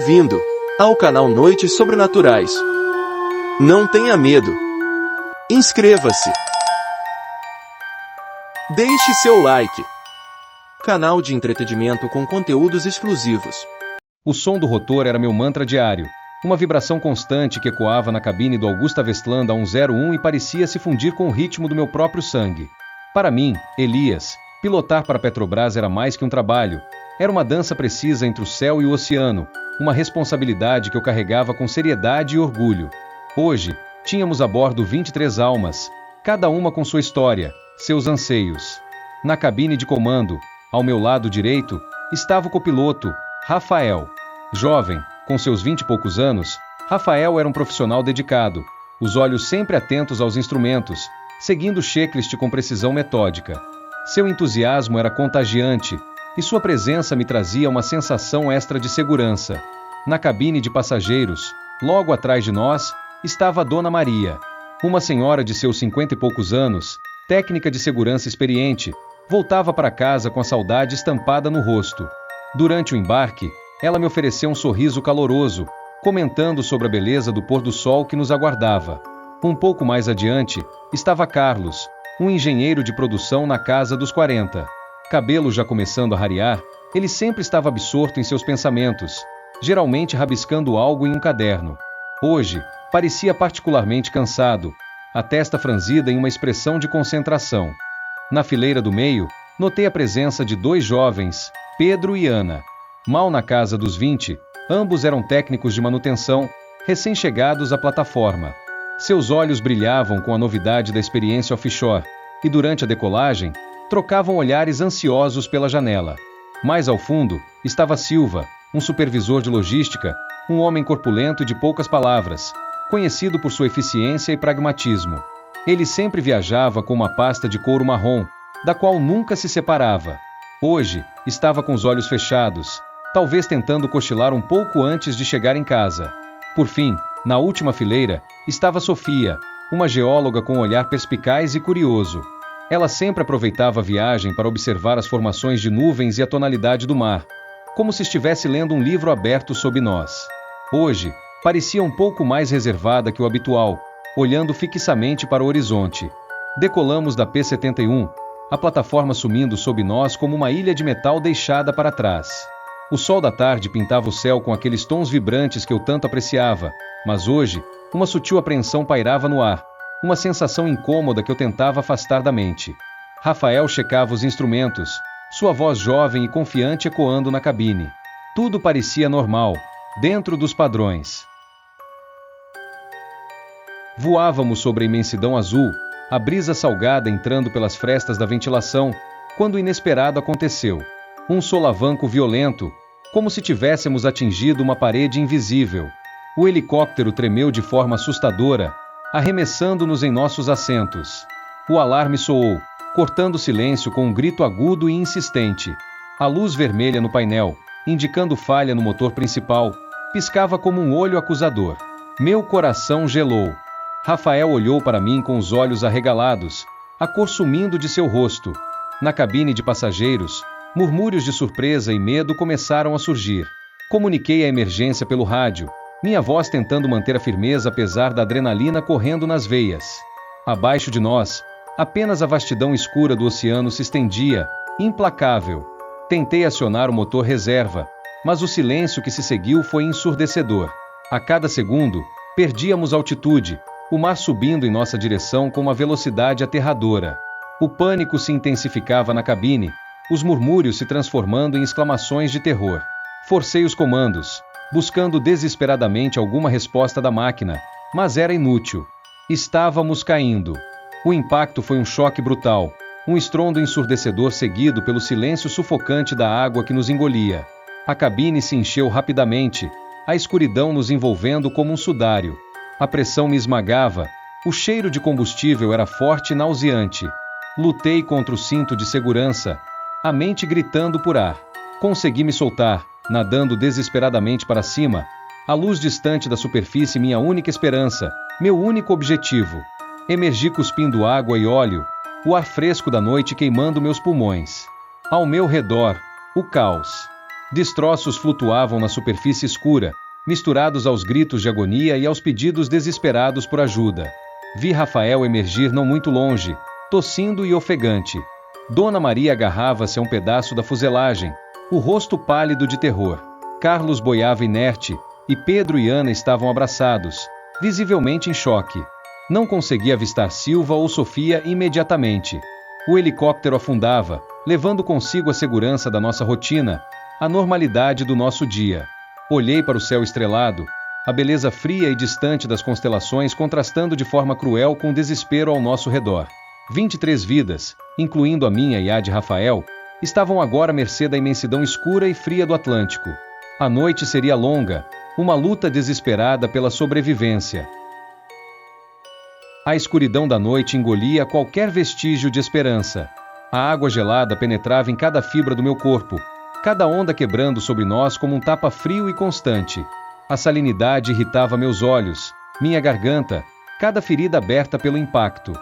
Bem-vindo ao canal Noites Sobrenaturais. Não tenha medo. Inscreva-se. Deixe seu like. Canal de entretenimento com conteúdos exclusivos. O som do rotor era meu mantra diário. Uma vibração constante que ecoava na cabine do Augusta Westland a 101 e parecia se fundir com o ritmo do meu próprio sangue. Para mim, Elias, pilotar para a Petrobras era mais que um trabalho. Era uma dança precisa entre o céu e o oceano, uma responsabilidade que eu carregava com seriedade e orgulho. Hoje, tínhamos a bordo 23 almas, cada uma com sua história, seus anseios. Na cabine de comando, ao meu lado direito, estava o copiloto, Rafael. Jovem, com seus 20 e poucos anos, Rafael era um profissional dedicado, os olhos sempre atentos aos instrumentos, seguindo o checklist com precisão metódica. Seu entusiasmo era contagiante, e sua presença me trazia uma sensação extra de segurança. Na cabine de passageiros, logo atrás de nós, estava a Dona Maria, uma senhora de seus 50 e poucos anos, técnica de segurança experiente, voltava para casa com a saudade estampada no rosto. Durante o embarque, ela me ofereceu um sorriso caloroso, comentando sobre a beleza do pôr do sol que nos aguardava. Um pouco mais adiante, estava Carlos, um engenheiro de produção na casa dos 40. Cabelo já começando a rarear, ele sempre estava absorto em seus pensamentos, geralmente rabiscando algo em um caderno. Hoje, parecia particularmente cansado, a testa franzida em uma expressão de concentração. Na fileira do meio, notei a presença de dois jovens, Pedro e Ana. Mal na casa dos 20, ambos eram técnicos de manutenção, recém-chegados à plataforma. Seus olhos brilhavam com a novidade da experiência offshore, e durante a decolagem, trocavam olhares ansiosos pela janela. Mais ao fundo, estava Silva, um supervisor de logística, um homem corpulento de poucas palavras, conhecido por sua eficiência e pragmatismo. Ele sempre viajava com uma pasta de couro marrom, da qual nunca se separava. Hoje, estava com os olhos fechados, talvez tentando cochilar um pouco antes de chegar em casa. Por fim, na última fileira, estava Sofia, uma geóloga com um olhar perspicaz e curioso. Ela sempre aproveitava a viagem para observar as formações de nuvens e a tonalidade do mar, como se estivesse lendo um livro aberto sob nós. Hoje, parecia um pouco mais reservada que o habitual, olhando fixamente para o horizonte. Decolamos da P-71, a plataforma sumindo sob nós como uma ilha de metal deixada para trás. O sol da tarde pintava o céu com aqueles tons vibrantes que eu tanto apreciava, mas hoje, uma sutil apreensão pairava no ar, uma sensação incômoda que eu tentava afastar da mente. Rafael checava os instrumentos, sua voz jovem e confiante ecoando na cabine. Tudo parecia normal, dentro dos padrões. Voávamos sobre a imensidão azul, a brisa salgada entrando pelas frestas da ventilação, quando o inesperado aconteceu. Um solavanco violento, como se tivéssemos atingido uma parede invisível. O helicóptero tremeu de forma assustadora, arremessando-nos em nossos assentos. O alarme soou, cortando o silêncio com um grito agudo e insistente. A luz vermelha no painel, indicando falha no motor principal, piscava como um olho acusador. Meu coração gelou. Rafael olhou para mim com os olhos arregalados, a cor sumindo de seu rosto. Na cabine de passageiros, murmúrios de surpresa e medo começaram a surgir. Comuniquei a emergência pelo rádio, minha voz tentando manter a firmeza apesar da adrenalina correndo nas veias. Abaixo de nós, apenas a vastidão escura do oceano se estendia, implacável. Tentei acionar o motor reserva, mas o silêncio que se seguiu foi ensurdecedor. A cada segundo, perdíamos altitude, o mar subindo em nossa direção com uma velocidade aterradora. O pânico se intensificava na cabine, os murmúrios se transformando em exclamações de terror. Forcei os comandos, buscando desesperadamente alguma resposta da máquina, mas era inútil. Estávamos caindo. O impacto foi um choque brutal, um estrondo ensurdecedor seguido pelo silêncio sufocante da água que nos engolia. A cabine se encheu rapidamente, a escuridão nos envolvendo como um sudário. A pressão me esmagava, o cheiro de combustível era forte e nauseante. Lutei contra o cinto de segurança, a mente gritando por ar. Consegui me soltar, nadando desesperadamente para cima, a luz distante da superfície minha única esperança, meu único objetivo. Emergi cuspindo água e óleo, o ar fresco da noite queimando meus pulmões. Ao meu redor, o caos. Destroços flutuavam na superfície escura, misturados aos gritos de agonia e aos pedidos desesperados por ajuda. Vi Rafael emergir não muito longe, tossindo e ofegante. Dona Maria agarrava-se a um pedaço da fuselagem, o rosto pálido de terror. Carlos boiava inerte, e Pedro e Ana estavam abraçados, visivelmente em choque. Não conseguia avistar Silva ou Sofia imediatamente. O helicóptero afundava, levando consigo a segurança da nossa rotina, a normalidade do nosso dia. Olhei para o céu estrelado, a beleza fria e distante das constelações contrastando de forma cruel com o desespero ao nosso redor. 23 vidas, incluindo a minha e a de Rafael, estavam agora à mercê da imensidão escura e fria do Atlântico. A noite seria longa, uma luta desesperada pela sobrevivência. A escuridão da noite engolia qualquer vestígio de esperança. A água gelada penetrava em cada fibra do meu corpo, cada onda quebrando sobre nós como um tapa frio e constante. A salinidade irritava meus olhos, minha garganta, cada ferida aberta pelo impacto.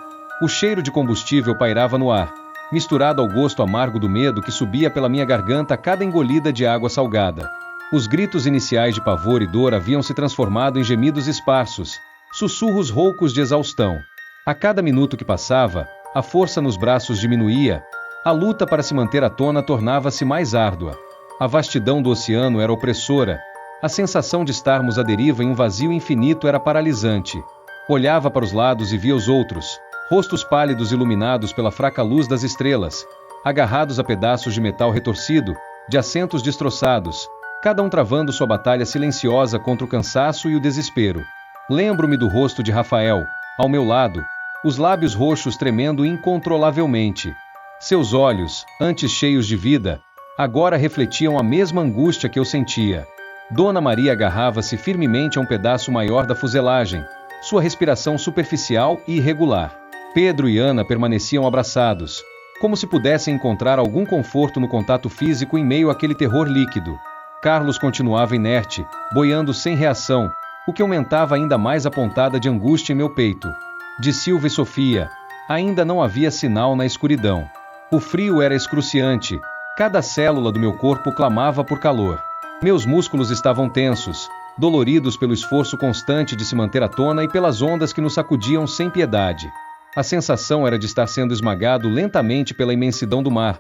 O cheiro de combustível pairava no ar, misturado ao gosto amargo do medo que subia pela minha garganta a cada engolida de água salgada. Os gritos iniciais de pavor e dor haviam se transformado em gemidos esparsos, sussurros roucos de exaustão. A cada minuto que passava, a força nos braços diminuía, a luta para se manter à tona tornava-se mais árdua. A vastidão do oceano era opressora, a sensação de estarmos à deriva em um vazio infinito era paralisante. Olhava para os lados e via os outros, rostos pálidos iluminados pela fraca luz das estrelas, agarrados a pedaços de metal retorcido, de assentos destroçados, cada um travando sua batalha silenciosa contra o cansaço e o desespero. Lembro-me do rosto de Rafael, ao meu lado, os lábios roxos tremendo incontrolavelmente. Seus olhos, antes cheios de vida, agora refletiam a mesma angústia que eu sentia. Dona Maria agarrava-se firmemente a um pedaço maior da fuselagem, sua respiração superficial e irregular. Pedro e Ana permaneciam abraçados, como se pudessem encontrar algum conforto no contato físico em meio àquele terror líquido. Carlos continuava inerte, boiando sem reação, o que aumentava ainda mais a pontada de angústia em meu peito. De Silva e Sofia, ainda não havia sinal na escuridão. O frio era excruciante, cada célula do meu corpo clamava por calor. Meus músculos estavam tensos, doloridos pelo esforço constante de se manter à tona e pelas ondas que nos sacudiam sem piedade. A sensação era de estar sendo esmagado lentamente pela imensidão do mar,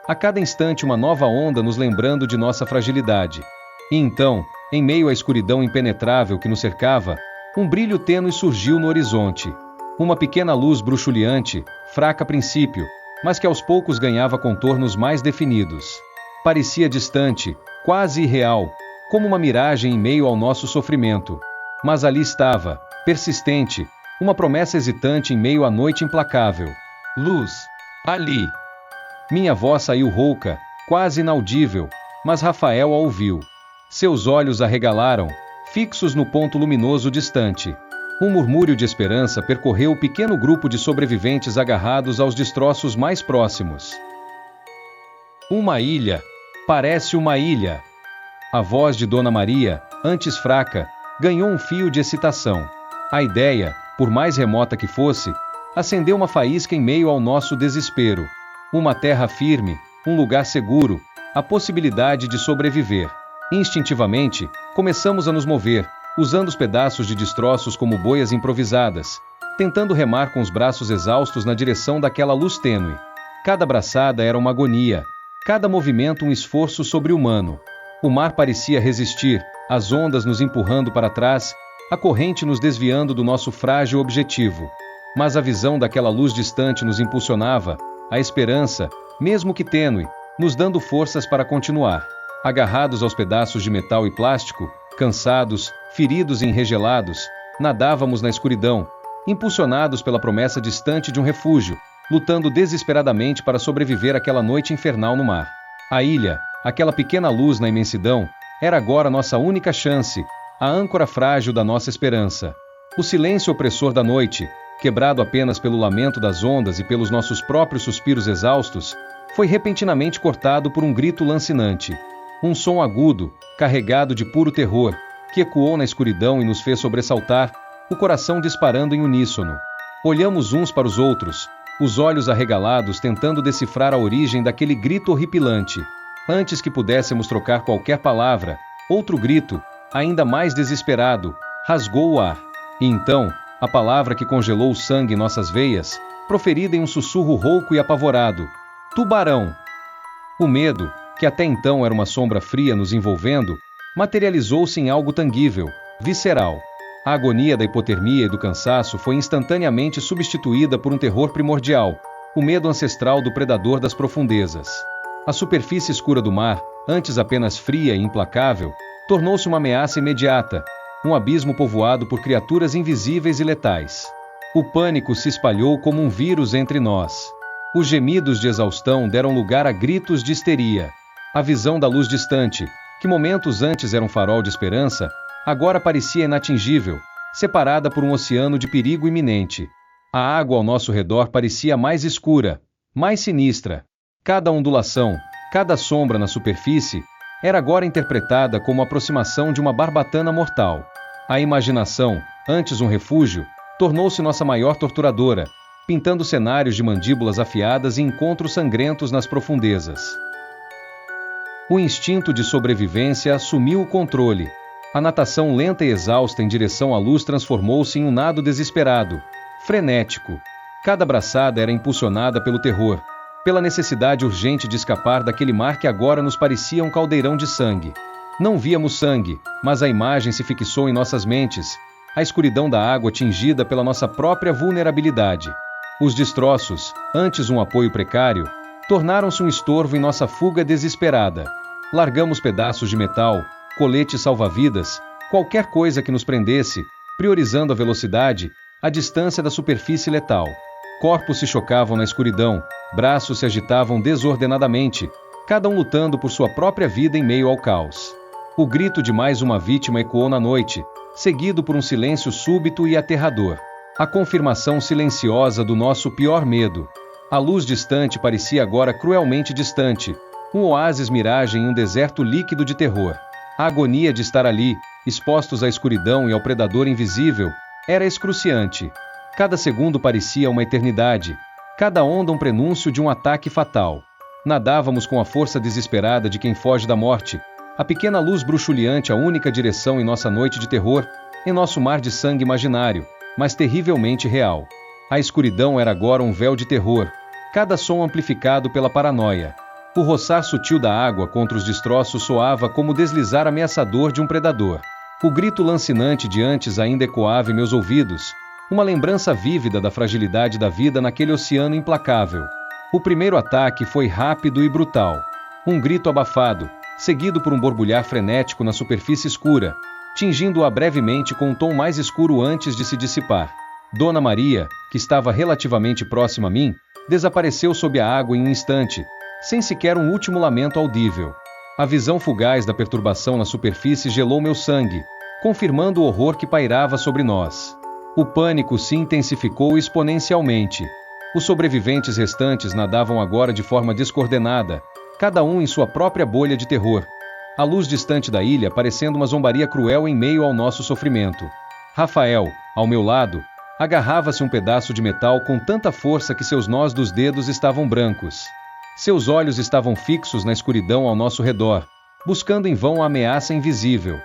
a cada instante uma nova onda nos lembrando de nossa fragilidade. E então, em meio à escuridão impenetrável que nos cercava, um brilho tênue surgiu no horizonte. Uma pequena luz bruxuleante, fraca a princípio, mas que aos poucos ganhava contornos mais definidos. Parecia distante, quase irreal, como uma miragem em meio ao nosso sofrimento. Mas ali estava, persistente, uma promessa hesitante em meio à noite implacável. Luz. Ali. Minha voz saiu rouca, quase inaudível, mas Rafael a ouviu. Seus olhos arregalaram, fixos no ponto luminoso distante. Um murmúrio de esperança percorreu o pequeno grupo de sobreviventes agarrados aos destroços mais próximos. Uma ilha. Parece uma ilha. A voz de Dona Maria, antes fraca, ganhou um fio de excitação. A ideia, por mais remota que fosse, acendeu uma faísca em meio ao nosso desespero. Uma terra firme, um lugar seguro, a possibilidade de sobreviver. Instintivamente, começamos a nos mover, usando os pedaços de destroços como boias improvisadas, tentando remar com os braços exaustos na direção daquela luz tênue. Cada braçada era uma agonia, cada movimento um esforço sobre-humano. O mar parecia resistir, as ondas nos empurrando para trás, a corrente nos desviando do nosso frágil objetivo. Mas a visão daquela luz distante nos impulsionava, a esperança, mesmo que tênue, nos dando forças para continuar. Agarrados aos pedaços de metal e plástico, cansados, feridos e enregelados, nadávamos na escuridão, impulsionados pela promessa distante de um refúgio, lutando desesperadamente para sobreviver àquela noite infernal no mar. A ilha, aquela pequena luz na imensidão, era agora nossa única chance, a âncora frágil da nossa esperança. O silêncio opressor da noite, quebrado apenas pelo lamento das ondas e pelos nossos próprios suspiros exaustos, foi repentinamente cortado por um grito lancinante. Um som agudo, carregado de puro terror, que ecoou na escuridão e nos fez sobressaltar, o coração disparando em uníssono. Olhamos uns para os outros, os olhos arregalados tentando decifrar a origem daquele grito horripilante. Antes que pudéssemos trocar qualquer palavra, outro grito, ainda mais desesperado, rasgou o ar. E então, a palavra que congelou o sangue em nossas veias, proferida em um sussurro rouco e apavorado: tubarão! O medo, que até então era uma sombra fria nos envolvendo, materializou-se em algo tangível, visceral. A agonia da hipotermia e do cansaço foi instantaneamente substituída por um terror primordial, o medo ancestral do predador das profundezas. A superfície escura do mar, antes apenas fria e implacável, tornou-se uma ameaça imediata, um abismo povoado por criaturas invisíveis e letais. O pânico se espalhou como um vírus entre nós. Os gemidos de exaustão deram lugar a gritos de histeria. A visão da luz distante, que momentos antes era um farol de esperança, agora parecia inatingível, separada por um oceano de perigo iminente. A água ao nosso redor parecia mais escura, mais sinistra. Cada ondulação, cada sombra na superfície, era agora interpretada como a aproximação de uma barbatana mortal. A imaginação, antes um refúgio, tornou-se nossa maior torturadora, pintando cenários de mandíbulas afiadas e encontros sangrentos nas profundezas. O instinto de sobrevivência assumiu o controle. A natação lenta e exausta em direção à luz transformou-se em um nado desesperado, frenético. Cada braçada era impulsionada pelo terror, pela necessidade urgente de escapar daquele mar que agora nos parecia um caldeirão de sangue. Não víamos sangue, mas a imagem se fixou em nossas mentes, a escuridão da água tingida pela nossa própria vulnerabilidade. Os destroços, antes um apoio precário, tornaram-se um estorvo em nossa fuga desesperada. Largamos pedaços de metal, coletes salva-vidas, qualquer coisa que nos prendesse, priorizando a velocidade, a distância da superfície letal. Corpos se chocavam na escuridão, braços se agitavam desordenadamente, cada um lutando por sua própria vida em meio ao caos. O grito de mais uma vítima ecoou na noite, seguido por um silêncio súbito e aterrador. A confirmação silenciosa do nosso pior medo. A luz distante parecia agora cruelmente distante, um oásis miragem em um deserto líquido de terror. A agonia de estar ali, expostos à escuridão e ao predador invisível, era excruciante. Cada segundo parecia uma eternidade, cada onda um prenúncio de um ataque fatal. Nadávamos com a força desesperada de quem foge da morte, a pequena luz bruxuleante a única direção em nossa noite de terror, em nosso mar de sangue imaginário, mas terrivelmente real. A escuridão era agora um véu de terror, cada som amplificado pela paranoia. O roçar sutil da água contra os destroços soava como o deslizar ameaçador de um predador. O grito lancinante de antes ainda ecoava em meus ouvidos, uma lembrança vívida da fragilidade da vida naquele oceano implacável. O primeiro ataque foi rápido e brutal. Um grito abafado, seguido por um borbulhar frenético na superfície escura, tingindo-a brevemente com um tom mais escuro antes de se dissipar. Dona Maria, que estava relativamente próxima a mim, desapareceu sob a água em um instante, sem sequer um último lamento audível. A visão fugaz da perturbação na superfície gelou meu sangue, confirmando o horror que pairava sobre nós. O pânico se intensificou exponencialmente. Os sobreviventes restantes nadavam agora de forma descoordenada, cada um em sua própria bolha de terror. A luz distante da ilha parecendo uma zombaria cruel em meio ao nosso sofrimento. Rafael, ao meu lado, agarrava-se um pedaço de metal com tanta força que seus nós dos dedos estavam brancos. Seus olhos estavam fixos na escuridão ao nosso redor, buscando em vão a ameaça invisível.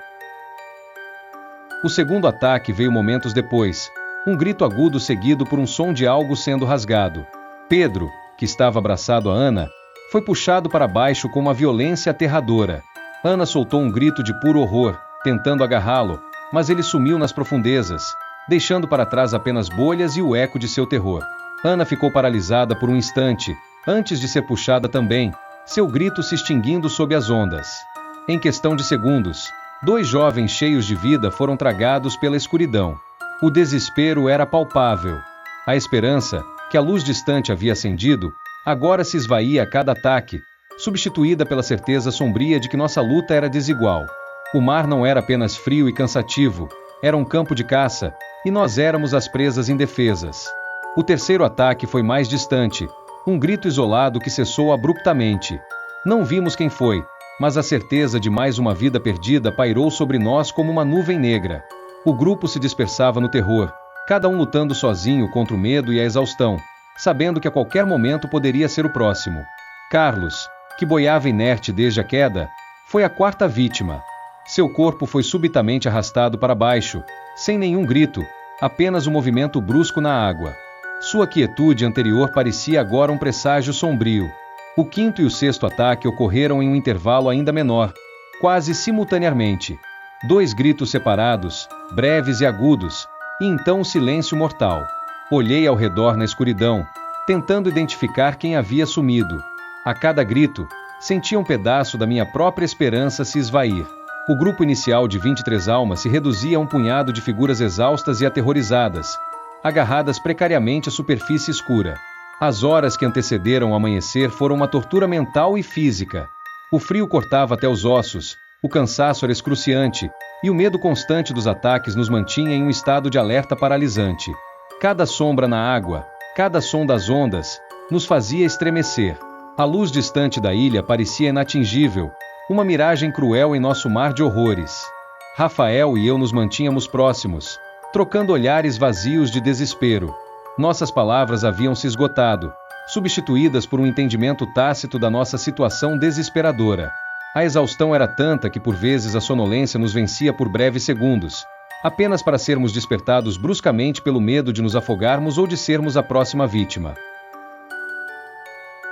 O segundo ataque veio momentos depois, um grito agudo seguido por um som de algo sendo rasgado. Pedro, que estava abraçado a Ana, foi puxado para baixo com uma violência aterradora. Ana soltou um grito de puro horror, tentando agarrá-lo, mas ele sumiu nas profundezas, deixando para trás apenas bolhas e o eco de seu terror. Ana ficou paralisada por um instante, antes de ser puxada também, seu grito se extinguindo sob as ondas. Em questão de segundos, 2 jovens cheios de vida foram tragados pela escuridão. O desespero era palpável. A esperança, que a luz distante havia acendido, agora se esvaía a cada ataque, substituída pela certeza sombria de que nossa luta era desigual. O mar não era apenas frio e cansativo, era um campo de caça, e nós éramos as presas indefesas. O terceiro ataque foi mais distante, um grito isolado que cessou abruptamente. Não vimos quem foi, mas a certeza de mais uma vida perdida pairou sobre nós como uma nuvem negra. O grupo se dispersava no terror, cada um lutando sozinho contra o medo e a exaustão, sabendo que a qualquer momento poderia ser o próximo. Carlos, que boiava inerte desde a queda, foi a quarta vítima. Seu corpo foi subitamente arrastado para baixo, sem nenhum grito, apenas um movimento brusco na água. Sua quietude anterior parecia agora um presságio sombrio. O quinto e o sexto ataque ocorreram em um intervalo ainda menor, quase simultaneamente. 2 gritos separados, breves e agudos, e então um silêncio mortal. Olhei ao redor na escuridão, tentando identificar quem havia sumido. A cada grito, sentia um pedaço da minha própria esperança se esvair. O grupo inicial de 23 almas se reduzia a um punhado de figuras exaustas e aterrorizadas, agarradas precariamente à superfície escura. As horas que antecederam o amanhecer foram uma tortura mental e física. O frio cortava até os ossos, o cansaço era excruciante, e o medo constante dos ataques nos mantinha em um estado de alerta paralisante. Cada sombra na água, cada som das ondas, nos fazia estremecer. A luz distante da ilha parecia inatingível, uma miragem cruel em nosso mar de horrores. Rafael e eu nos mantínhamos próximos, trocando olhares vazios de desespero. Nossas palavras haviam se esgotado, substituídas por um entendimento tácito da nossa situação desesperadora. A exaustão era tanta que por vezes a sonolência nos vencia por breves segundos, apenas para sermos despertados bruscamente pelo medo de nos afogarmos ou de sermos a próxima vítima.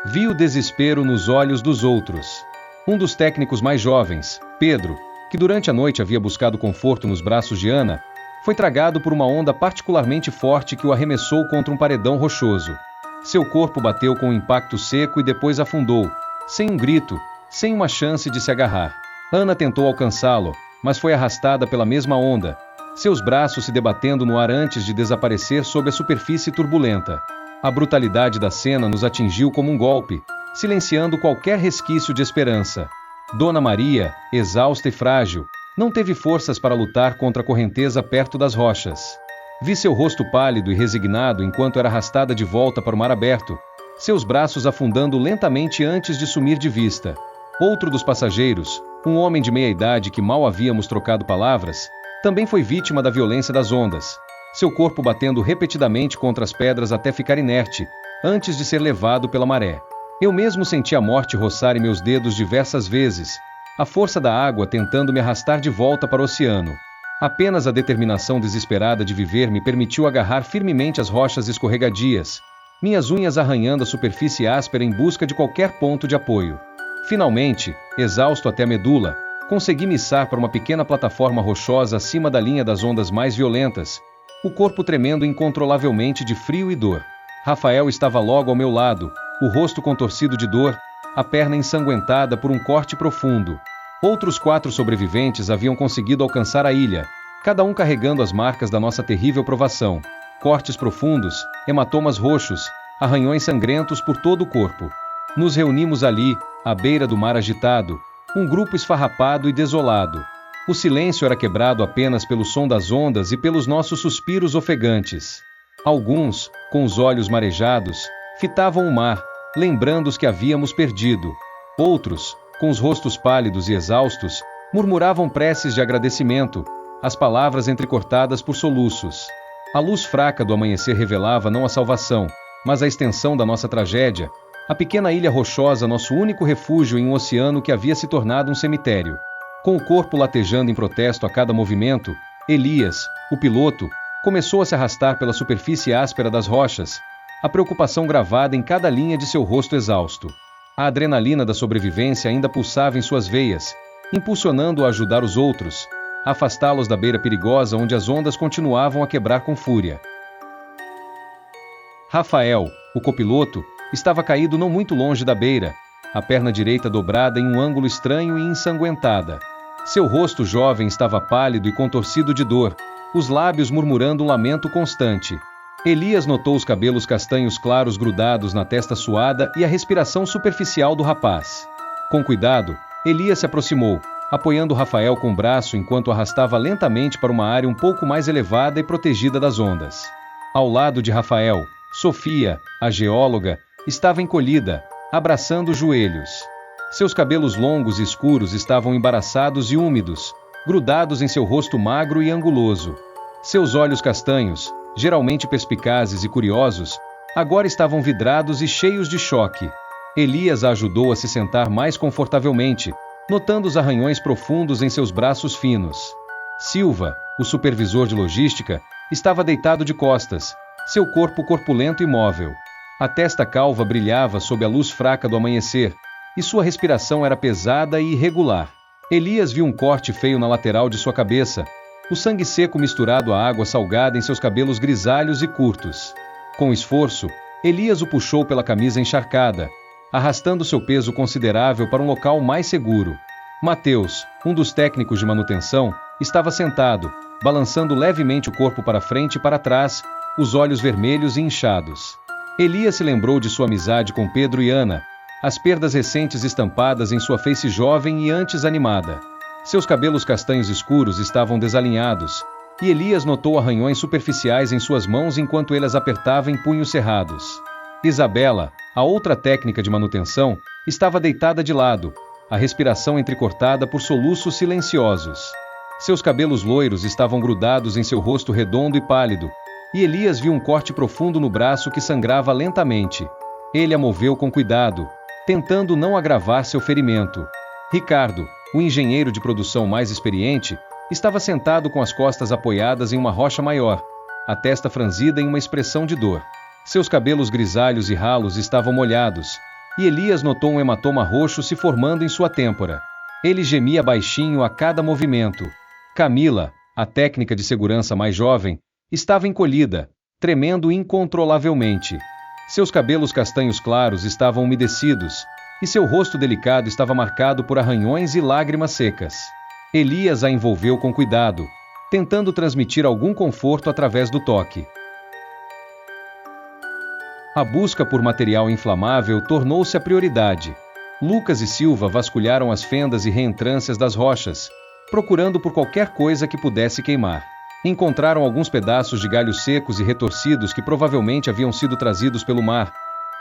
Vi o desespero nos olhos dos outros. Um dos técnicos mais jovens, Pedro, que durante a noite havia buscado conforto nos braços de Ana, foi tragado por uma onda particularmente forte que o arremessou contra um paredão rochoso. Seu corpo bateu com um impacto seco e depois afundou, sem um grito, sem uma chance de se agarrar. Ana tentou alcançá-lo, mas foi arrastada pela mesma onda, seus braços se debatendo no ar antes de desaparecer sob a superfície turbulenta. A brutalidade da cena nos atingiu como um golpe, silenciando qualquer resquício de esperança. Dona Maria, exausta e frágil, não teve forças para lutar contra a correnteza perto das rochas. Vi seu rosto pálido e resignado enquanto era arrastada de volta para o mar aberto, seus braços afundando lentamente antes de sumir de vista. Outro dos passageiros, um homem de meia idade que mal havíamos trocado palavras, também foi vítima da violência das ondas, seu corpo batendo repetidamente contra as pedras até ficar inerte, antes de ser levado pela maré. Eu mesmo senti a morte roçar em meus dedos diversas vezes, a força da água tentando me arrastar de volta para o oceano. Apenas a determinação desesperada de viver me permitiu agarrar firmemente as rochas escorregadias, minhas unhas arranhando a superfície áspera em busca de qualquer ponto de apoio. Finalmente, exausto até a medula, consegui me içar para uma pequena plataforma rochosa acima da linha das ondas mais violentas, o corpo tremendo incontrolavelmente de frio e dor. Rafael estava logo ao meu lado, o rosto contorcido de dor, a perna ensanguentada por um corte profundo. Outros 4 sobreviventes haviam conseguido alcançar a ilha, cada um carregando as marcas da nossa terrível provação. Cortes profundos, hematomas roxos, arranhões sangrentos por todo o corpo. Nos reunimos ali, à beira do mar agitado, um grupo esfarrapado e desolado. O silêncio era quebrado apenas pelo som das ondas e pelos nossos suspiros ofegantes. Alguns, com os olhos marejados, fitavam o mar, lembrando os que havíamos perdido. Outros, com os rostos pálidos e exaustos, murmuravam preces de agradecimento, as palavras entrecortadas por soluços. A luz fraca do amanhecer revelava não a salvação, mas a extensão da nossa tragédia, a pequena ilha rochosa, nosso único refúgio em um oceano que havia se tornado um cemitério. Com o corpo latejando em protesto a cada movimento, Elias, o piloto, começou a se arrastar pela superfície áspera das rochas, a preocupação gravada em cada linha de seu rosto exausto. A adrenalina da sobrevivência ainda pulsava em suas veias, impulsionando-o a ajudar os outros, a afastá-los da beira perigosa onde as ondas continuavam a quebrar com fúria. Rafael, o copiloto, estava caído não muito longe da beira, a perna direita dobrada em um ângulo estranho e ensanguentada. Seu rosto jovem estava pálido e contorcido de dor, os lábios murmurando um lamento constante. Elias notou os cabelos castanhos claros grudados na testa suada e a respiração superficial do rapaz. Com cuidado, Elias se aproximou, apoiando Rafael com o braço enquanto o arrastava lentamente para uma área um pouco mais elevada e protegida das ondas. Ao lado de Rafael, Sofia, a geóloga, estava encolhida, abraçando os joelhos. Seus cabelos longos e escuros estavam embaraçados e úmidos, grudados em seu rosto magro e anguloso. Seus olhos castanhos, geralmente perspicazes e curiosos, agora estavam vidrados e cheios de choque. Elias a ajudou a se sentar mais confortavelmente, notando os arranhões profundos em seus braços finos. Silva, o supervisor de logística, estava deitado de costas, seu corpo corpulento e móvel. A testa calva brilhava sob a luz fraca do amanhecer, e sua respiração era pesada e irregular. Elias viu um corte feio na lateral de sua cabeça, o sangue seco misturado à água salgada em seus cabelos grisalhos e curtos. Com esforço, Elias o puxou pela camisa encharcada, arrastando seu peso considerável para um local mais seguro. Mateus, um dos técnicos de manutenção, estava sentado, balançando levemente o corpo para frente e para trás, os olhos vermelhos e inchados. Elias se lembrou de sua amizade com Pedro e Ana, as perdas recentes estampadas em sua face jovem e antes animada. Seus cabelos castanhos escuros estavam desalinhados, e Elias notou arranhões superficiais em suas mãos enquanto ele as apertava em punhos cerrados. Isabela, a outra técnica de manutenção, estava deitada de lado, a respiração entrecortada por soluços silenciosos. Seus cabelos loiros estavam grudados em seu rosto redondo e pálido, e Elias viu um corte profundo no braço que sangrava lentamente. Ele a moveu com cuidado, tentando não agravar seu ferimento. Ricardo, o engenheiro de produção mais experiente, estava sentado com as costas apoiadas em uma rocha maior, a testa franzida em uma expressão de dor. Seus cabelos grisalhos e ralos estavam molhados, e Elias notou um hematoma roxo se formando em sua têmpora. Ele gemia baixinho a cada movimento. Camila, a técnica de segurança mais jovem, estava encolhida, tremendo incontrolavelmente. Seus cabelos castanhos claros estavam umedecidos, e seu rosto delicado estava marcado por arranhões e lágrimas secas. Elias a envolveu com cuidado, tentando transmitir algum conforto através do toque. A busca por material inflamável tornou-se a prioridade. Lucas e Silva vasculharam as fendas e reentrâncias das rochas, procurando por qualquer coisa que pudesse queimar. Encontraram alguns pedaços de galhos secos e retorcidos que provavelmente haviam sido trazidos pelo mar,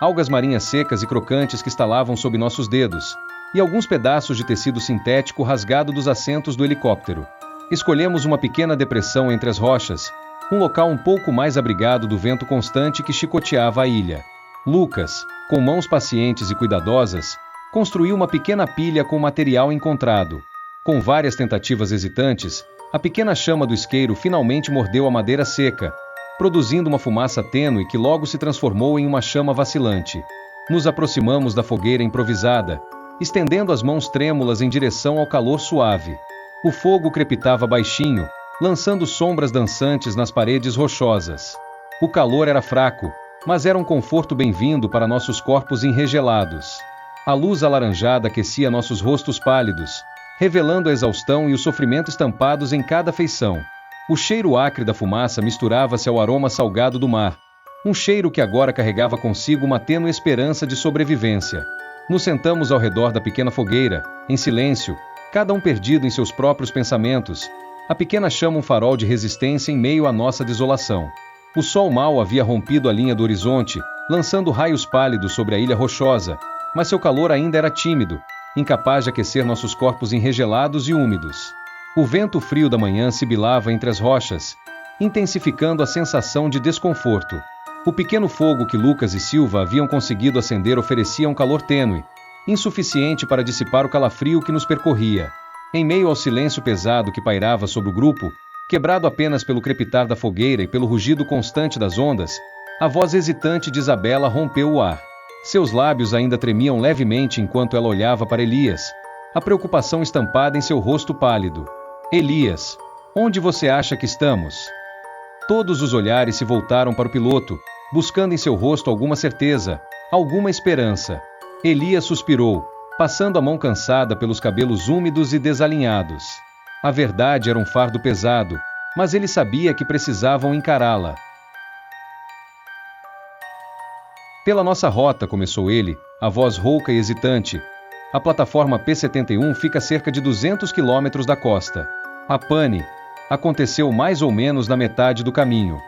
algas marinhas secas e crocantes que estalavam sob nossos dedos, e alguns pedaços de tecido sintético rasgado dos assentos do helicóptero. Escolhemos uma pequena depressão entre as rochas, um local um pouco mais abrigado do vento constante que chicoteava a ilha. Lucas, com mãos pacientes e cuidadosas, construiu uma pequena pilha com o material encontrado. Com várias tentativas hesitantes, a pequena chama do isqueiro finalmente mordeu a madeira seca, produzindo uma fumaça tênue que logo se transformou em uma chama vacilante. Nos aproximamos da fogueira improvisada, estendendo as mãos trêmulas em direção ao calor suave. O fogo crepitava baixinho, lançando sombras dançantes nas paredes rochosas. O calor era fraco, mas era um conforto bem-vindo para nossos corpos enregelados. A luz alaranjada aquecia nossos rostos pálidos, revelando a exaustão e o sofrimento estampados em cada feição. O cheiro acre da fumaça misturava-se ao aroma salgado do mar, um cheiro que agora carregava consigo uma tênue esperança de sobrevivência. Nos sentamos ao redor da pequena fogueira, em silêncio, cada um perdido em seus próprios pensamentos, a pequena chama um farol de resistência em meio à nossa desolação. O sol mal havia rompido a linha do horizonte, lançando raios pálidos sobre a ilha rochosa, mas seu calor ainda era tímido, incapaz de aquecer nossos corpos enregelados e úmidos. O vento frio da manhã sibilava entre as rochas, intensificando a sensação de desconforto. O pequeno fogo que Lucas e Silva haviam conseguido acender oferecia um calor tênue, insuficiente para dissipar o calafrio que nos percorria. Em meio ao silêncio pesado que pairava sobre o grupo, quebrado apenas pelo crepitar da fogueira e pelo rugido constante das ondas, a voz hesitante de Isabela rompeu o ar. Seus lábios ainda tremiam levemente enquanto ela olhava para Elias, a preocupação estampada em seu rosto pálido. Elias, onde você acha que estamos? Todos os olhares se voltaram para o piloto, buscando em seu rosto alguma certeza, alguma esperança. Elias suspirou, passando a mão cansada pelos cabelos úmidos e desalinhados. A verdade era um fardo pesado, mas ele sabia que precisavam encará-la. Pela nossa rota, começou ele, a voz rouca e hesitante. A plataforma P-71 fica a cerca de 200 quilômetros da costa. A pane aconteceu mais ou menos na metade do caminho.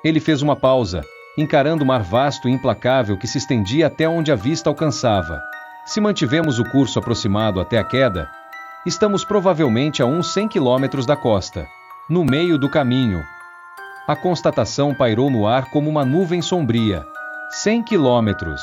Ele fez uma pausa, encarando o mar vasto e implacável que se estendia até onde a vista alcançava. Se mantivemos o curso aproximado até a queda, estamos provavelmente a uns 100 quilômetros da costa. No meio do caminho. A constatação pairou no ar como uma nuvem sombria. 100 quilômetros.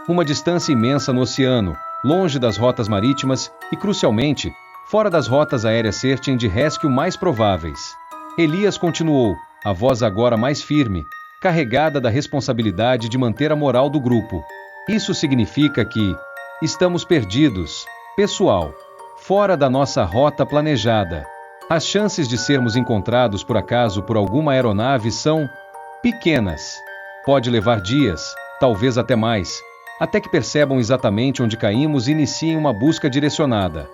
Uma distância imensa no oceano, longe das rotas marítimas e, crucialmente, fora das rotas aéreas search and rescue mais prováveis. Elias continuou, a voz agora mais firme, carregada da responsabilidade de manter a moral do grupo. Isso significa que estamos perdidos, pessoal, fora da nossa rota planejada. As chances de sermos encontrados por acaso por alguma aeronave são pequenas. Pode levar dias, talvez até mais, até que percebam exatamente onde caímos e iniciem uma busca direcionada.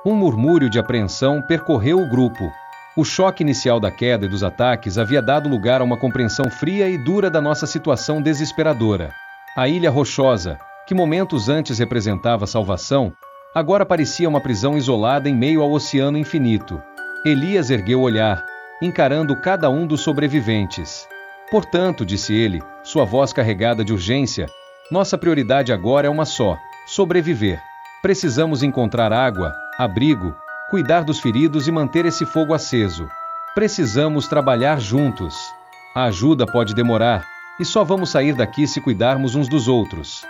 Um murmúrio de apreensão percorreu o grupo. O choque inicial da queda e dos ataques havia dado lugar a uma compreensão fria e dura da nossa situação desesperadora. A ilha rochosa, que momentos antes representava salvação, agora parecia uma prisão isolada em meio ao oceano infinito. Elias ergueu o olhar, encarando cada um dos sobreviventes. Portanto, disse ele, sua voz carregada de urgência, nossa prioridade agora é uma só: sobreviver. Precisamos encontrar água, abrigo, cuidar dos feridos e manter esse fogo aceso. Precisamos trabalhar juntos. A ajuda pode demorar, e só vamos sair daqui se cuidarmos uns dos outros.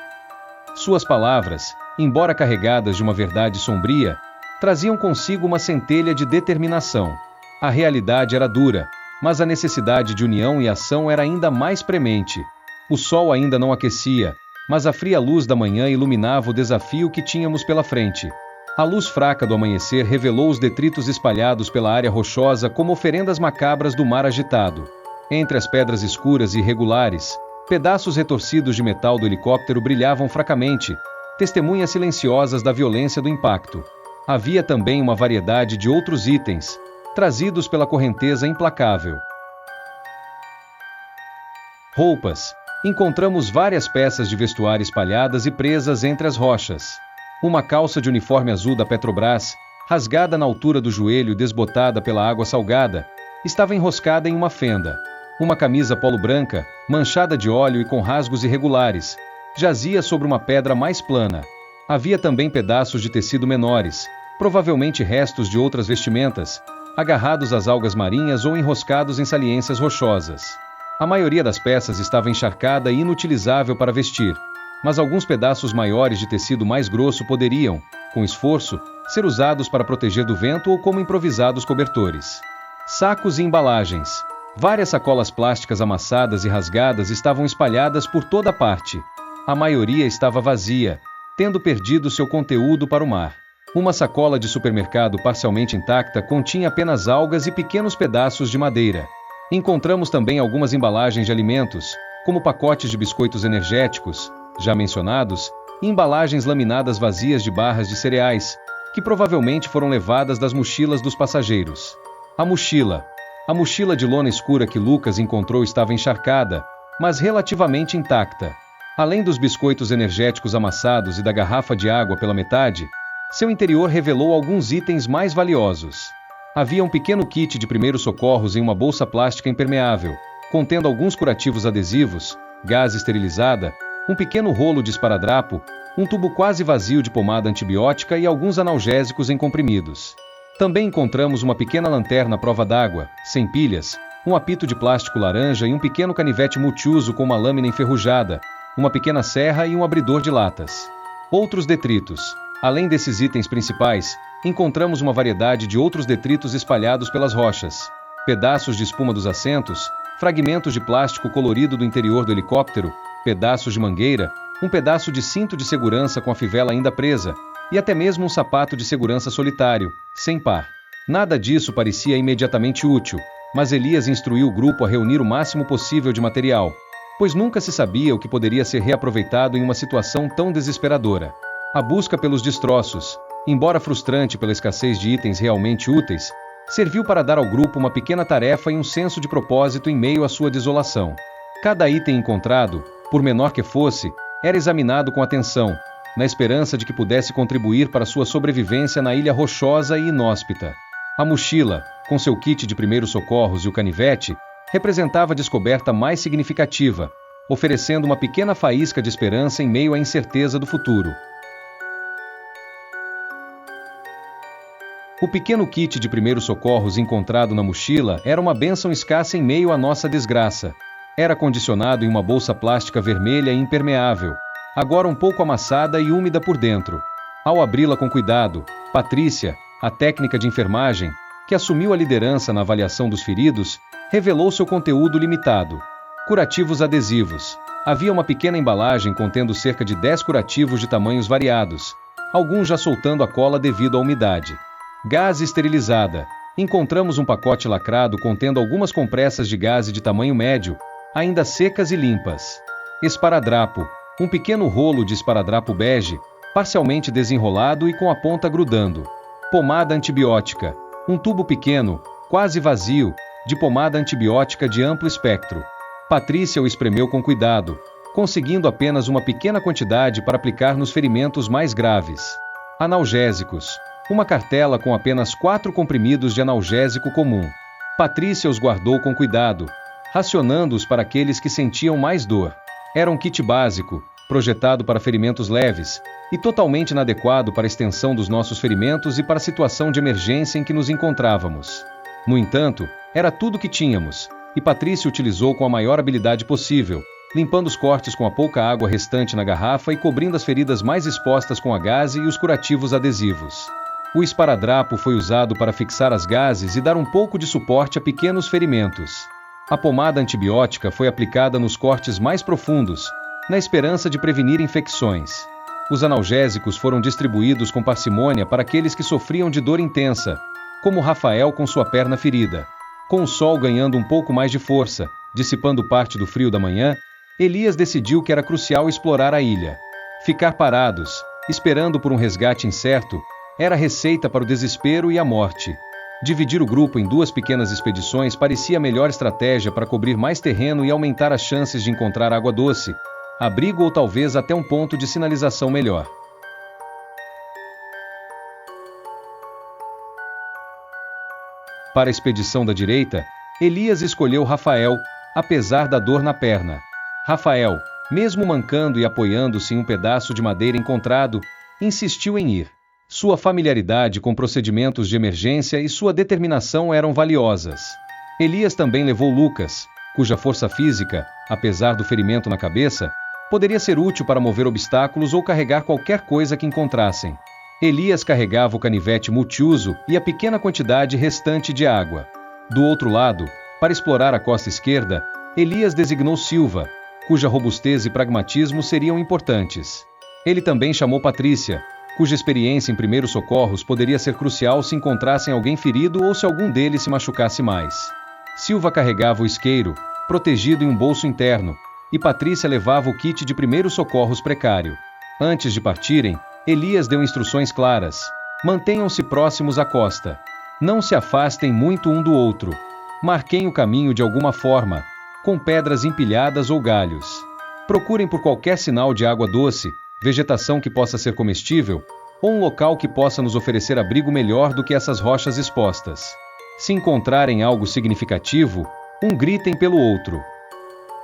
Suas palavras, embora carregadas de uma verdade sombria, traziam consigo uma centelha de determinação. A realidade era dura, mas a necessidade de união e ação era ainda mais premente. O sol ainda não aquecia, mas a fria luz da manhã iluminava o desafio que tínhamos pela frente. A luz fraca do amanhecer revelou os detritos espalhados pela área rochosa como oferendas macabras do mar agitado. Entre as pedras escuras e irregulares, pedaços retorcidos de metal do helicóptero brilhavam fracamente, testemunhas silenciosas da violência do impacto. Havia também uma variedade de outros itens, trazidos pela correnteza implacável. Roupas. Encontramos várias peças de vestuário espalhadas e presas entre as rochas. Uma calça de uniforme azul da Petrobras, rasgada na altura do joelho e desbotada pela água salgada, estava enroscada em uma fenda. Uma camisa polo branca, manchada de óleo e com rasgos irregulares, jazia sobre uma pedra mais plana. Havia também pedaços de tecido menores, provavelmente restos de outras vestimentas, agarrados às algas marinhas ou enroscados em saliências rochosas. A maioria das peças estava encharcada e inutilizável para vestir, mas alguns pedaços maiores de tecido mais grosso poderiam, com esforço, ser usados para proteger do vento ou como improvisados cobertores. Sacos e embalagens. Várias sacolas plásticas amassadas e rasgadas estavam espalhadas por toda parte. A maioria estava vazia, tendo perdido seu conteúdo para o mar. Uma sacola de supermercado parcialmente intacta continha apenas algas e pequenos pedaços de madeira. Encontramos também algumas embalagens de alimentos, como pacotes de biscoitos energéticos, já mencionados, e embalagens laminadas vazias de barras de cereais, que provavelmente foram levadas das mochilas dos passageiros. A mochila de lona escura que Lucas encontrou estava encharcada, mas relativamente intacta. Além dos biscoitos energéticos amassados e da garrafa de água pela metade, seu interior revelou alguns itens mais valiosos. Havia um pequeno kit de primeiros socorros em uma bolsa plástica impermeável, contendo alguns curativos adesivos, gás esterilizada, um pequeno rolo de esparadrapo, um tubo quase vazio de pomada antibiótica e alguns analgésicos em comprimidos. Também encontramos uma pequena lanterna à prova d'água, sem pilhas, um apito de plástico laranja e um pequeno canivete multiuso com uma lâmina enferrujada, uma pequena serra e um abridor de latas. Outros detritos. Além desses itens principais, encontramos uma variedade de outros detritos espalhados pelas rochas. Pedaços de espuma dos assentos, fragmentos de plástico colorido do interior do helicóptero, pedaços de mangueira, um pedaço de cinto de segurança com a fivela ainda presa, e até mesmo um sapato de segurança solitário, sem par. Nada disso parecia imediatamente útil, mas Elias instruiu o grupo a reunir o máximo possível de material, pois nunca se sabia o que poderia ser reaproveitado em uma situação tão desesperadora. A busca pelos destroços, embora frustrante pela escassez de itens realmente úteis, serviu para dar ao grupo uma pequena tarefa e um senso de propósito em meio à sua desolação. Cada item encontrado, por menor que fosse, era examinado com atenção, na esperança de que pudesse contribuir para sua sobrevivência na ilha rochosa e inóspita. A mochila, com seu kit de primeiros socorros e o canivete, representava a descoberta mais significativa, oferecendo uma pequena faísca de esperança em meio à incerteza do futuro. O pequeno kit de primeiros socorros encontrado na mochila era uma bênção escassa em meio à nossa desgraça. Era condicionado em uma bolsa plástica vermelha e impermeável. agora um pouco amassada e úmida por dentro. Ao abri-la com cuidado, Patrícia, a técnica de enfermagem, que assumiu a liderança na avaliação dos feridos, revelou seu conteúdo limitado. Curativos adesivos. Havia uma pequena embalagem contendo cerca de 10 curativos de tamanhos variados, alguns já soltando a cola devido à umidade. Gaze esterilizada. Encontramos um pacote lacrado contendo algumas compressas de gaze de tamanho médio, ainda secas e limpas. Esparadrapo. Um pequeno rolo de esparadrapo bege, parcialmente desenrolado e com a ponta grudando. Pomada antibiótica. Um tubo pequeno, quase vazio, de pomada antibiótica de amplo espectro. Patrícia o espremeu com cuidado, conseguindo apenas uma pequena quantidade para aplicar nos ferimentos mais graves. Analgésicos. Uma cartela com apenas 4 comprimidos de analgésico comum. Patrícia os guardou com cuidado, racionando-os para aqueles que sentiam mais dor. Era um kit básico, projetado para ferimentos leves, e totalmente inadequado para a extensão dos nossos ferimentos e para a situação de emergência em que nos encontrávamos. No entanto, era tudo que tínhamos, e Patrícia utilizou com a maior habilidade possível, limpando os cortes com a pouca água restante na garrafa e cobrindo as feridas mais expostas com a gaze e os curativos adesivos. O esparadrapo foi usado para fixar as gazes e dar um pouco de suporte a pequenos ferimentos. A pomada antibiótica foi aplicada nos cortes mais profundos, na esperança de prevenir infecções. Os analgésicos foram distribuídos com parcimônia para aqueles que sofriam de dor intensa, como Rafael com sua perna ferida. Com o sol ganhando um pouco mais de força, dissipando parte do frio da manhã, Elias decidiu que era crucial explorar a ilha. Ficar parados, esperando por um resgate incerto, era a receita para o desespero e a morte. Dividir o grupo em 2 pequenas expedições parecia a melhor estratégia para cobrir mais terreno e aumentar as chances de encontrar água doce, abrigo ou talvez até um ponto de sinalização melhor. Para a expedição da direita, Elias escolheu Rafael, apesar da dor na perna. Rafael, mesmo mancando e apoiando-se em um pedaço de madeira encontrado, insistiu em ir. Sua familiaridade com procedimentos de emergência e sua determinação eram valiosas. Elias também levou Lucas, cuja força física, apesar do ferimento na cabeça, poderia ser útil para mover obstáculos ou carregar qualquer coisa que encontrassem. Elias carregava o canivete multiuso e a pequena quantidade restante de água. Do outro lado, para explorar a costa esquerda, Elias designou Silva, cuja robustez e pragmatismo seriam importantes. Ele também chamou Patrícia, cuja experiência em primeiros socorros poderia ser crucial se encontrassem alguém ferido ou se algum deles se machucasse mais. Silva carregava o isqueiro, protegido em um bolso interno, e Patrícia levava o kit de primeiros socorros precário. Antes de partirem, Elias deu instruções claras: mantenham-se próximos à costa. Não se afastem muito um do outro. Marquem o caminho de alguma forma, com pedras empilhadas ou galhos. Procurem por qualquer sinal de água doce, vegetação que possa ser comestível, ou um local que possa nos oferecer abrigo melhor do que essas rochas expostas. Se encontrarem algo significativo, gritem pelo outro.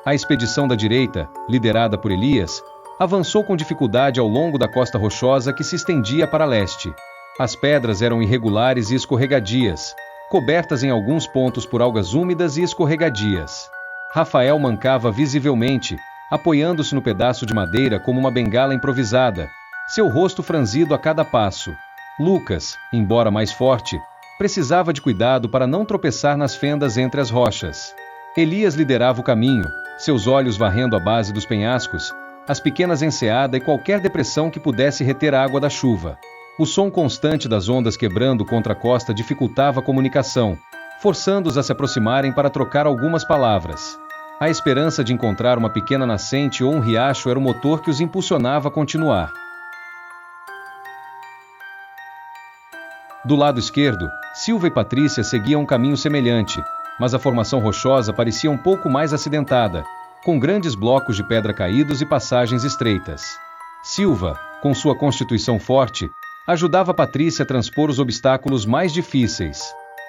A expedição da direita, liderada por Elias, avançou com dificuldade ao longo da costa rochosa que se estendia para leste. As pedras eram irregulares e escorregadias, cobertas em alguns pontos por algas úmidas e escorregadias. Rafael mancava visivelmente, apoiando-se no pedaço de madeira como uma bengala improvisada, seu rosto franzido a cada passo. Lucas, embora mais forte, precisava de cuidado para não tropeçar nas fendas entre as rochas. Elias liderava o caminho, seus olhos varrendo a base dos penhascos, as pequenas enseadas e qualquer depressão que pudesse reter a água da chuva. O som constante das ondas quebrando contra a costa dificultava a comunicação, forçando-os a se aproximarem para trocar algumas palavras. A esperança de encontrar uma pequena nascente ou um riacho era o motor que os impulsionava a continuar. Do lado esquerdo, Silva e Patrícia seguiam um caminho semelhante, mas a formação rochosa parecia um pouco mais acidentada, com grandes blocos de pedra caídos e passagens estreitas. Silva, com sua constituição forte, ajudava Patrícia a transpor os obstáculos mais difíceis.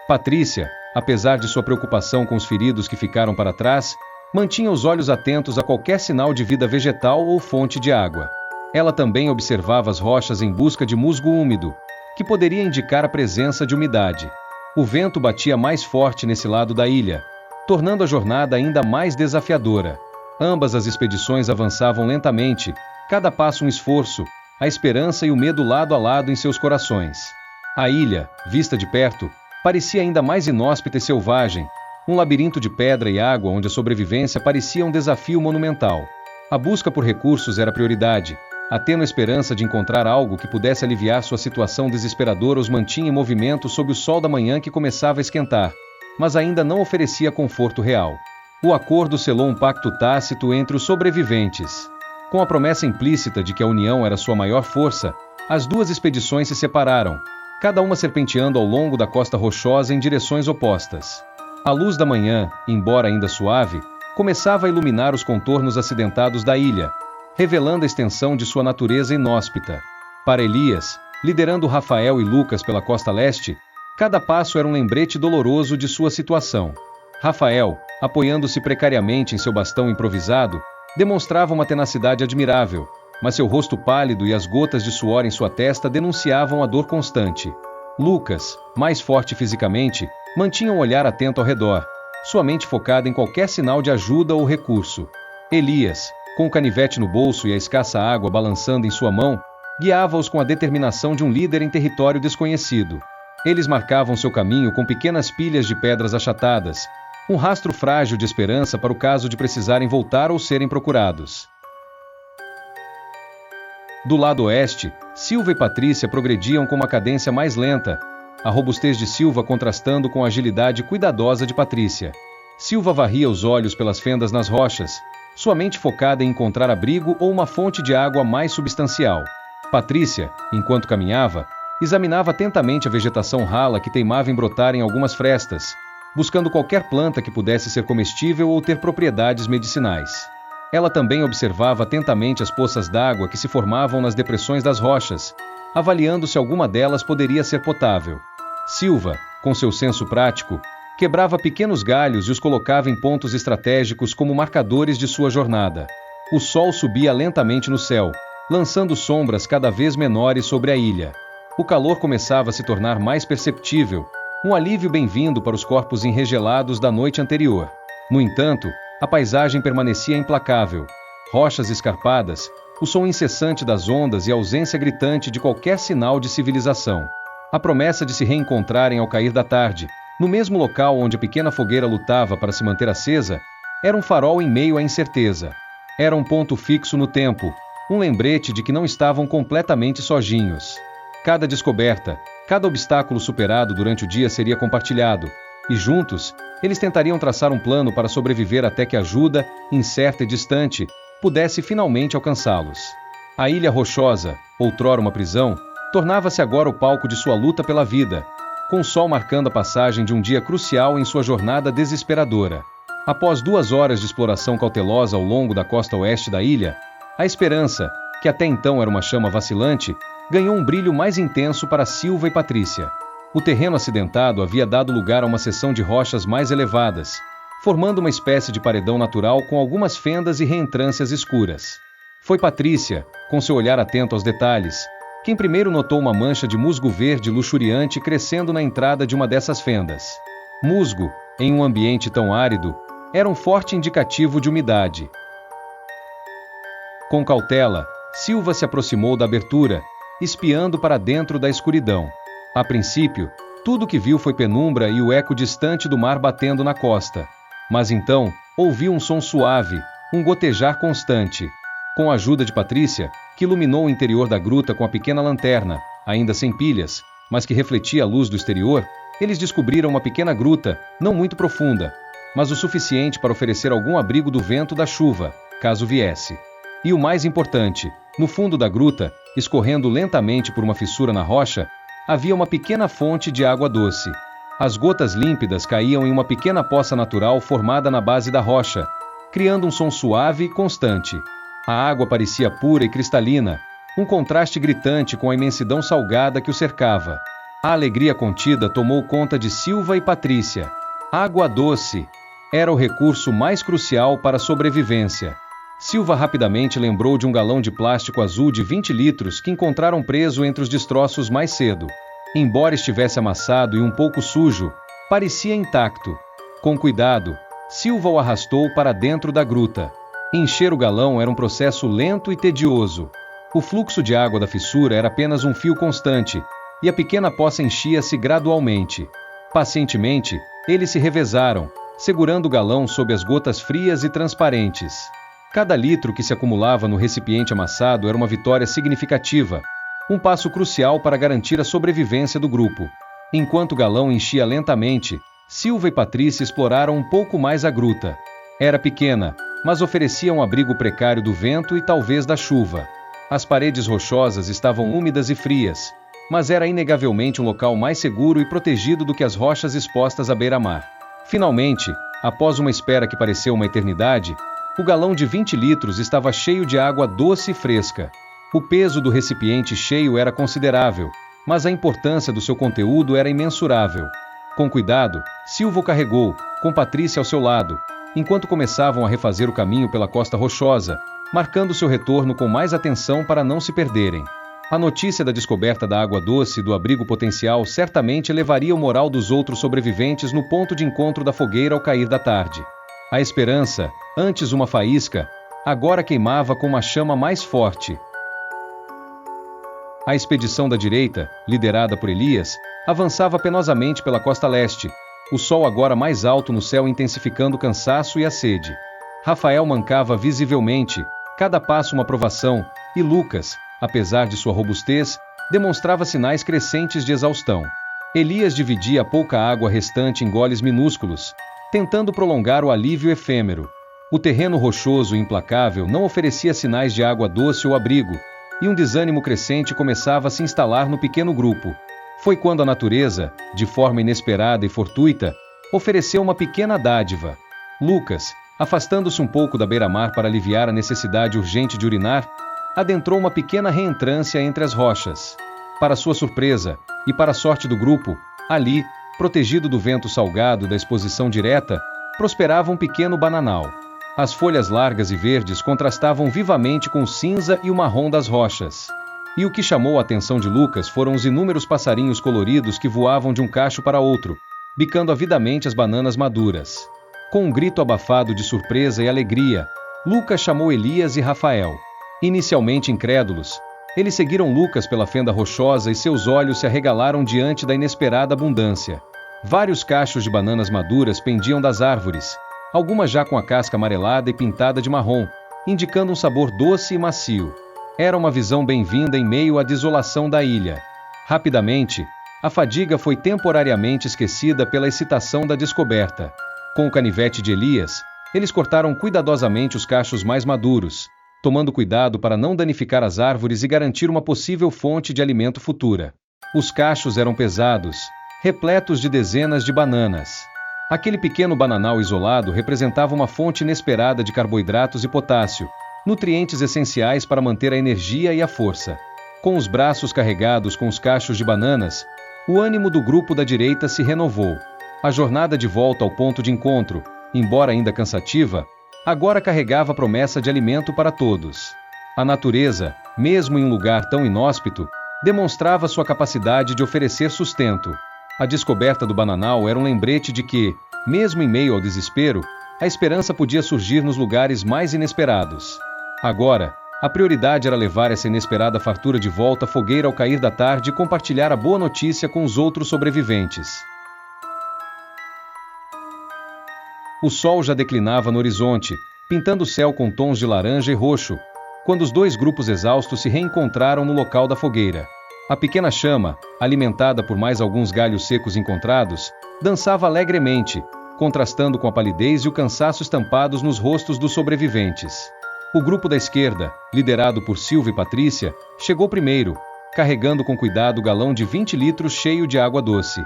Patrícia, apesar de sua preocupação com os feridos que ficaram para trás, mantinha os olhos atentos a qualquer sinal de vida vegetal ou fonte de água. Ela também observava as rochas em busca de musgo úmido, que poderia indicar a presença de umidade. O vento batia mais forte nesse lado da ilha, tornando a jornada ainda mais desafiadora. Ambas as expedições avançavam lentamente, Cada passo um esforço, a esperança e o medo lado a lado em seus corações. A ilha, vista de perto, parecia ainda mais inóspita e selvagem, um labirinto de pedra e água onde a sobrevivência parecia um desafio monumental. A busca por recursos era prioridade. A tênue esperança de encontrar algo que pudesse aliviar sua situação desesperadora os mantinha em movimento sob o sol da manhã que começava a esquentar, mas ainda não oferecia conforto real. O acordo selou um pacto tácito entre os sobreviventes. Com a promessa implícita de que a união era sua maior força, as duas expedições se separaram, cada uma serpenteando ao longo da costa rochosa em direções opostas. A luz da manhã, embora ainda suave, começava a iluminar os contornos acidentados da ilha, revelando a extensão de sua natureza inóspita. Para Elias, liderando Rafael e Lucas pela costa leste, cada passo era um lembrete doloroso de sua situação. Rafael, apoiando-se precariamente em seu bastão improvisado, demonstrava uma tenacidade admirável, mas seu rosto pálido e as gotas de suor em sua testa denunciavam a dor constante. Lucas, mais forte fisicamente, mantinha um olhar atento ao redor, sua mente focada em qualquer sinal de ajuda ou recurso. Elias, com o canivete no bolso e a escassa água balançando em sua mão, guiava-os com a determinação de um líder em território desconhecido. Eles marcavam seu caminho com pequenas pilhas de pedras achatadas, um rastro frágil de esperança para o caso de precisarem voltar ou serem procurados. Do lado oeste, Silva e Patrícia progrediam com uma cadência mais lenta, a robustez de Silva contrastando com a agilidade cuidadosa de Patrícia. Silva varria os olhos pelas fendas nas rochas, sua mente focada em encontrar abrigo ou uma fonte de água mais substancial. Patrícia, enquanto caminhava, examinava atentamente a vegetação rala que teimava em brotar em algumas frestas, buscando qualquer planta que pudesse ser comestível ou ter propriedades medicinais. Ela também observava atentamente as poças d'água que se formavam nas depressões das rochas, avaliando se alguma delas poderia ser potável. Silva, com seu senso prático, quebrava pequenos galhos e os colocava em pontos estratégicos como marcadores de sua jornada. O sol subia lentamente no céu, lançando sombras cada vez menores sobre a ilha. O calor começava a se tornar mais perceptível, um alívio bem-vindo para os corpos enregelados da noite anterior. No entanto, a paisagem permanecia implacável. Rochas escarpadas, o som incessante das ondas e a ausência gritante de qualquer sinal de civilização. A promessa de se reencontrarem ao cair da tarde, no mesmo local onde a pequena fogueira lutava para se manter acesa, era um farol em meio à incerteza. Era um ponto fixo no tempo, um lembrete de que não estavam completamente sozinhos. Cada descoberta, cada obstáculo superado durante o dia seria compartilhado, e juntos, eles tentariam traçar um plano para sobreviver até que a ajuda, incerta e distante, pudesse finalmente alcançá-los. A ilha rochosa, outrora uma prisão, tornava-se agora o palco de sua luta pela vida, com o sol marcando a passagem de um dia crucial em sua jornada desesperadora. Após 2 horas de exploração cautelosa ao longo da costa oeste da ilha, a esperança, que até então era uma chama vacilante, ganhou um brilho mais intenso para Silva e Patrícia. O terreno acidentado havia dado lugar a uma seção de rochas mais elevadas, formando uma espécie de paredão natural com algumas fendas e reentrâncias escuras. Foi Patrícia, com seu olhar atento aos detalhes, quem primeiro notou uma mancha de musgo verde luxuriante crescendo na entrada de uma dessas fendas. Musgo, em um ambiente tão árido, era um forte indicativo de umidade. Com cautela, Silva se aproximou da abertura, espiando para dentro da escuridão. A princípio, tudo o que viu foi penumbra e o eco distante do mar batendo na costa. Mas então, ouviu um som suave, um gotejar constante. Com a ajuda de Patrícia, que iluminou o interior da gruta com a pequena lanterna, ainda sem pilhas, mas que refletia a luz do exterior, eles descobriram uma pequena gruta, não muito profunda, mas o suficiente para oferecer algum abrigo do vento da chuva, caso viesse. E o mais importante, no fundo da gruta, escorrendo lentamente por uma fissura na rocha, havia uma pequena fonte de água doce. As gotas límpidas caíam em uma pequena poça natural formada na base da rocha, criando um som suave e constante. A água parecia pura e cristalina, um contraste gritante com a imensidão salgada que o cercava. A alegria contida tomou conta de Silva e Patrícia. Água doce era o recurso mais crucial para a sobrevivência. Silva rapidamente lembrou de um galão de plástico azul de 20 litros que encontraram preso entre os destroços mais cedo. Embora estivesse amassado e um pouco sujo, parecia intacto. Com cuidado, Silva o arrastou para dentro da gruta. Encher o galão era um processo lento e tedioso. O fluxo de água da fissura era apenas um fio constante, e a pequena poça enchia-se gradualmente. Pacientemente, eles se revezaram, segurando o galão sob as gotas frias e transparentes. Cada litro que se acumulava no recipiente amassado era uma vitória significativa, um passo crucial para garantir a sobrevivência do grupo. Enquanto o galão enchia lentamente, Silva e Patrícia exploraram um pouco mais a gruta. Era pequena, mas oferecia um abrigo precário do vento e talvez da chuva. As paredes rochosas estavam úmidas e frias, mas era inegavelmente um local mais seguro e protegido do que as rochas expostas à beira-mar. Finalmente, após uma espera que pareceu uma eternidade, o galão de 20 litros estava cheio de água doce e fresca. O peso do recipiente cheio era considerável, mas a importância do seu conteúdo era imensurável. Com cuidado, Silva o carregou, com Patrícia ao seu lado, enquanto começavam a refazer o caminho pela costa rochosa, marcando seu retorno com mais atenção para não se perderem. A notícia da descoberta da água doce e do abrigo potencial certamente elevaria o moral dos outros sobreviventes no ponto de encontro da fogueira ao cair da tarde. A esperança, antes uma faísca, agora queimava com uma chama mais forte. A expedição da direita, liderada por Elias, avançava penosamente pela costa leste, o sol agora mais alto no céu intensificando o cansaço e a sede. Rafael mancava visivelmente, cada passo uma provação, e Lucas, apesar de sua robustez, demonstrava sinais crescentes de exaustão. Elias dividia a pouca água restante em goles minúsculos, tentando prolongar o alívio efêmero. O terreno rochoso e implacável não oferecia sinais de água doce ou abrigo, e um desânimo crescente começava a se instalar no pequeno grupo. Foi quando a natureza, de forma inesperada e fortuita, ofereceu uma pequena dádiva. Lucas, afastando-se um pouco da beira-mar para aliviar a necessidade urgente de urinar, adentrou uma pequena reentrância entre as rochas. Para sua surpresa, e para a sorte do grupo, ali, protegido do vento salgado da exposição direta, prosperava um pequeno bananal. As folhas largas e verdes contrastavam vivamente com o cinza e o marrom das rochas. E o que chamou a atenção de Lucas foram os inúmeros passarinhos coloridos que voavam de um cacho para outro, bicando avidamente as bananas maduras. Com um grito abafado de surpresa e alegria, Lucas chamou Elias e Rafael. Inicialmente incrédulos, eles seguiram Lucas pela fenda rochosa e seus olhos se arregalaram diante da inesperada abundância. Vários cachos de bananas maduras pendiam das árvores, algumas já com a casca amarelada e pintada de marrom, indicando um sabor doce e macio. Era uma visão bem-vinda em meio à desolação da ilha. Rapidamente, a fadiga foi temporariamente esquecida pela excitação da descoberta. Com o canivete de Elias, eles cortaram cuidadosamente os cachos mais maduros, tomando cuidado para não danificar as árvores e garantir uma possível fonte de alimento futura. Os cachos eram pesados, repletos de dezenas de bananas. Aquele pequeno bananal isolado representava uma fonte inesperada de carboidratos e potássio, nutrientes essenciais para manter a energia e a força. Com os braços carregados com os cachos de bananas, o ânimo do grupo da direita se renovou. A jornada de volta ao ponto de encontro, embora ainda cansativa, agora carregava a promessa de alimento para todos. A natureza, mesmo em um lugar tão inóspito, demonstrava sua capacidade de oferecer sustento. A descoberta do bananal era um lembrete de que, mesmo em meio ao desespero, a esperança podia surgir nos lugares mais inesperados. Agora, a prioridade era levar essa inesperada fartura de volta à fogueira ao cair da tarde e compartilhar a boa notícia com os outros sobreviventes. O sol já declinava no horizonte, pintando o céu com tons de laranja e roxo, quando os dois grupos exaustos se reencontraram no local da fogueira. A pequena chama, alimentada por mais alguns galhos secos encontrados, dançava alegremente, contrastando com a palidez e o cansaço estampados nos rostos dos sobreviventes. O grupo da esquerda, liderado por Silva e Patrícia, chegou primeiro, carregando com cuidado o galão de 20 litros cheio de água doce.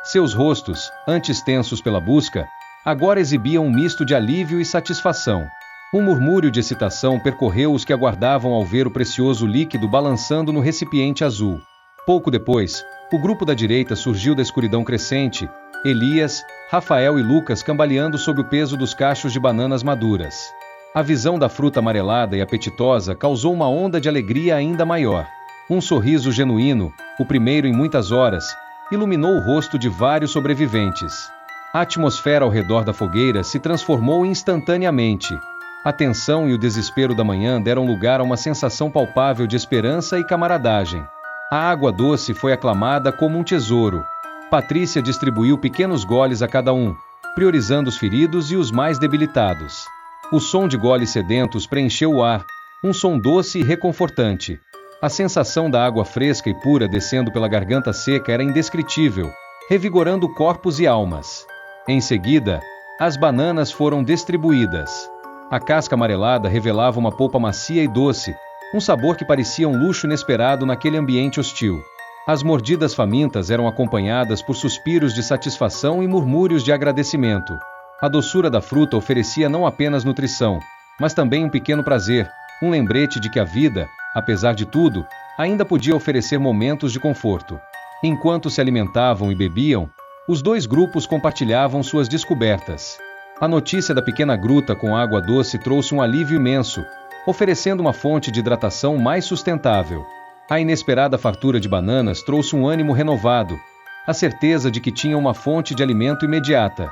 Seus rostos, antes tensos pela busca, agora exibiam um misto de alívio e satisfação. Um murmúrio de excitação percorreu os que aguardavam ao ver o precioso líquido balançando no recipiente azul. Pouco depois, o grupo da direita surgiu da escuridão crescente, Elias, Rafael e Lucas cambaleando sob o peso dos cachos de bananas maduras. A visão da fruta amarelada e apetitosa causou uma onda de alegria ainda maior. Um sorriso genuíno, o primeiro em muitas horas, iluminou o rosto de vários sobreviventes. A atmosfera ao redor da fogueira se transformou instantaneamente. A tensão e o desespero da manhã deram lugar a uma sensação palpável de esperança e camaradagem. A água doce foi aclamada como um tesouro. Patrícia distribuiu pequenos goles a cada um, priorizando os feridos e os mais debilitados. O som de goles sedentos preencheu o ar, um som doce e reconfortante. A sensação da água fresca e pura descendo pela garganta seca era indescritível, revigorando corpos e almas. Em seguida, as bananas foram distribuídas. A casca amarelada revelava uma polpa macia e doce, um sabor que parecia um luxo inesperado naquele ambiente hostil. As mordidas famintas eram acompanhadas por suspiros de satisfação e murmúrios de agradecimento. A doçura da fruta oferecia não apenas nutrição, mas também um pequeno prazer, um lembrete de que a vida, apesar de tudo, ainda podia oferecer momentos de conforto. Enquanto se alimentavam e bebiam, os dois grupos compartilhavam suas descobertas. A notícia da pequena gruta com água doce trouxe um alívio imenso, oferecendo uma fonte de hidratação mais sustentável. A inesperada fartura de bananas trouxe um ânimo renovado, a certeza de que tinha uma fonte de alimento imediata.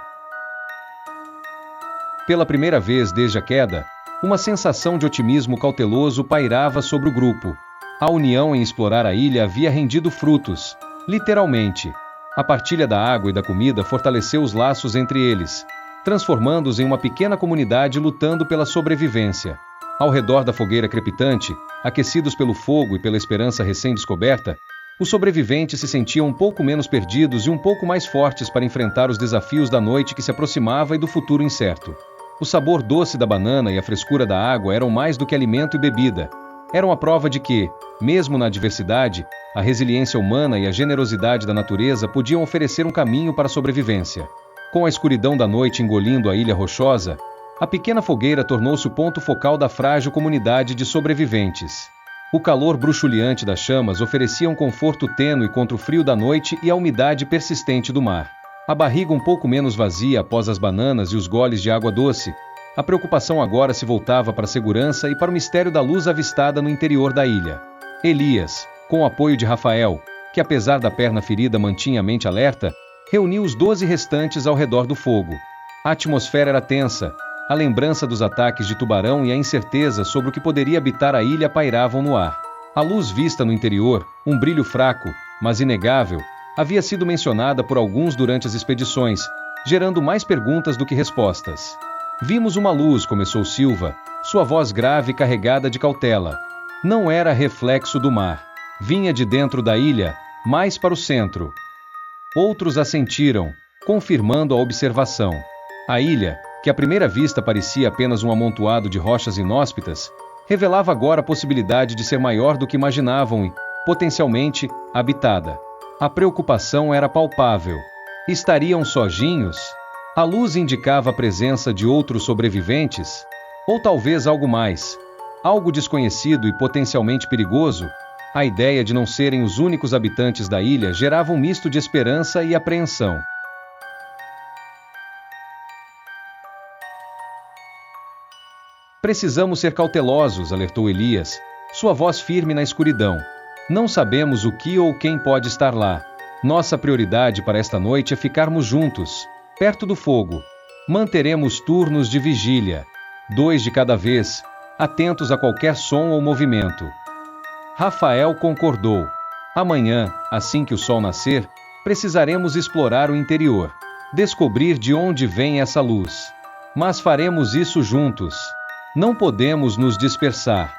Pela primeira vez desde a queda, uma sensação de otimismo cauteloso pairava sobre o grupo. A união em explorar a ilha havia rendido frutos, literalmente. A partilha da água e da comida fortaleceu os laços entre eles, transformando-os em uma pequena comunidade lutando pela sobrevivência. Ao redor da fogueira crepitante, aquecidos pelo fogo e pela esperança recém-descoberta, os sobreviventes se sentiam um pouco menos perdidos e um pouco mais fortes para enfrentar os desafios da noite que se aproximava e do futuro incerto. O sabor doce da banana e a frescura da água eram mais do que alimento e bebida. Eram a prova de que, mesmo na adversidade, a resiliência humana e a generosidade da natureza podiam oferecer um caminho para a sobrevivência. Com a escuridão da noite engolindo a ilha rochosa, a pequena fogueira tornou-se o ponto focal da frágil comunidade de sobreviventes. O calor bruxuleante das chamas oferecia um conforto tênue contra o frio da noite e a umidade persistente do mar. A barriga um pouco menos vazia após as bananas e os goles de água doce, a preocupação agora se voltava para a segurança e para o mistério da luz avistada no interior da ilha. Elias, com o apoio de Rafael, que apesar da perna ferida mantinha a mente alerta, reuniu os 12 restantes ao redor do fogo. A atmosfera era tensa, a lembrança dos ataques de tubarão e a incerteza sobre o que poderia habitar a ilha pairavam no ar. A luz vista no interior, um brilho fraco, mas inegável, havia sido mencionada por alguns durante as expedições, gerando mais perguntas do que respostas. Vimos uma luz, começou Silva, sua voz grave e carregada de cautela. Não era reflexo do mar. Vinha de dentro da ilha, mais para o centro. Outros assentiram, confirmando a observação. A ilha, que à primeira vista parecia apenas um amontoado de rochas inóspitas, revelava agora a possibilidade de ser maior do que imaginavam e, potencialmente, habitada. A preocupação era palpável. Estariam sozinhos? A luz indicava a presença de outros sobreviventes? Ou talvez algo mais? Algo desconhecido e potencialmente perigoso? A ideia de não serem os únicos habitantes da ilha gerava um misto de esperança e apreensão. Precisamos ser cautelosos, alertou Elias, sua voz firme na escuridão. Não sabemos o que ou quem pode estar lá. Nossa prioridade para esta noite é ficarmos juntos, perto do fogo. Manteremos turnos de vigília, 2 de cada vez, atentos a qualquer som ou movimento. Rafael concordou. Amanhã, assim que o sol nascer, precisaremos explorar o interior, descobrir de onde vem essa luz. Mas faremos isso juntos. Não podemos nos dispersar.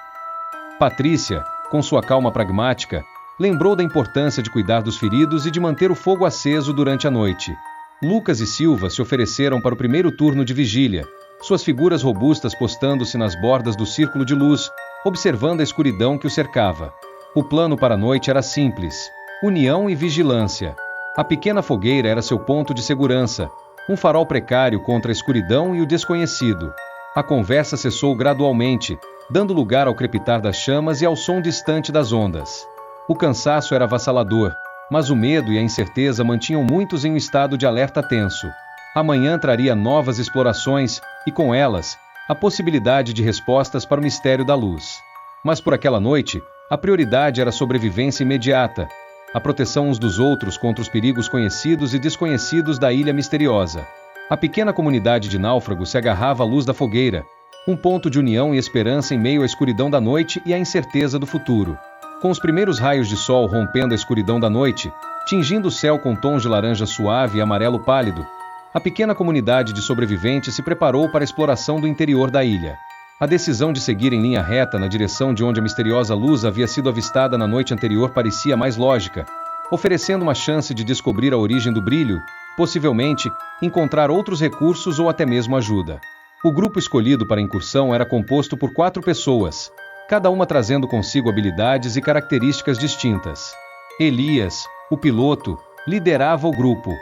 Patrícia, com sua calma pragmática, lembrou da importância de cuidar dos feridos e de manter o fogo aceso durante a noite. Lucas e Silva se ofereceram para o primeiro turno de vigília, suas figuras robustas postando-se nas bordas do círculo de luz, observando a escuridão que o cercava. O plano para a noite era simples: união e vigilância. A pequena fogueira era seu ponto de segurança, um farol precário contra a escuridão e o desconhecido. A conversa cessou gradualmente, dando lugar ao crepitar das chamas e ao som distante das ondas. O cansaço era avassalador, mas o medo e a incerteza mantinham muitos em um estado de alerta tenso. Amanhã traria novas explorações, e com elas, a possibilidade de respostas para o mistério da luz. Mas por aquela noite, a prioridade era a sobrevivência imediata, a proteção uns dos outros contra os perigos conhecidos e desconhecidos da ilha misteriosa. A pequena comunidade de náufragos se agarrava à luz da fogueira, Um ponto de união e esperança em meio à escuridão da noite e à incerteza do futuro. Com os primeiros raios de sol rompendo a escuridão da noite, tingindo o céu com tons de laranja suave e amarelo pálido, a pequena comunidade de sobreviventes se preparou para a exploração do interior da ilha. A decisão de seguir em linha reta na direção de onde a misteriosa luz havia sido avistada na noite anterior parecia mais lógica, oferecendo uma chance de descobrir a origem do brilho, possivelmente, encontrar outros recursos ou até mesmo ajuda. O grupo escolhido para a incursão era composto por 4 pessoas, cada uma trazendo consigo habilidades e características distintas. Elias, o piloto, liderava o grupo.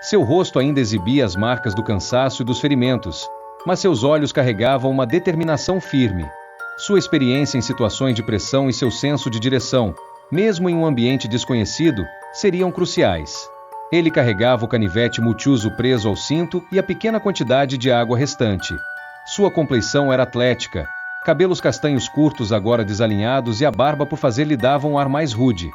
Seu rosto ainda exibia as marcas do cansaço e dos ferimentos, mas seus olhos carregavam uma determinação firme. Sua experiência em situações de pressão e seu senso de direção, mesmo em um ambiente desconhecido, seriam cruciais. Ele carregava o canivete multiuso preso ao cinto e a pequena quantidade de água restante. Sua compleição era atlética, cabelos castanhos curtos agora desalinhados e a barba por fazer-lhe dava um ar mais rude.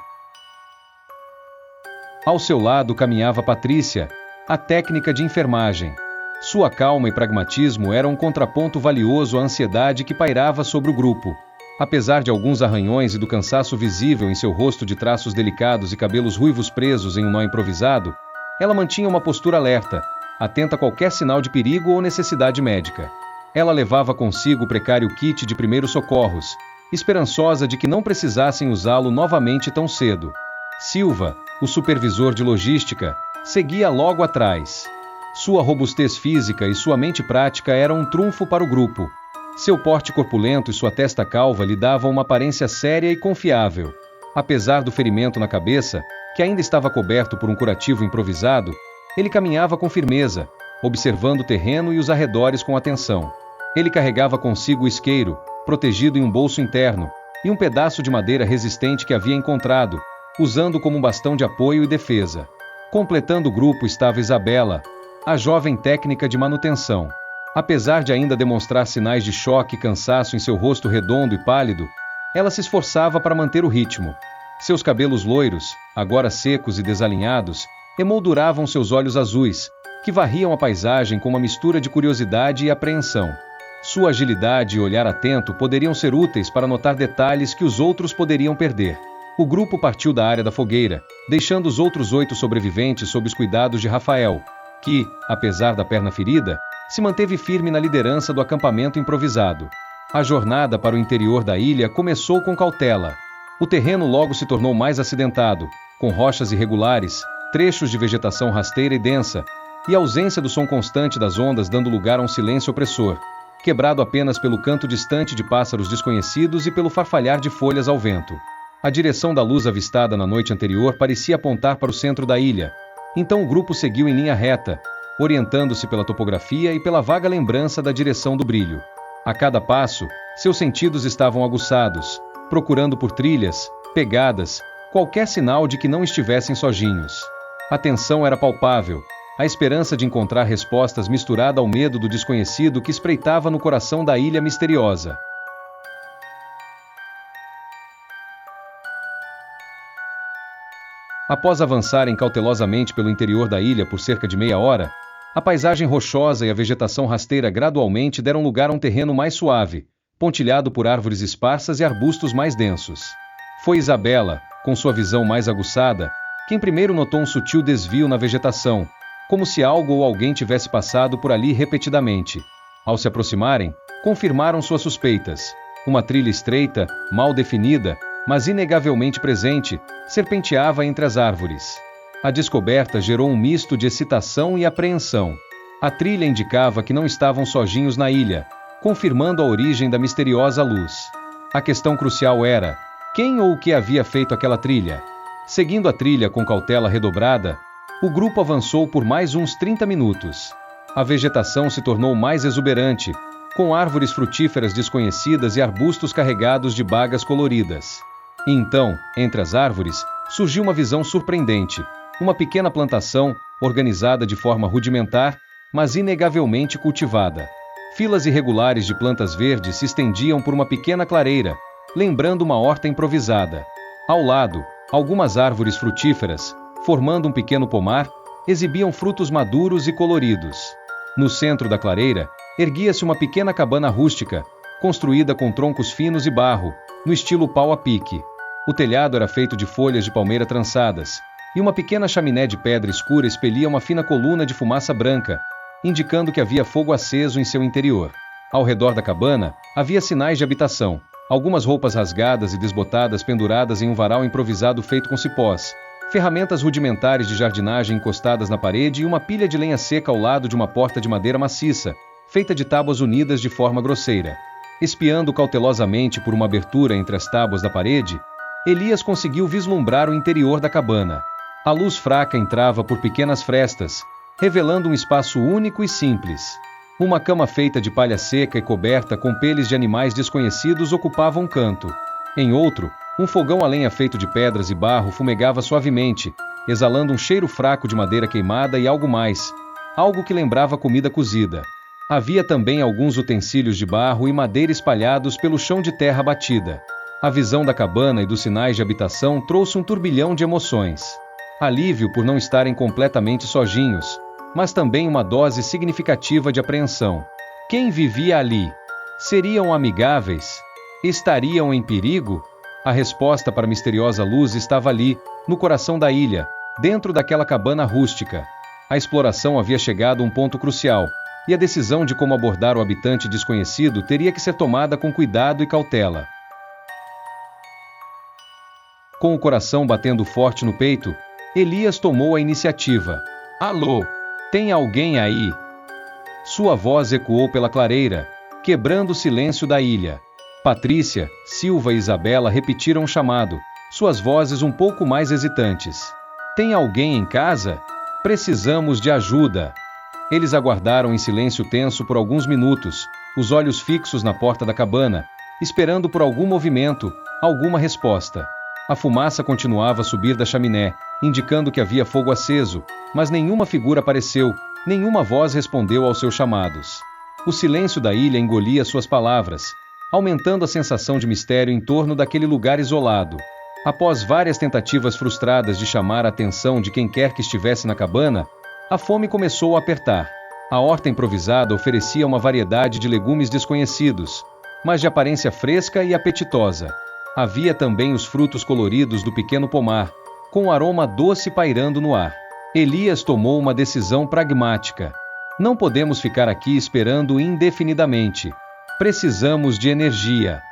Ao seu lado caminhava Patrícia, a técnica de enfermagem. Sua calma e pragmatismo eram um contraponto valioso à ansiedade que pairava sobre o grupo. Apesar de alguns arranhões e do cansaço visível em seu rosto de traços delicados e cabelos ruivos presos em um nó improvisado, ela mantinha uma postura alerta, atenta a qualquer sinal de perigo ou necessidade médica. Ela levava consigo o precário kit de primeiros socorros, esperançosa de que não precisassem usá-lo novamente tão cedo. Silva, o supervisor de logística, seguia logo atrás. Sua robustez física e sua mente prática eram um trunfo para o grupo. Seu porte corpulento e sua testa calva lhe davam uma aparência séria e confiável. Apesar do ferimento na cabeça, que ainda estava coberto por um curativo improvisado, ele caminhava com firmeza, observando o terreno e os arredores com atenção. Ele carregava consigo o isqueiro, protegido em um bolso interno, e um pedaço de madeira resistente que havia encontrado, usando como um bastão de apoio e defesa. Completando o grupo estava Isabela, a jovem técnica de manutenção. Apesar de ainda demonstrar sinais de choque e cansaço em seu rosto redondo e pálido, ela se esforçava para manter o ritmo. Seus cabelos loiros, agora secos e desalinhados, emolduravam seus olhos azuis, que varriam a paisagem com uma mistura de curiosidade e apreensão. Sua agilidade e olhar atento poderiam ser úteis para notar detalhes que os outros poderiam perder. O grupo partiu da área da fogueira, deixando os outros 8 sobreviventes sob os cuidados de Rafael, que, apesar da perna ferida, se manteve firme na liderança do acampamento improvisado. A jornada para o interior da ilha começou com cautela. O terreno logo se tornou mais acidentado, com rochas irregulares, trechos de vegetação rasteira e densa, e a ausência do som constante das ondas dando lugar a um silêncio opressor, quebrado apenas pelo canto distante de pássaros desconhecidos e pelo farfalhar de folhas ao vento. A direção da luz avistada na noite anterior parecia apontar para o centro da ilha, então o grupo seguiu em linha reta, orientando-se pela topografia e pela vaga lembrança da direção do brilho. A cada passo, seus sentidos estavam aguçados, procurando por trilhas, pegadas, qualquer sinal de que não estivessem sozinhos. A tensão era palpável, a esperança de encontrar respostas misturada ao medo do desconhecido que espreitava no coração da ilha misteriosa. Após avançarem cautelosamente pelo interior da ilha por cerca de meia hora, a paisagem rochosa e a vegetação rasteira gradualmente deram lugar a um terreno mais suave, pontilhado por árvores esparsas e arbustos mais densos. Foi Isabela, com sua visão mais aguçada, quem primeiro notou um sutil desvio na vegetação, como se algo ou alguém tivesse passado por ali repetidamente. Ao se aproximarem, confirmaram suas suspeitas. Uma trilha estreita, mal definida, mas inegavelmente presente, serpenteava entre as árvores. A descoberta gerou um misto de excitação e apreensão. A trilha indicava que não estavam sozinhos na ilha, confirmando a origem da misteriosa luz. A questão crucial era: quem ou o que havia feito aquela trilha? Seguindo a trilha com cautela redobrada, o grupo avançou por mais uns 30 minutos. A vegetação se tornou mais exuberante, com árvores frutíferas desconhecidas e arbustos carregados de bagas coloridas. E então, entre as árvores, surgiu uma visão surpreendente, uma pequena plantação, organizada de forma rudimentar, mas inegavelmente cultivada. Filas irregulares de plantas verdes se estendiam por uma pequena clareira, lembrando uma horta improvisada. Ao lado, algumas árvores frutíferas, formando um pequeno pomar, exibiam frutos maduros e coloridos. No centro da clareira, erguia-se uma pequena cabana rústica, construída com troncos finos e barro, no estilo pau a pique. O telhado era feito de folhas de palmeira trançadas, e uma pequena chaminé de pedra escura expelia uma fina coluna de fumaça branca, indicando que havia fogo aceso em seu interior. Ao redor da cabana, havia sinais de habitação, algumas roupas rasgadas e desbotadas penduradas em um varal improvisado feito com cipós, ferramentas rudimentares de jardinagem encostadas na parede e uma pilha de lenha seca ao lado de uma porta de madeira maciça, feita de tábuas unidas de forma grosseira. Espiando cautelosamente por uma abertura entre as tábuas da parede, Elias conseguiu vislumbrar o interior da cabana. A luz fraca entrava por pequenas frestas, revelando um espaço único e simples. Uma cama feita de palha seca e coberta com peles de animais desconhecidos ocupava um canto. Em outro, um fogão a lenha feito de pedras e barro fumegava suavemente, exalando um cheiro fraco de madeira queimada e algo mais, algo que lembrava comida cozida. Havia também alguns utensílios de barro e madeira espalhados pelo chão de terra batida. A visão da cabana e dos sinais de habitação trouxe um turbilhão de emoções. Alívio por não estarem completamente sozinhos, mas também uma dose significativa de apreensão. Quem vivia ali? Seriam amigáveis? Estariam em perigo? A resposta para a misteriosa luz estava ali, no coração da ilha, dentro daquela cabana rústica. A exploração havia chegado a um ponto crucial, e a decisão de como abordar o habitante desconhecido teria que ser tomada com cuidado e cautela. Com o coração batendo forte no peito, Elias tomou a iniciativa. Alô? Tem alguém aí? Sua voz ecoou pela clareira, quebrando o silêncio da ilha. Patrícia, Silva e Isabela repetiram o chamado, suas vozes um pouco mais hesitantes. Tem alguém em casa? Precisamos de ajuda. Eles aguardaram em silêncio tenso por alguns minutos, os olhos fixos na porta da cabana, esperando por algum movimento, alguma resposta. A fumaça continuava a subir da chaminé, indicando que havia fogo aceso, mas nenhuma figura apareceu, nenhuma voz respondeu aos seus chamados. O silêncio da ilha engolia suas palavras, aumentando a sensação de mistério em torno daquele lugar isolado. Após várias tentativas frustradas de chamar a atenção de quem quer que estivesse na cabana, a fome começou a apertar. A horta improvisada oferecia uma variedade de legumes desconhecidos, mas de aparência fresca e apetitosa. Havia também os frutos coloridos do pequeno pomar, com um aroma doce pairando no ar. Elias tomou uma decisão pragmática. Não podemos ficar aqui esperando indefinidamente. Precisamos de energia.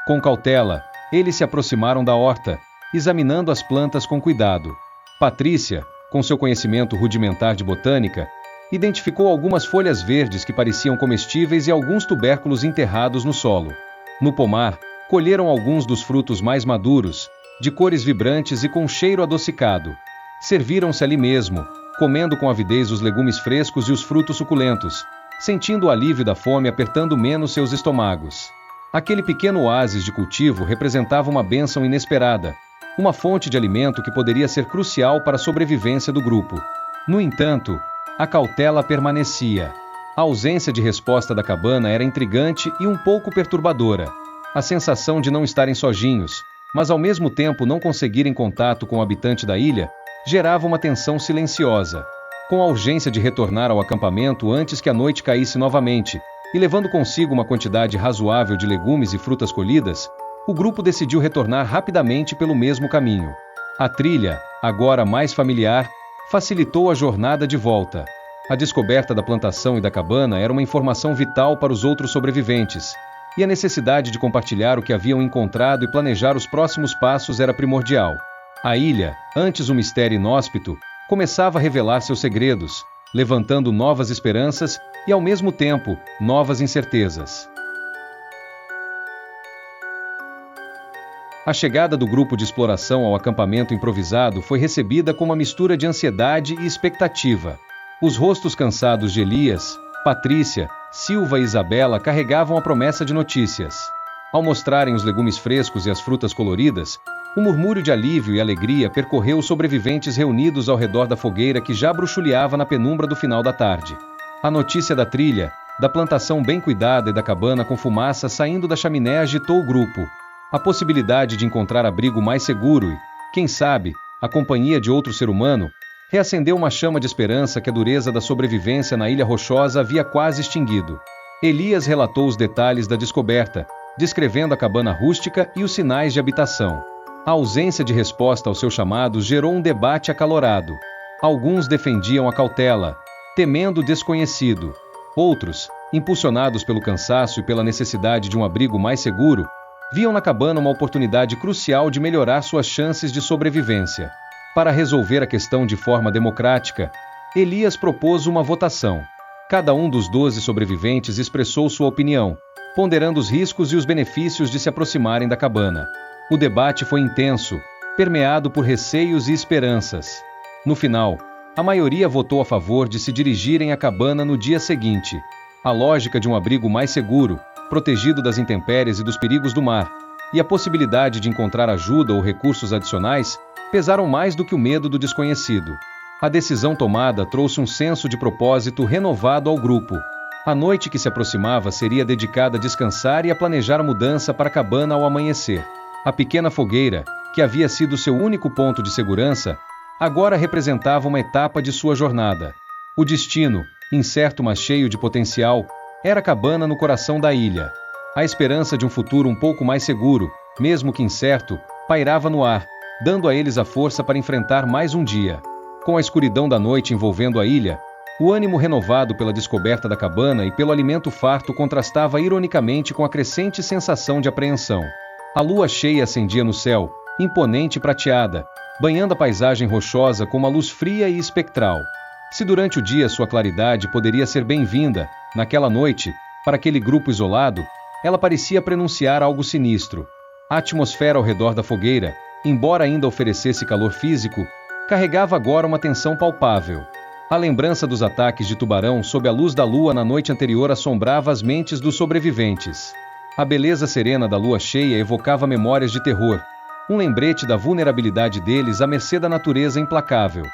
Com cautela, eles se aproximaram da horta, examinando as plantas com cuidado. Patrícia, com seu conhecimento rudimentar de botânica, identificou algumas folhas verdes que pareciam comestíveis e alguns tubérculos enterrados no solo. No pomar, colheram alguns dos frutos mais maduros, de cores vibrantes e com cheiro adocicado. Serviram-se ali mesmo, comendo com avidez os legumes frescos e os frutos suculentos, sentindo o alívio da fome apertando menos seus estômagos. Aquele pequeno oásis de cultivo representava uma bênção inesperada, uma fonte de alimento que poderia ser crucial para a sobrevivência do grupo. No entanto, a cautela permanecia. A ausência de resposta da cabana era intrigante e um pouco perturbadora. A sensação de não estarem sozinhos, mas ao mesmo tempo não conseguirem contato com o habitante da ilha, gerava uma tensão silenciosa. Com a urgência de retornar ao acampamento antes que a noite caísse novamente, e levando consigo uma quantidade razoável de legumes e frutas colhidas, o grupo decidiu retornar rapidamente pelo mesmo caminho. A trilha, agora mais familiar, facilitou a jornada de volta. A descoberta da plantação e da cabana era uma informação vital para os outros sobreviventes, e a necessidade de compartilhar o que haviam encontrado e planejar os próximos passos era primordial. A ilha, antes um mistério inóspito, começava a revelar seus segredos, levantando novas esperanças e, ao mesmo tempo, novas incertezas. A chegada do grupo de exploração ao acampamento improvisado foi recebida com uma mistura de ansiedade e expectativa. Os rostos cansados de Elias, Patrícia, Silva e Isabela carregavam a promessa de notícias. Ao mostrarem os legumes frescos e as frutas coloridas, um murmúrio de alívio e alegria percorreu os sobreviventes reunidos ao redor da fogueira que já bruxuleava na penumbra do final da tarde. A notícia da trilha, da plantação bem cuidada e da cabana com fumaça saindo da chaminé agitou o grupo. A possibilidade de encontrar abrigo mais seguro e, quem sabe, a companhia de outro ser humano, Reacendeu uma chama de esperança que a dureza da sobrevivência na Ilha Rochosa havia quase extinguido. Elias relatou os detalhes da descoberta, descrevendo a cabana rústica e os sinais de habitação. A ausência de resposta aos seus chamados gerou um debate acalorado. Alguns defendiam a cautela, temendo o desconhecido. Outros, impulsionados pelo cansaço e pela necessidade de um abrigo mais seguro, viam na cabana uma oportunidade crucial de melhorar suas chances de sobrevivência. Para resolver a questão de forma democrática, Elias propôs uma votação. Cada um dos 12 sobreviventes expressou sua opinião, ponderando os riscos e os benefícios de se aproximarem da cabana. O debate foi intenso, permeado por receios e esperanças. No final, a maioria votou a favor de se dirigirem à cabana no dia seguinte. A lógica de um abrigo mais seguro, protegido das intempéries e dos perigos do mar, e a possibilidade de encontrar ajuda ou recursos adicionais, pesaram mais do que o medo do desconhecido. A decisão tomada trouxe um senso de propósito renovado ao grupo. A noite que se aproximava seria dedicada a descansar e a planejar a mudança para a cabana ao amanhecer. A pequena fogueira, que havia sido seu único ponto de segurança, agora representava uma etapa de sua jornada. O destino, incerto mas cheio de potencial, era a cabana no coração da ilha. A esperança de um futuro um pouco mais seguro, mesmo que incerto, pairava no ar, dando a eles a força para enfrentar mais um dia. Com a escuridão da noite envolvendo a ilha, o ânimo renovado pela descoberta da cabana e pelo alimento farto contrastava ironicamente com a crescente sensação de apreensão. A lua cheia acendia no céu, imponente e prateada, banhando a paisagem rochosa com uma luz fria e espectral. Se durante o dia sua claridade poderia ser bem-vinda, naquela noite, para aquele grupo isolado, ela parecia prenunciar algo sinistro. A atmosfera ao redor da fogueira, embora ainda oferecesse calor físico, carregava agora uma tensão palpável. A lembrança dos ataques de tubarão sob a luz da lua na noite anterior assombrava as mentes dos sobreviventes. A beleza serena da lua cheia evocava memórias de terror, um lembrete da vulnerabilidade deles à mercê da natureza implacável.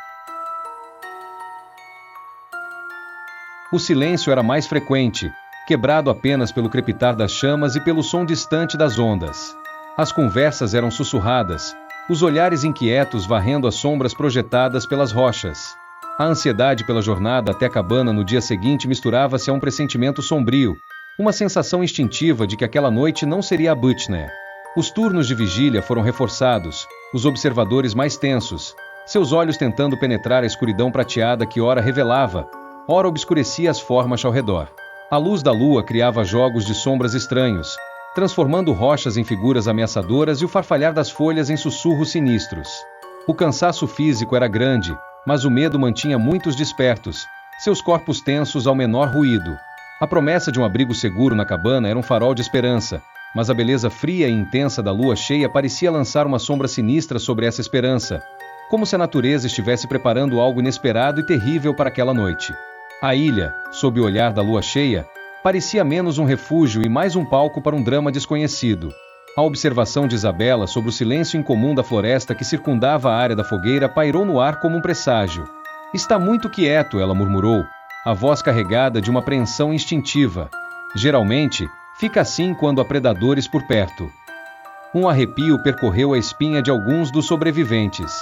O silêncio era mais frequente, quebrado apenas pelo crepitar das chamas e pelo som distante das ondas. As conversas eram sussurradas, os olhares inquietos varrendo as sombras projetadas pelas rochas. A ansiedade pela jornada até a cabana no dia seguinte misturava-se a um pressentimento sombrio, uma sensação instintiva de que aquela noite não seria a Butner. Os turnos de vigília foram reforçados, os observadores mais tensos, seus olhos tentando penetrar a escuridão prateada que ora revelava, ora obscurecia as formas ao redor. A luz da lua criava jogos de sombras estranhos, transformando rochas em figuras ameaçadoras e o farfalhar das folhas em sussurros sinistros. O cansaço físico era grande, mas o medo mantinha muitos despertos, seus corpos tensos ao menor ruído. A promessa de um abrigo seguro na cabana era um farol de esperança, mas a beleza fria e intensa da lua cheia parecia lançar uma sombra sinistra sobre essa esperança, como se a natureza estivesse preparando algo inesperado e terrível para aquela noite. A ilha, sob o olhar da lua cheia, parecia menos um refúgio e mais um palco para um drama desconhecido. A observação de Isabela sobre o silêncio incomum da floresta que circundava a área da fogueira pairou no ar como um presságio. "Está muito quieto", ela murmurou, a voz carregada de uma apreensão instintiva. Geralmente, fica assim quando há predadores por perto. Um arrepio percorreu a espinha de alguns dos sobreviventes.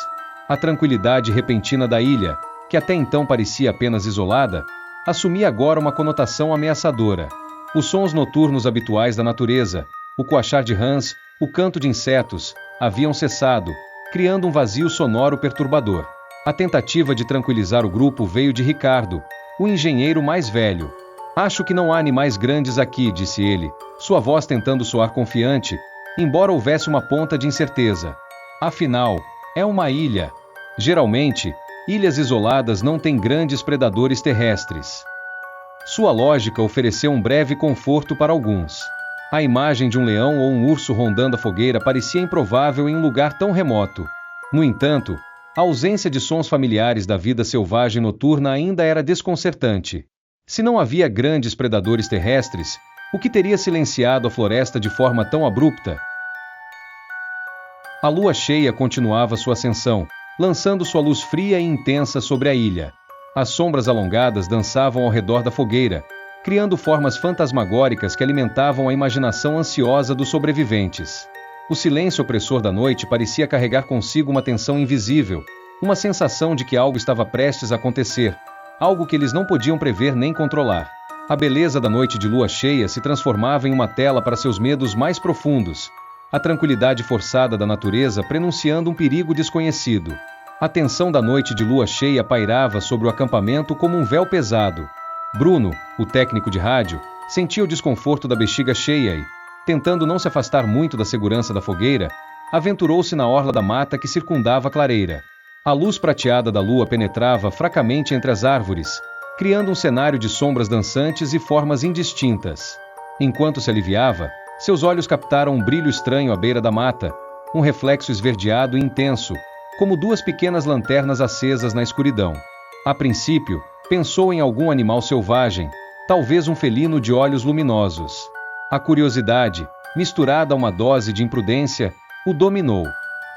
A tranquilidade repentina da ilha, que até então parecia apenas isolada, assumia agora uma conotação ameaçadora. Os sons noturnos habituais da natureza, o coachar de rãs, o canto de insetos, haviam cessado, criando um vazio sonoro perturbador. A tentativa de tranquilizar o grupo veio de Ricardo, o engenheiro mais velho. "Acho que não há animais grandes aqui", disse ele, sua voz tentando soar confiante, embora houvesse uma ponta de incerteza. "Afinal, é uma ilha. Geralmente, ilhas isoladas não têm grandes predadores terrestres." Sua lógica ofereceu um breve conforto para alguns. A imagem de um leão ou um urso rondando a fogueira parecia improvável em um lugar tão remoto. No entanto, a ausência de sons familiares da vida selvagem noturna ainda era desconcertante. Se não havia grandes predadores terrestres, o que teria silenciado a floresta de forma tão abrupta? A lua cheia continuava sua ascensão, lançando sua luz fria e intensa sobre a ilha. As sombras alongadas dançavam ao redor da fogueira, criando formas fantasmagóricas que alimentavam a imaginação ansiosa dos sobreviventes. O silêncio opressor da noite parecia carregar consigo uma tensão invisível, Uma sensação de que algo estava prestes a acontecer, algo que eles não podiam prever nem controlar. A beleza da noite de lua cheia se transformava em uma tela para seus medos mais profundos, a tranquilidade forçada da natureza prenunciando um perigo desconhecido. A tensão da noite de lua cheia pairava sobre o acampamento como um véu pesado. Bruno, o técnico de rádio, sentia o desconforto da bexiga cheia e, tentando não se afastar muito da segurança da fogueira, aventurou-se na orla da mata que circundava a clareira. A luz prateada da lua penetrava fracamente entre as árvores, criando um cenário de sombras dançantes e formas indistintas. Enquanto se aliviava, seus olhos captaram um brilho estranho à beira da mata, um reflexo esverdeado e intenso, como duas pequenas lanternas acesas na escuridão. A princípio, pensou em algum animal selvagem, talvez um felino de olhos luminosos. A curiosidade, misturada a uma dose de imprudência, o dominou.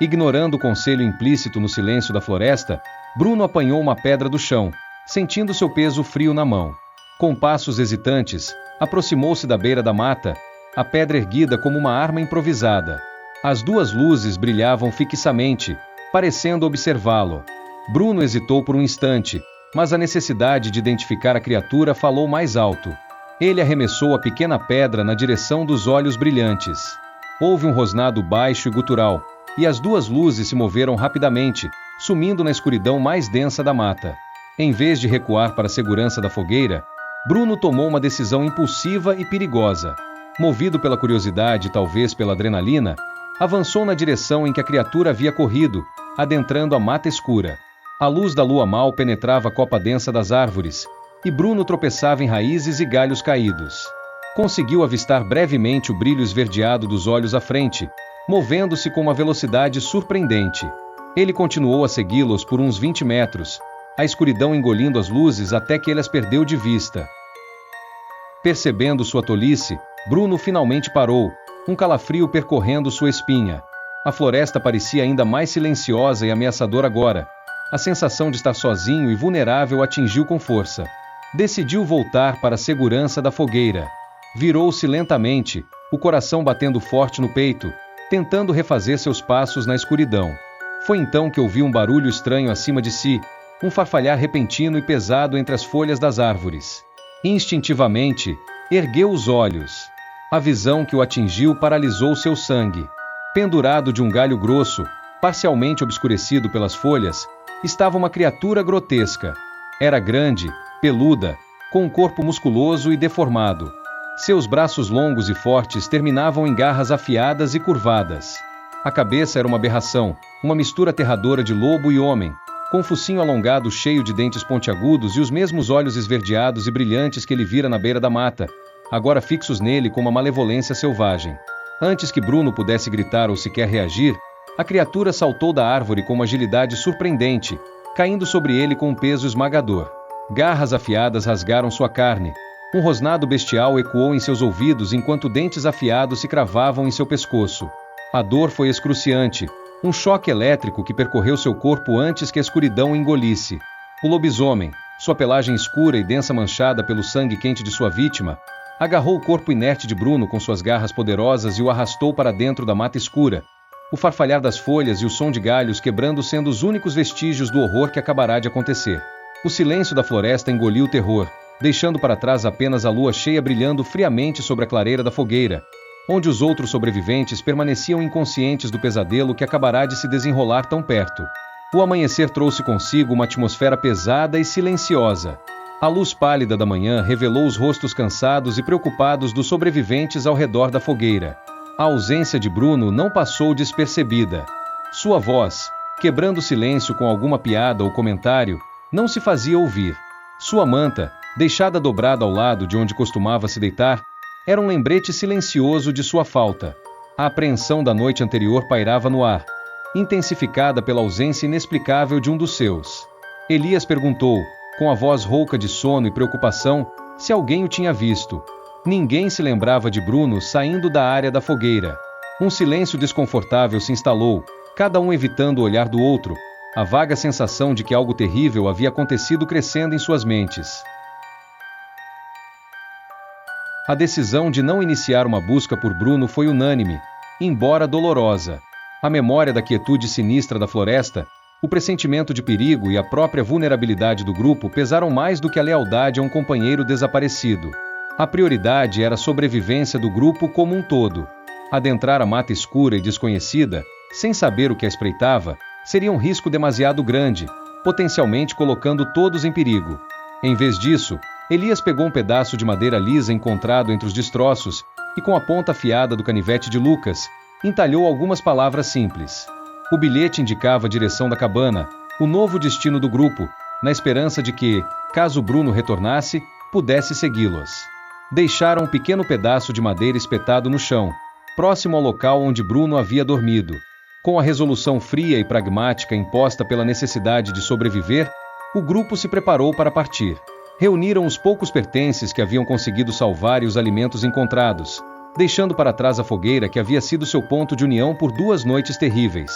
Ignorando o conselho implícito no silêncio da floresta, Bruno apanhou uma pedra do chão, sentindo seu peso frio na mão. Com passos hesitantes, aproximou-se da beira da mata, a pedra erguida como uma arma improvisada. As duas luzes brilhavam fixamente, parecendo observá-lo. Bruno hesitou por um instante, mas a necessidade de identificar a criatura falou mais alto. Ele arremessou a pequena pedra na direção dos olhos brilhantes. Houve um rosnado baixo e gutural, e as duas luzes se moveram rapidamente, sumindo na escuridão mais densa da mata. Em vez de recuar para a segurança da fogueira, Bruno tomou uma decisão impulsiva e perigosa. Movido pela curiosidade e talvez pela adrenalina, avançou na direção em que a criatura havia corrido, adentrando a mata escura. A luz da lua mal penetrava a copa densa das árvores, e Bruno tropeçava em raízes e galhos caídos. Conseguiu avistar brevemente o brilho esverdeado dos olhos à frente, movendo-se com uma velocidade surpreendente. Ele continuou a segui-los por uns 20 metros, a escuridão engolindo as luzes até que ele as perdeu de vista. Percebendo sua tolice, Bruno finalmente parou, um calafrio percorrendo sua espinha. A floresta parecia ainda mais silenciosa e ameaçadora agora. A sensação de estar sozinho e vulnerável atingiu com força. Decidiu voltar para a segurança da fogueira. Virou-se lentamente, o coração batendo forte no peito, tentando refazer seus passos na escuridão. Foi então que ouviu um barulho estranho acima de si, um farfalhar repentino e pesado entre as folhas das árvores. Instintivamente, ergueu os olhos. A visão que o atingiu paralisou seu sangue. Pendurado de um galho grosso, parcialmente obscurecido pelas folhas, estava uma criatura grotesca. Era grande, peluda, com um corpo musculoso e deformado. Seus braços longos e fortes terminavam em garras afiadas e curvadas. A cabeça era uma aberração, uma mistura aterradora de lobo e homem, com um focinho alongado cheio de dentes pontiagudos e os mesmos olhos esverdeados e brilhantes que ele vira na beira da mata, agora fixos nele com uma malevolência selvagem. Antes que Bruno pudesse gritar ou sequer reagir, a criatura saltou da árvore com uma agilidade surpreendente, caindo sobre ele com um peso esmagador. Garras afiadas rasgaram sua carne. Um rosnado bestial ecoou em seus ouvidos enquanto dentes afiados se cravavam em seu pescoço. A dor foi excruciante, um choque elétrico que percorreu seu corpo antes que a escuridão o engolisse. O lobisomem, sua pelagem escura e densa manchada pelo sangue quente de sua vítima, agarrou o corpo inerte de Bruno com suas garras poderosas e o arrastou para dentro da mata escura. O farfalhar das folhas e o som de galhos quebrando sendo os únicos vestígios do horror que acabará de acontecer. O silêncio da floresta engoliu o terror, deixando para trás apenas a lua cheia brilhando friamente sobre a clareira da fogueira, onde os outros sobreviventes permaneciam inconscientes do pesadelo que acabará de se desenrolar tão perto. O amanhecer trouxe consigo uma atmosfera pesada e silenciosa. A luz pálida da manhã revelou os rostos cansados e preocupados dos sobreviventes ao redor da fogueira. A ausência de Bruno não passou despercebida. Sua voz, quebrando o silêncio com alguma piada ou comentário, não se fazia ouvir. Sua manta, deixada dobrada ao lado de onde costumava se deitar, era um lembrete silencioso de sua falta. A apreensão da noite anterior pairava no ar, intensificada pela ausência inexplicável de um dos seus. Elias perguntou, com a voz rouca de sono e preocupação, se alguém o tinha visto. Ninguém se lembrava de Bruno saindo da área da fogueira. Um silêncio desconfortável se instalou, cada um evitando o olhar do outro, a vaga sensação de que algo terrível havia acontecido crescendo em suas mentes. A decisão de não iniciar uma busca por Bruno foi unânime, embora dolorosa. A memória da quietude sinistra da floresta, O pressentimento de perigo e a própria vulnerabilidade do grupo pesaram mais do que a lealdade a um companheiro desaparecido. A prioridade era a sobrevivência do grupo como um todo. Adentrar a mata escura e desconhecida, sem saber o que a espreitava, seria um risco demasiado grande, potencialmente colocando todos em perigo. Em vez disso, Elias pegou um pedaço de madeira lisa encontrado entre os destroços e, com a ponta afiada do canivete de Lucas, entalhou algumas palavras simples. O bilhete indicava a direção da cabana, o novo destino do grupo, na esperança de que, caso Bruno retornasse, pudesse segui-los. Deixaram um pequeno pedaço de madeira espetado no chão, próximo ao local onde Bruno havia dormido. Com a resolução fria e pragmática imposta pela necessidade de sobreviver, o grupo se preparou para partir. Reuniram os poucos pertences que haviam conseguido salvar e os alimentos encontrados, deixando para trás a fogueira que havia sido seu ponto de união por 2 noites terríveis.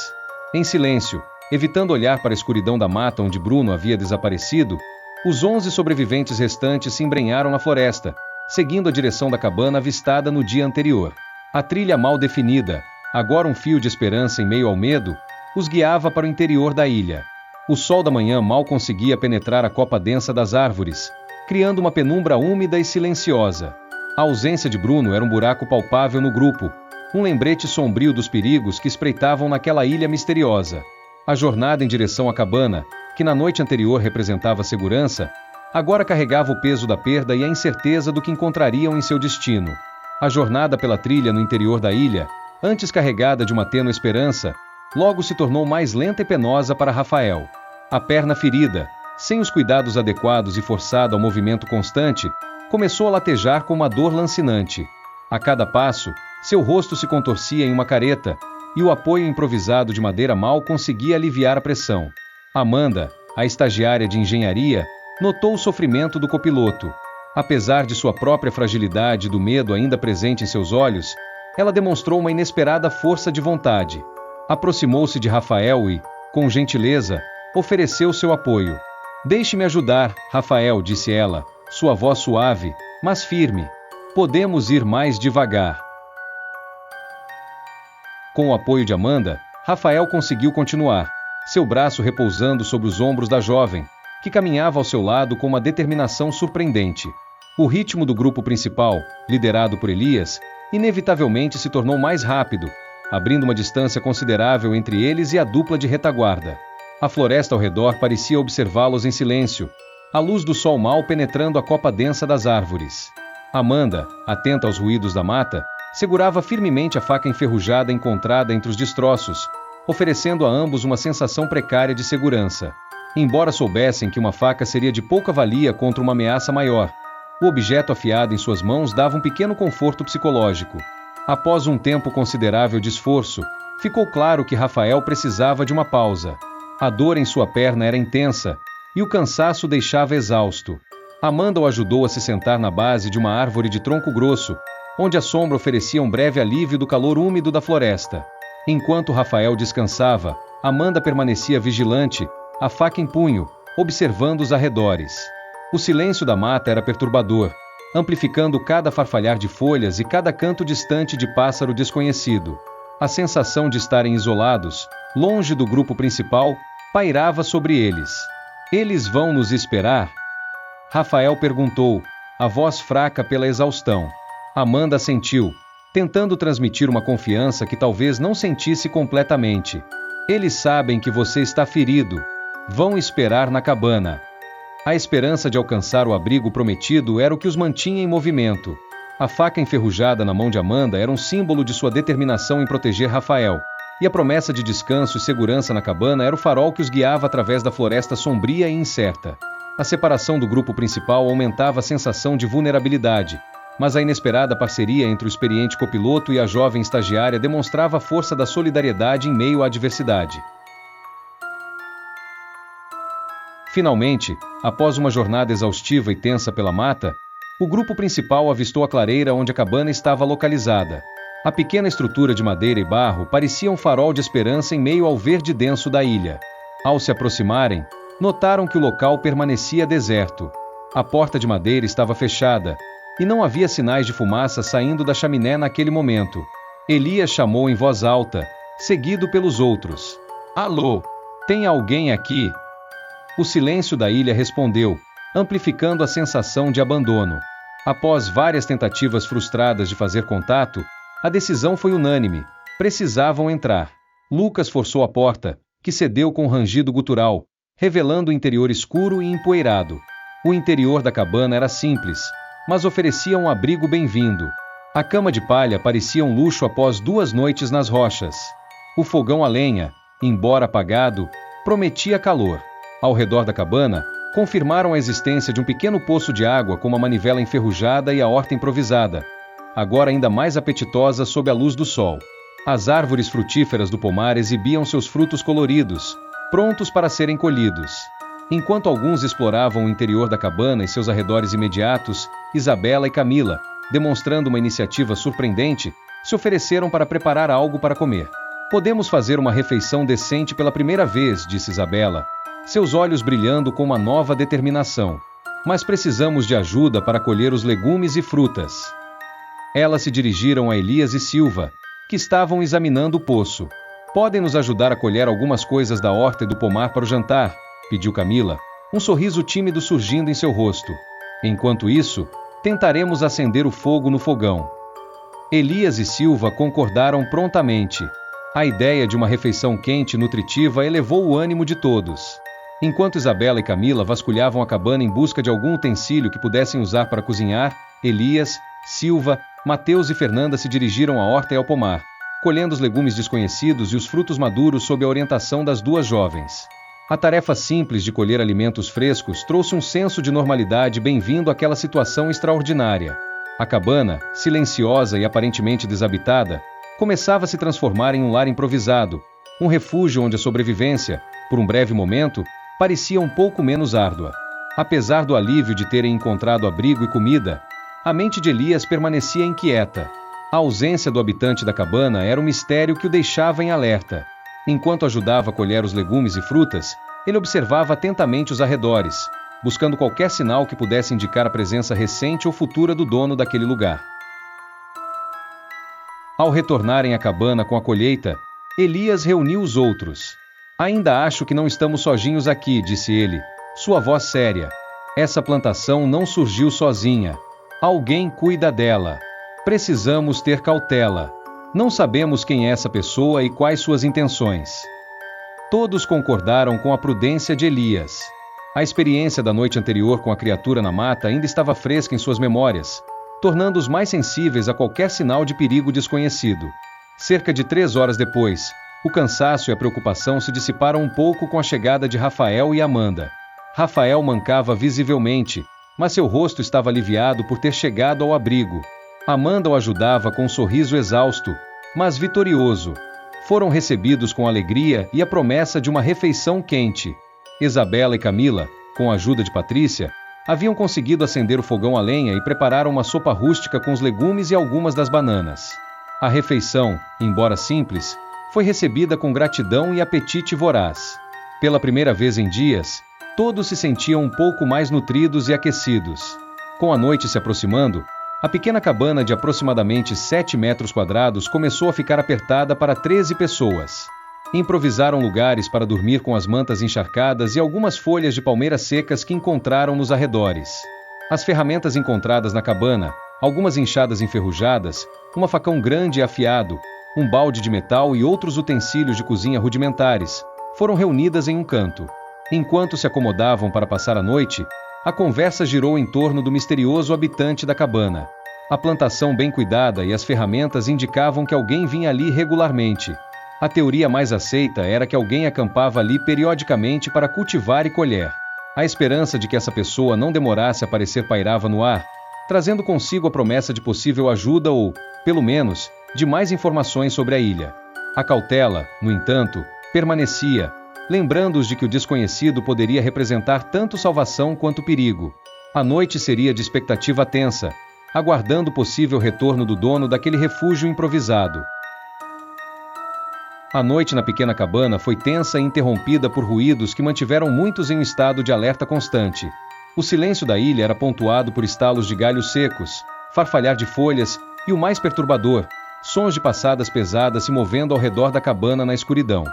Em silêncio, evitando olhar para a escuridão da mata onde Bruno havia desaparecido, os 11 sobreviventes restantes se embrenharam na floresta, seguindo a direção da cabana avistada no dia anterior. A trilha mal definida, agora um fio de esperança em meio ao medo, os guiava para o interior da ilha. O sol da manhã mal conseguia penetrar a copa densa das árvores, criando uma penumbra úmida e silenciosa. A ausência de Bruno era um buraco palpável no grupo, um lembrete sombrio dos perigos que espreitavam naquela ilha misteriosa. A jornada em direção à cabana, que na noite anterior representava segurança, agora carregava o peso da perda e a incerteza do que encontrariam em seu destino. A jornada pela trilha no interior da ilha, antes carregada de uma tênue esperança, logo se tornou mais lenta e penosa para Rafael. A perna ferida, sem os cuidados adequados e forçado ao movimento constante, começou a latejar com uma dor lancinante. A cada passo, seu rosto se contorcia em uma careta, e o apoio improvisado de madeira mal conseguia aliviar a pressão. Amanda, a estagiária de engenharia, notou o sofrimento do copiloto. Apesar de sua própria fragilidade e do medo ainda presente em seus olhos, ela demonstrou uma inesperada força de vontade. Aproximou-se de Rafael e, com gentileza, ofereceu seu apoio. "Deixe-me ajudar, Rafael", disse ela, sua voz suave, mas firme. "Podemos ir mais devagar." Com o apoio de Amanda, Rafael conseguiu continuar, seu braço repousando sobre os ombros da jovem, que caminhava ao seu lado com uma determinação surpreendente. O ritmo do grupo principal, liderado por Elias, inevitavelmente se tornou mais rápido, abrindo uma distância considerável entre eles e a dupla de retaguarda. A floresta ao redor parecia observá-los em silêncio, a luz do sol mal penetrando a copa densa das árvores. Amanda, atenta aos ruídos da mata, segurava firmemente a faca enferrujada encontrada entre os destroços, oferecendo a ambos uma sensação precária de segurança. Embora soubessem que uma faca seria de pouca valia contra uma ameaça maior, o objeto afiado em suas mãos dava um pequeno conforto psicológico. Após um tempo considerável de esforço, ficou claro que Rafael precisava de uma pausa. A dor em sua perna era intensa, e o cansaço o deixava exausto. Amanda o ajudou a se sentar na base de uma árvore de tronco grosso, onde a sombra oferecia um breve alívio do calor úmido da floresta. Enquanto Rafael descansava, Amanda permanecia vigilante, a faca em punho, observando os arredores. O silêncio da mata era perturbador, amplificando cada farfalhar de folhas e cada canto distante de pássaro desconhecido. A sensação de estarem isolados, longe do grupo principal, pairava sobre eles. "Eles vão nos esperar?" Rafael perguntou, a voz fraca pela exaustão. Amanda assentiu, tentando transmitir uma confiança que talvez não sentisse completamente. "Eles sabem que você está ferido. Vão esperar na cabana." A esperança de alcançar o abrigo prometido era o que os mantinha em movimento. A faca enferrujada na mão de Amanda era um símbolo de sua determinação em proteger Rafael, e a promessa de descanso e segurança na cabana era o farol que os guiava através da floresta sombria e incerta. A separação do grupo principal aumentava a sensação de vulnerabilidade, mas a inesperada parceria entre o experiente copiloto e a jovem estagiária demonstrava a força da solidariedade em meio à adversidade. Finalmente, após uma jornada exaustiva e tensa pela mata, o grupo principal avistou a clareira onde a cabana estava localizada. A pequena estrutura de madeira e barro parecia um farol de esperança em meio ao verde denso da ilha. Ao se aproximarem, notaram que o local permanecia deserto. A porta de madeira estava fechada, e não havia sinais de fumaça saindo da chaminé naquele momento. Elias chamou em voz alta, seguido pelos outros. "Alô! Tem alguém aqui? O silêncio da ilha respondeu, amplificando a sensação de abandono. Após várias tentativas frustradas de fazer contato, a decisão foi unânime. Precisavam entrar. Lucas forçou a porta, que cedeu com um rangido gutural, revelando o interior escuro e empoeirado. O interior da cabana era simples, mas oferecia um abrigo bem-vindo. A cama de palha parecia um luxo após 2 noites nas rochas. O fogão a lenha, embora apagado, prometia calor. Ao redor da cabana, confirmaram a existência de um pequeno poço de água com uma manivela enferrujada e a horta improvisada, agora ainda mais apetitosa sob a luz do sol. As árvores frutíferas do pomar exibiam seus frutos coloridos, prontos para serem colhidos. Enquanto alguns exploravam o interior da cabana e seus arredores imediatos, Isabela e Camila, demonstrando uma iniciativa surpreendente, se ofereceram para preparar algo para comer. Podemos fazer uma refeição decente pela primeira vez, disse Isabela, seus olhos brilhando com uma nova determinação. Mas precisamos de ajuda para colher os legumes e frutas. Elas se dirigiram a Elias e Silva, que estavam examinando o poço. Podem nos ajudar a colher algumas coisas da horta e do pomar para o jantar, pediu Camila, um sorriso tímido surgindo em seu rosto. Enquanto isso, tentaremos acender o fogo no fogão. Elias e Silva concordaram prontamente. A ideia de uma refeição quente e nutritiva elevou o ânimo de todos. Enquanto Isabela e Camila vasculhavam a cabana em busca de algum utensílio que pudessem usar para cozinhar, Elias, Silva, Mateus e Fernanda se dirigiram à horta e ao pomar, colhendo os legumes desconhecidos e os frutos maduros sob a orientação das 2 jovens. A tarefa simples de colher alimentos frescos trouxe um senso de normalidade bem-vindo àquela situação extraordinária. A cabana, silenciosa e aparentemente desabitada, começava a se transformar em um lar improvisado, um refúgio onde a sobrevivência, por um breve momento, parecia um pouco menos árdua. Apesar do alívio de terem encontrado abrigo e comida, a mente de Elias permanecia inquieta. A ausência do habitante da cabana era um mistério que o deixava em alerta. Enquanto ajudava a colher os legumes e frutas, ele observava atentamente os arredores, buscando qualquer sinal que pudesse indicar a presença recente ou futura do dono daquele lugar. Ao retornarem à cabana com a colheita, Elias reuniu os outros. Ainda acho que não estamos sozinhos aqui, disse ele, sua voz séria. Essa plantação não surgiu sozinha. Alguém cuida dela. Precisamos ter cautela. Não sabemos quem é essa pessoa e quais suas intenções. Todos concordaram com a prudência de Elias. A experiência da noite anterior com a criatura na mata ainda estava fresca em suas memórias, tornando-os mais sensíveis a qualquer sinal de perigo desconhecido. Cerca de 3 horas depois, o cansaço e a preocupação se dissiparam um pouco com a chegada de Rafael e Amanda. Rafael mancava visivelmente, mas seu rosto estava aliviado por ter chegado ao abrigo. Amanda o ajudava com um sorriso exausto, mas vitorioso. Foram recebidos com alegria e a promessa de uma refeição quente. Isabela e Camila, com a ajuda de Patrícia, haviam conseguido acender o fogão a lenha e prepararam uma sopa rústica com os legumes e algumas das bananas. A refeição, embora simples, foi recebida com gratidão e apetite voraz. Pela primeira vez em dias, todos se sentiam um pouco mais nutridos e aquecidos. Com a noite se aproximando, a pequena cabana de aproximadamente 7 metros quadrados começou a ficar apertada para 13 pessoas. Improvisaram lugares para dormir com as mantas encharcadas e algumas folhas de palmeiras secas que encontraram nos arredores. As ferramentas encontradas na cabana, algumas enxadas enferrujadas, um facão grande e afiado, um balde de metal e outros utensílios de cozinha rudimentares, foram reunidas em um canto. Enquanto se acomodavam para passar a noite, a conversa girou em torno do misterioso habitante da cabana. A plantação bem cuidada e as ferramentas indicavam que alguém vinha ali regularmente. A teoria mais aceita era que alguém acampava ali periodicamente para cultivar e colher. A esperança de que essa pessoa não demorasse a aparecer pairava no ar, trazendo consigo a promessa de possível ajuda ou, pelo menos, de mais informações sobre a ilha. A cautela, no entanto, permanecia, lembrando-os de que o desconhecido poderia representar tanto salvação quanto perigo. A noite seria de expectativa tensa, aguardando o possível retorno do dono daquele refúgio improvisado. A noite na pequena cabana foi tensa e interrompida por ruídos que mantiveram muitos em um estado de alerta constante. O silêncio da ilha era pontuado por estalos de galhos secos, farfalhar de folhas e, o mais perturbador, sons de passadas pesadas se movendo ao redor da cabana na escuridão.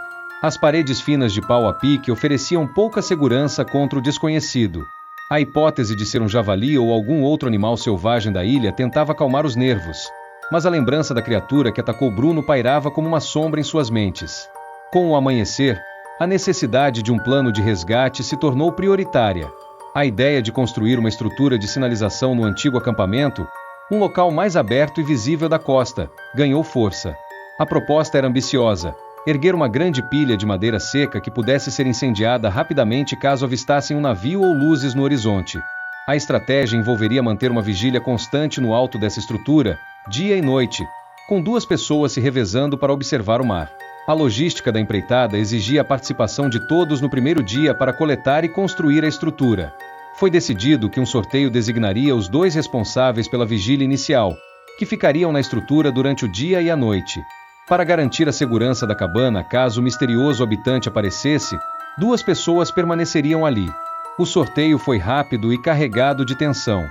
As paredes finas de pau a pique ofereciam pouca segurança contra o desconhecido. A hipótese de ser um javali ou algum outro animal selvagem da ilha tentava acalmar os nervos, mas a lembrança da criatura que atacou Bruno pairava como uma sombra em suas mentes. Com o amanhecer, a necessidade de um plano de resgate se tornou prioritária. A ideia de construir uma estrutura de sinalização no antigo acampamento, um local mais aberto e visível da costa, ganhou força. A proposta era ambiciosa: erguer uma grande pilha de madeira seca que pudesse ser incendiada rapidamente caso avistassem um navio ou luzes no horizonte. A estratégia envolveria manter uma vigília constante no alto dessa estrutura, dia e noite, com 2 pessoas se revezando para observar o mar. A logística da empreitada exigia a participação de todos no primeiro dia para coletar e construir a estrutura. Foi decidido que um sorteio designaria os 2 responsáveis pela vigília inicial, que ficariam na estrutura durante o dia e a noite. Para garantir a segurança da cabana caso o misterioso habitante aparecesse, 2 pessoas permaneceriam ali. O sorteio foi rápido e carregado de tensão.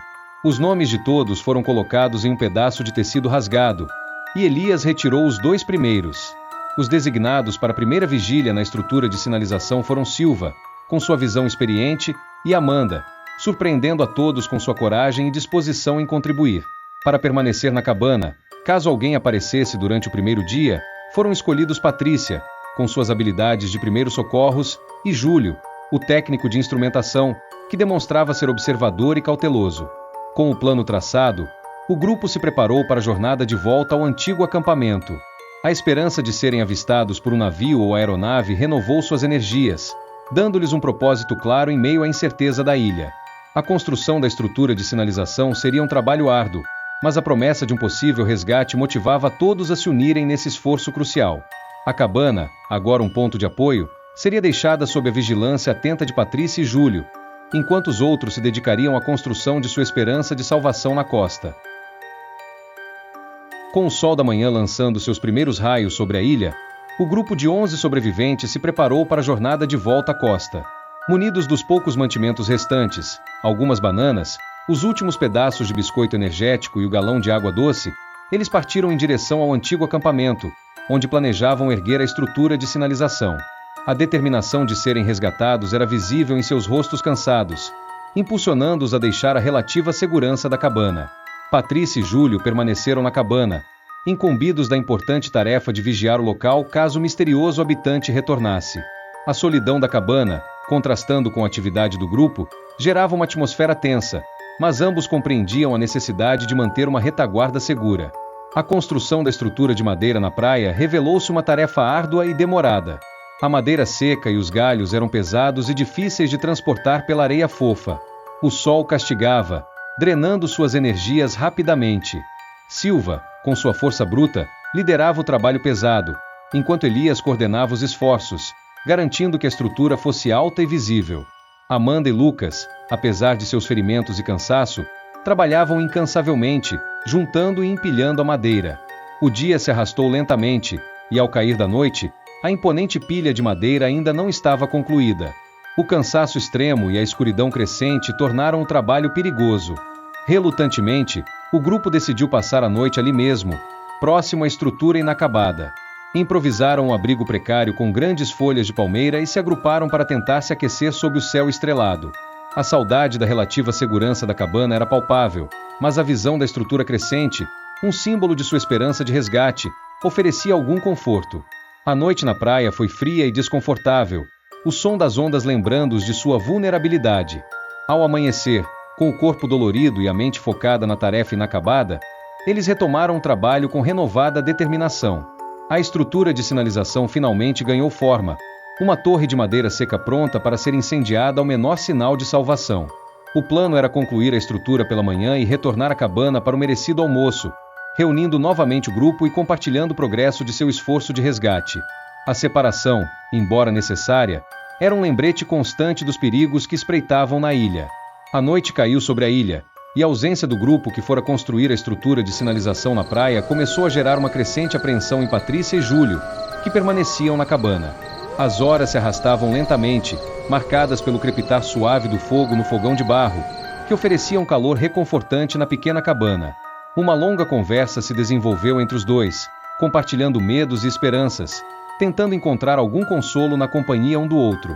Os nomes de todos foram colocados em um pedaço de tecido rasgado, e Elias retirou os 2 primeiros. Os designados para a primeira vigília na estrutura de sinalização foram Silva, com sua visão experiente, e Amanda, surpreendendo a todos com sua coragem e disposição em contribuir. Para permanecer na cabana, caso alguém aparecesse durante o primeiro dia, foram escolhidos Patrícia, com suas habilidades de primeiros socorros, e Júlio, o técnico de instrumentação, que demonstrava ser observador e cauteloso. Com o plano traçado, o grupo se preparou para a jornada de volta ao antigo acampamento. A esperança de serem avistados por um navio ou aeronave renovou suas energias, dando-lhes um propósito claro em meio à incerteza da ilha. A construção da estrutura de sinalização seria um trabalho árduo, mas a promessa de um possível resgate motivava todos a se unirem nesse esforço crucial. A cabana, agora um ponto de apoio, seria deixada sob a vigilância atenta de Patrícia e Júlio, enquanto os outros se dedicariam à construção de sua esperança de salvação na costa. Com o sol da manhã lançando seus primeiros raios sobre a ilha, o grupo de 11 sobreviventes se preparou para a jornada de volta à costa. Munidos dos poucos mantimentos restantes, algumas bananas, os últimos pedaços de biscoito energético e o galão de água doce, eles partiram em direção ao antigo acampamento, onde planejavam erguer a estrutura de sinalização. A determinação de serem resgatados era visível em seus rostos cansados, impulsionando-os a deixar a relativa segurança da cabana. Patrícia e Júlio permaneceram na cabana, incumbidos da importante tarefa de vigiar o local caso o misterioso habitante retornasse. A solidão da cabana, contrastando com a atividade do grupo, gerava uma atmosfera tensa, mas ambos compreendiam a necessidade de manter uma retaguarda segura. A construção da estrutura de madeira na praia revelou-se uma tarefa árdua e demorada. A madeira seca e os galhos eram pesados e difíceis de transportar pela areia fofa. O sol castigava, drenando suas energias rapidamente. Silva, com sua força bruta, liderava o trabalho pesado, enquanto Elias coordenava os esforços, garantindo que a estrutura fosse alta e visível. Amanda e Lucas, apesar de seus ferimentos e cansaço, trabalhavam incansavelmente, juntando e empilhando a madeira. O dia se arrastou lentamente, e ao cair da noite, a imponente pilha de madeira ainda não estava concluída. O cansaço extremo e a escuridão crescente tornaram o trabalho perigoso. Relutantemente, o grupo decidiu passar a noite ali mesmo, próximo à estrutura inacabada. Improvisaram um abrigo precário com grandes folhas de palmeira e se agruparam para tentar se aquecer sob o céu estrelado. A saudade da relativa segurança da cabana era palpável, mas a visão da estrutura crescente, um símbolo de sua esperança de resgate, oferecia algum conforto. A noite na praia foi fria e desconfortável, o som das ondas lembrando-os de sua vulnerabilidade. Ao amanhecer, com o corpo dolorido e a mente focada na tarefa inacabada, eles retomaram o trabalho com renovada determinação. A estrutura de sinalização finalmente ganhou forma, uma torre de madeira seca pronta para ser incendiada ao menor sinal de salvação. O plano era concluir a estrutura pela manhã e retornar à cabana para o merecido almoço, reunindo novamente o grupo e compartilhando o progresso de seu esforço de resgate. A separação, embora necessária, era um lembrete constante dos perigos que espreitavam na ilha. A noite caiu sobre a ilha, e a ausência do grupo que fora construir a estrutura de sinalização na praia começou a gerar uma crescente apreensão em Patrícia e Júlio, que permaneciam na cabana. As horas se arrastavam lentamente, marcadas pelo crepitar suave do fogo no fogão de barro, que oferecia um calor reconfortante na pequena cabana. Uma longa conversa se desenvolveu entre os dois, compartilhando medos e esperanças, tentando encontrar algum consolo na companhia um do outro.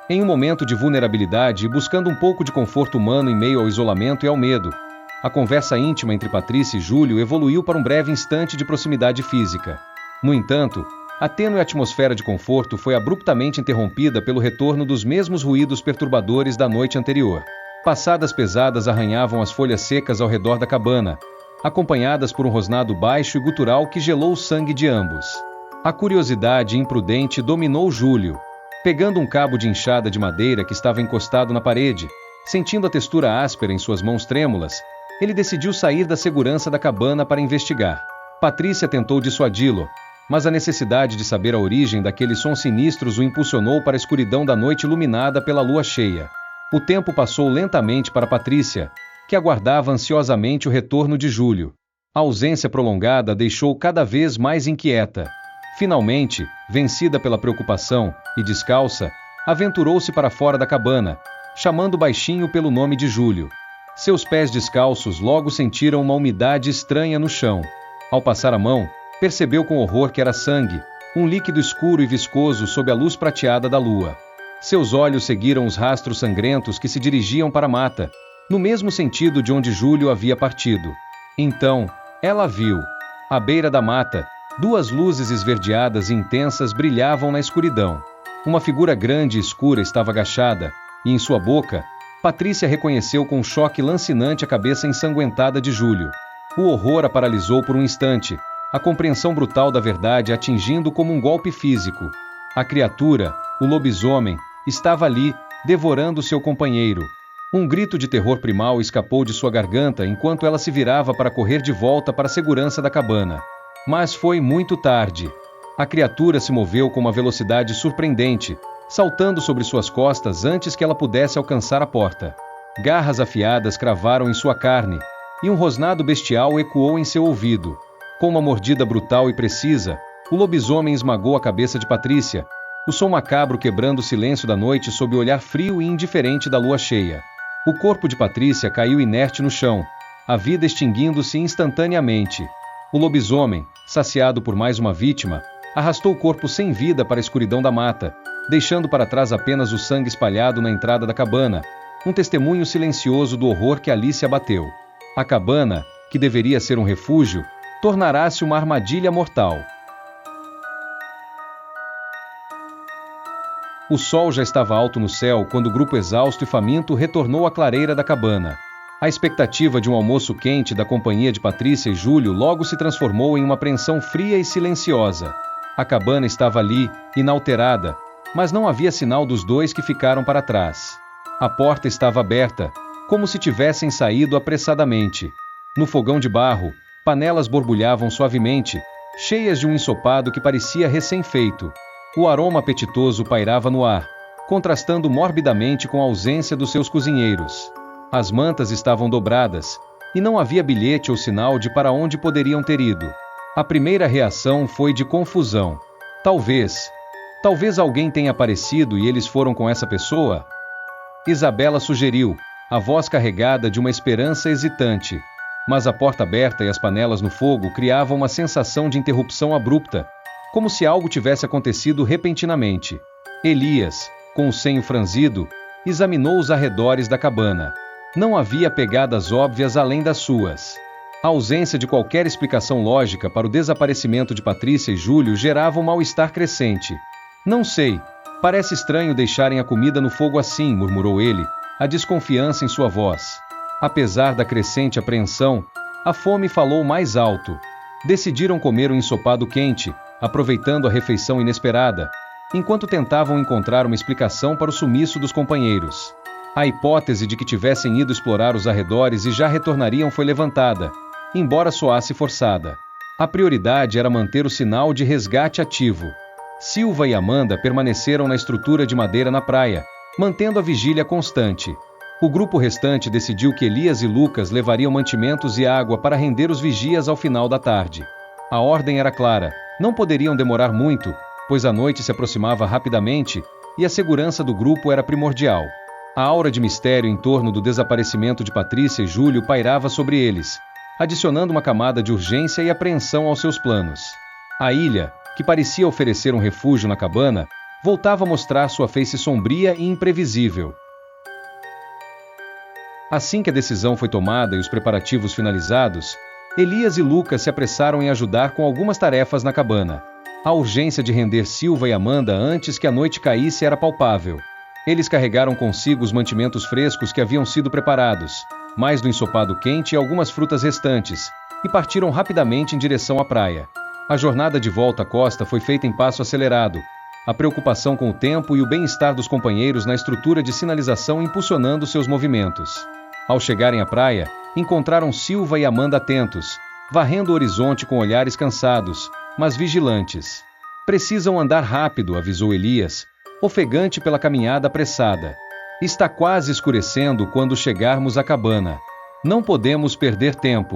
Em um momento de vulnerabilidade e buscando um pouco de conforto humano em meio ao isolamento e ao medo, a conversa íntima entre Patrícia e Júlio evoluiu para um breve instante de proximidade física. No entanto, a tênue atmosfera de conforto foi abruptamente interrompida pelo retorno dos mesmos ruídos perturbadores da noite anterior. Passadas pesadas arranhavam as folhas secas ao redor da cabana, acompanhadas por um rosnado baixo e gutural que gelou o sangue de ambos. A curiosidade imprudente dominou Júlio. Pegando um cabo de enxada de madeira que estava encostado na parede, sentindo a textura áspera em suas mãos trêmulas, ele decidiu sair da segurança da cabana para investigar. Patrícia tentou dissuadi-lo, mas a necessidade de saber a origem daqueles sons sinistros o impulsionou para a escuridão da noite iluminada pela lua cheia. O tempo passou lentamente para Patrícia, que aguardava ansiosamente o retorno de Júlio. A ausência prolongada a deixou cada vez mais inquieta. Finalmente, vencida pela preocupação e descalça, aventurou-se para fora da cabana, chamando baixinho pelo nome de Júlio. Seus pés descalços logo sentiram uma umidade estranha no chão. Ao passar a mão, percebeu com horror que era sangue, um líquido escuro e viscoso sob a luz prateada da lua. Seus olhos seguiram os rastros sangrentos que se dirigiam para a mata, no mesmo sentido de onde Júlio havia partido. Então, ela viu. À beira da mata, duas luzes esverdeadas e intensas brilhavam na escuridão. Uma figura grande e escura estava agachada, e em sua boca, Patrícia reconheceu com um choque lancinante a cabeça ensanguentada de Júlio. O horror a paralisou por um instante, a compreensão brutal da verdade atingindo como um golpe físico. A criatura, o lobisomem, estava ali, devorando seu companheiro. Um grito de terror primal escapou de sua garganta enquanto ela se virava para correr de volta para a segurança da cabana. Mas foi muito tarde. A criatura se moveu com uma velocidade surpreendente, saltando sobre suas costas antes que ela pudesse alcançar a porta. Garras afiadas cravaram em sua carne, e um rosnado bestial ecoou em seu ouvido. Com uma mordida brutal e precisa, o lobisomem esmagou a cabeça de Patrícia, o som macabro quebrando o silêncio da noite sob o olhar frio e indiferente da lua cheia. O corpo de Patrícia caiu inerte no chão, a vida extinguindo-se instantaneamente. O lobisomem, saciado por mais uma vítima, arrastou o corpo sem vida para a escuridão da mata, deixando para trás apenas o sangue espalhado na entrada da cabana, um testemunho silencioso do horror que ali se abateu. A cabana, que deveria ser um refúgio, tornará-se uma armadilha mortal. O sol já estava alto no céu quando o grupo exausto e faminto retornou à clareira da cabana. A expectativa de um almoço quente da companhia de Patrícia e Júlio logo se transformou em uma apreensão fria e silenciosa. A cabana estava ali, inalterada, mas não havia sinal dos dois que ficaram para trás. A porta estava aberta, como se tivessem saído apressadamente. No fogão de barro, panelas borbulhavam suavemente, cheias de um ensopado que parecia recém-feito. O aroma apetitoso pairava no ar, contrastando morbidamente com a ausência dos seus cozinheiros. As mantas estavam dobradas, e não havia bilhete ou sinal de para onde poderiam ter ido. A primeira reação foi de confusão. Talvez alguém tenha aparecido e eles foram com essa pessoa? Isabela sugeriu, a voz carregada de uma esperança hesitante. Mas a porta aberta e as panelas no fogo criavam uma sensação de interrupção abrupta, como se algo tivesse acontecido repentinamente. Elias, com o senho franzido, examinou os arredores da cabana. Não havia pegadas óbvias além das suas. A ausência de qualquer explicação lógica para o desaparecimento de Patrícia e Júlio gerava um mal-estar crescente. Não sei, parece estranho deixarem a comida no fogo assim, murmurou ele, a desconfiança em sua voz. Apesar da crescente apreensão, a fome falou mais alto. Decidiram comer um ensopado quente, aproveitando a refeição inesperada, enquanto tentavam encontrar uma explicação para o sumiço dos companheiros. A hipótese de que tivessem ido explorar os arredores e já retornariam foi levantada, embora soasse forçada. A prioridade era manter o sinal de resgate ativo. Silva e Amanda permaneceram na estrutura de madeira na praia, mantendo a vigília constante. O grupo restante decidiu que Elias e Lucas levariam mantimentos e água para render os vigias ao final da tarde. A ordem era clara, não poderiam demorar muito, pois a noite se aproximava rapidamente, e a segurança do grupo era primordial. A aura de mistério em torno do desaparecimento de Patrícia e Júlio pairava sobre eles, adicionando uma camada de urgência e apreensão aos seus planos. A ilha, que parecia oferecer um refúgio na cabana, voltava a mostrar sua face sombria e imprevisível. Assim que a decisão foi tomada e os preparativos finalizados, Elias e Lucas se apressaram em ajudar com algumas tarefas na cabana. A urgência de render Silva e Amanda antes que a noite caísse era palpável. Eles carregaram consigo os mantimentos frescos que haviam sido preparados, mais do ensopado quente e algumas frutas restantes, e partiram rapidamente em direção à praia. A jornada de volta à costa foi feita em passo acelerado, a preocupação com o tempo e o bem-estar dos companheiros na estrutura de sinalização impulsionando seus movimentos. Ao chegarem à praia, encontraram Silva e Amanda atentos, varrendo o horizonte com olhares cansados, mas vigilantes. Precisam andar rápido, avisou Elias, ofegante pela caminhada apressada. Está quase escurecendo quando chegarmos à cabana. Não podemos perder tempo.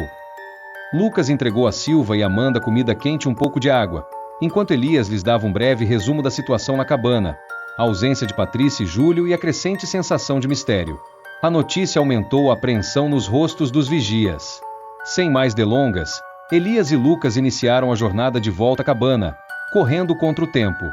Lucas entregou a Silva e Amanda comida quente e um pouco de água, enquanto Elias lhes dava um breve resumo da situação na cabana, a ausência de Patrícia e Júlio e a crescente sensação de mistério. A notícia aumentou a apreensão nos rostos dos vigias. Sem mais delongas, Elias e Lucas iniciaram a jornada de volta à cabana, correndo contra o tempo.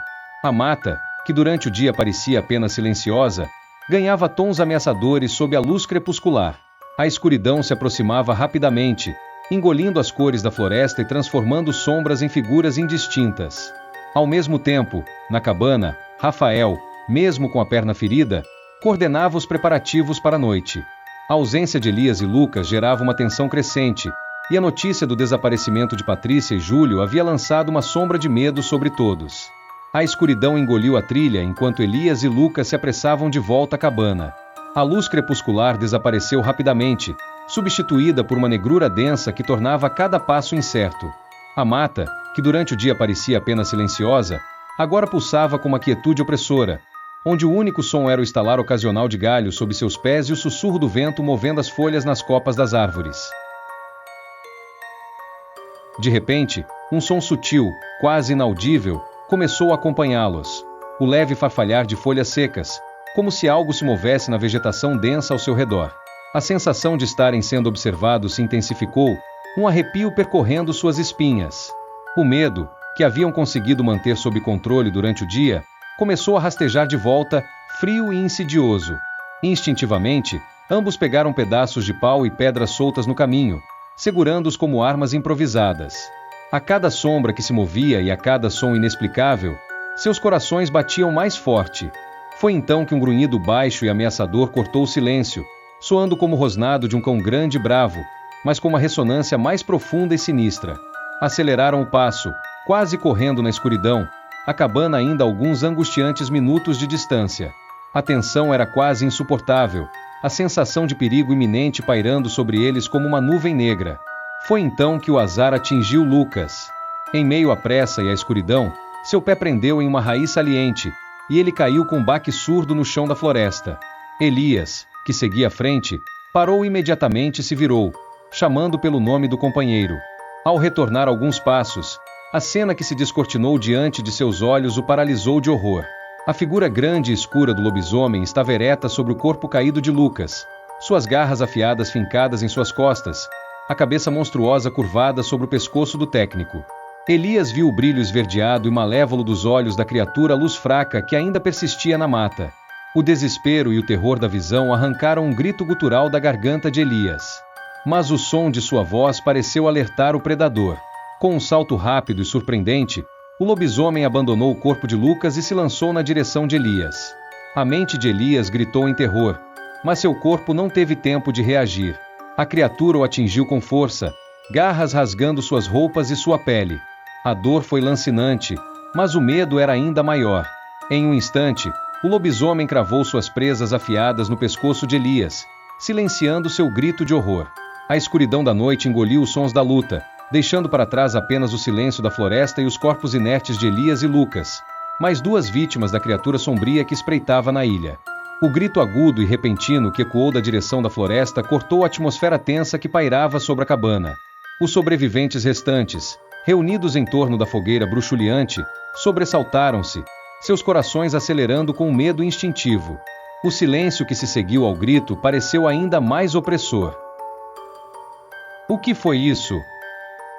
A mata, que durante o dia parecia apenas silenciosa, ganhava tons ameaçadores sob a luz crepuscular. A escuridão se aproximava rapidamente, engolindo as cores da floresta e transformando sombras em figuras indistintas. Ao mesmo tempo, na cabana, Rafael, mesmo com a perna ferida, coordenava os preparativos para a noite. A ausência de Elias e Lucas gerava uma tensão crescente, e a notícia do desaparecimento de Patrícia e Júlio havia lançado uma sombra de medo sobre todos. A escuridão engoliu a trilha enquanto Elias e Lucas se apressavam de volta à cabana. A luz crepuscular desapareceu rapidamente, substituída por uma negrura densa que tornava cada passo incerto. A mata, que durante o dia parecia apenas silenciosa, agora pulsava com uma quietude opressora, onde o único som era o estalar ocasional de galhos sob seus pés e o sussurro do vento movendo as folhas nas copas das árvores. De repente, um som sutil, quase inaudível, começou a acompanhá-los. O leve farfalhar de folhas secas, como se algo se movesse na vegetação densa ao seu redor. A sensação de estarem sendo observados se intensificou, um arrepio percorrendo suas espinhas. O medo, que haviam conseguido manter sob controle durante o dia, começou a rastejar de volta, frio e insidioso. Instintivamente, ambos pegaram pedaços de pau e pedras soltas no caminho, segurando-os como armas improvisadas. A cada sombra que se movia e a cada som inexplicável, seus corações batiam mais forte. Foi então que um grunhido baixo e ameaçador cortou o silêncio, soando como o rosnado de um cão grande e bravo, mas com uma ressonância mais profunda e sinistra. Aceleraram o passo, quase correndo na escuridão, a cabana ainda a alguns angustiantes minutos de distância. A tensão era quase insuportável, a sensação de perigo iminente pairando sobre eles como uma nuvem negra. Foi então que o azar atingiu Lucas. Em meio à pressa e à escuridão, seu pé prendeu em uma raiz saliente, e ele caiu com um baque surdo no chão da floresta. Elias, que seguia à frente, parou imediatamente e se virou, chamando pelo nome do companheiro. Ao retornar alguns passos, a cena que se descortinou diante de seus olhos o paralisou de horror. A figura grande e escura do lobisomem estava ereta sobre o corpo caído de Lucas, suas garras afiadas fincadas em suas costas, a cabeça monstruosa curvada sobre o pescoço do técnico. Elias viu o brilho esverdeado e malévolo dos olhos da criatura à luz fraca que ainda persistia na mata. O desespero e o terror da visão arrancaram um grito gutural da garganta de Elias. Mas o som de sua voz pareceu alertar o predador. Com um salto rápido e surpreendente, o lobisomem abandonou o corpo de Lucas e se lançou na direção de Elias. A mente de Elias gritou em terror, mas seu corpo não teve tempo de reagir. A criatura o atingiu com força, garras rasgando suas roupas e sua pele. A dor foi lancinante, mas o medo era ainda maior. Em um instante, o lobisomem cravou suas presas afiadas no pescoço de Elias, silenciando seu grito de horror. A escuridão da noite engoliu os sons da luta, deixando para trás apenas o silêncio da floresta e os corpos inertes de Elias e Lucas, mais duas vítimas da criatura sombria que espreitava na ilha. O grito agudo e repentino que ecoou da direção da floresta cortou a atmosfera tensa que pairava sobre a cabana. Os sobreviventes restantes, reunidos em torno da fogueira bruxuleante, sobressaltaram-se, seus corações acelerando com um medo instintivo. O silêncio que se seguiu ao grito pareceu ainda mais opressor. "O que foi isso?"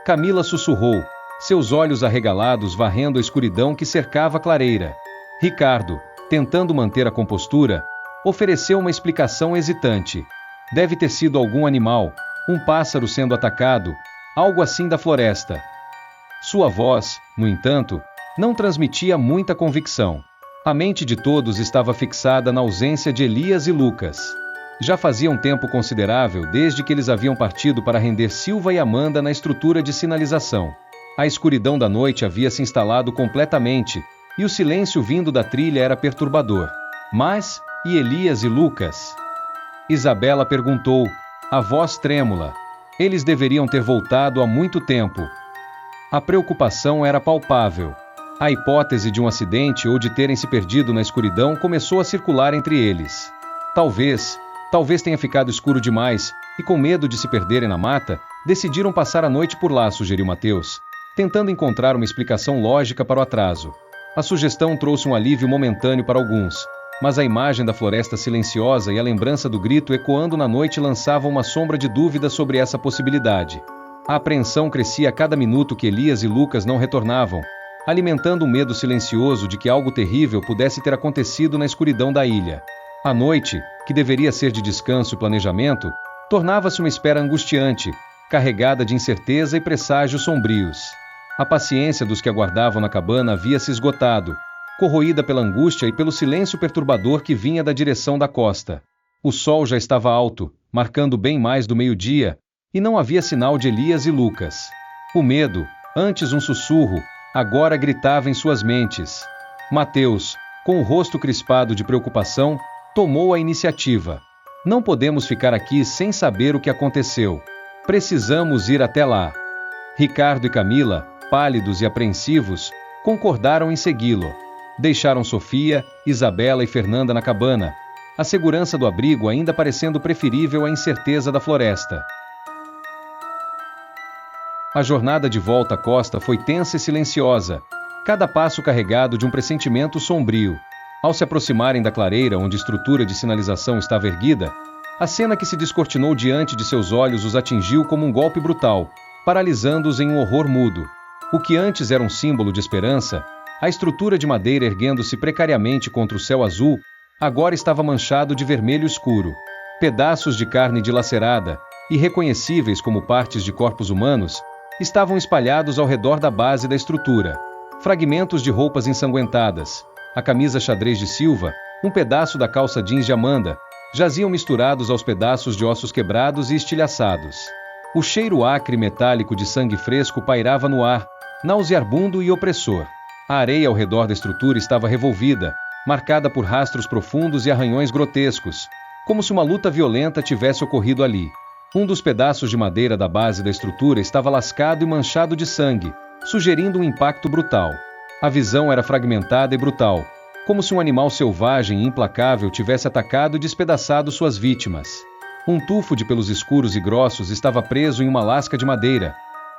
Camila sussurrou, seus olhos arregalados varrendo a escuridão que cercava a clareira. Ricardo, tentando manter a compostura, ofereceu uma explicação hesitante. Deve ter sido algum animal, um pássaro sendo atacado, algo assim da floresta. Sua voz, no entanto, não transmitia muita convicção. A mente de todos estava fixada na ausência de Elias e Lucas. Já fazia um tempo considerável desde que eles haviam partido para render Silva e Amanda na estrutura de sinalização. A escuridão da noite havia se instalado completamente, e o silêncio vindo da trilha era perturbador. Mas, e Elias e Lucas? Isabela perguntou, a voz trêmula. Eles deveriam ter voltado há muito tempo. A preocupação era palpável. A hipótese de um acidente ou de terem se perdido na escuridão começou a circular entre eles. Talvez tenha ficado escuro demais, e com medo de se perderem na mata, decidiram passar a noite por lá, sugeriu Mateus, tentando encontrar uma explicação lógica para o atraso. A sugestão trouxe um alívio momentâneo para alguns, mas a imagem da floresta silenciosa e a lembrança do grito ecoando na noite lançavam uma sombra de dúvida sobre essa possibilidade. A apreensão crescia a cada minuto que Elias e Lucas não retornavam, alimentando um medo silencioso de que algo terrível pudesse ter acontecido na escuridão da ilha. A noite, que deveria ser de descanso e planejamento, tornava-se uma espera angustiante, carregada de incerteza e presságios sombrios. A paciência dos que aguardavam na cabana havia se esgotado, corroída pela angústia e pelo silêncio perturbador que vinha da direção da costa. O sol já estava alto, marcando bem mais do meio-dia, e não havia sinal de Elias e Lucas. O medo, antes um sussurro, agora gritava em suas mentes. Mateus, com o rosto crispado de preocupação, tomou a iniciativa. Não podemos ficar aqui sem saber o que aconteceu. Precisamos ir até lá. Ricardo e Camila, pálidos e apreensivos, concordaram em segui-lo. Deixaram Sofia, Isabela e Fernanda na cabana, a segurança do abrigo ainda parecendo preferível à incerteza da floresta. A jornada de volta à costa foi tensa e silenciosa, cada passo carregado de um pressentimento sombrio. Ao se aproximarem da clareira onde a estrutura de sinalização estava erguida, a cena que se descortinou diante de seus olhos os atingiu como um golpe brutal, paralisando-os em um horror mudo. O que antes era um símbolo de esperança, a estrutura de madeira erguendo-se precariamente contra o céu azul, agora estava manchado de vermelho escuro. Pedaços de carne dilacerada, irreconhecíveis como partes de corpos humanos, estavam espalhados ao redor da base da estrutura. Fragmentos de roupas ensanguentadas, a camisa xadrez de Silva, um pedaço da calça jeans de Amanda, jaziam misturados aos pedaços de ossos quebrados e estilhaçados. O cheiro acre e metálico de sangue fresco pairava no ar, nauseabundo e opressor. A areia ao redor da estrutura estava revolvida, marcada por rastros profundos e arranhões grotescos, como se uma luta violenta tivesse ocorrido ali. Um dos pedaços de madeira da base da estrutura estava lascado e manchado de sangue, sugerindo um impacto brutal. A visão era fragmentada e brutal, como se um animal selvagem e implacável tivesse atacado e despedaçado suas vítimas. Um tufo de pelos escuros e grossos estava preso em uma lasca de madeira,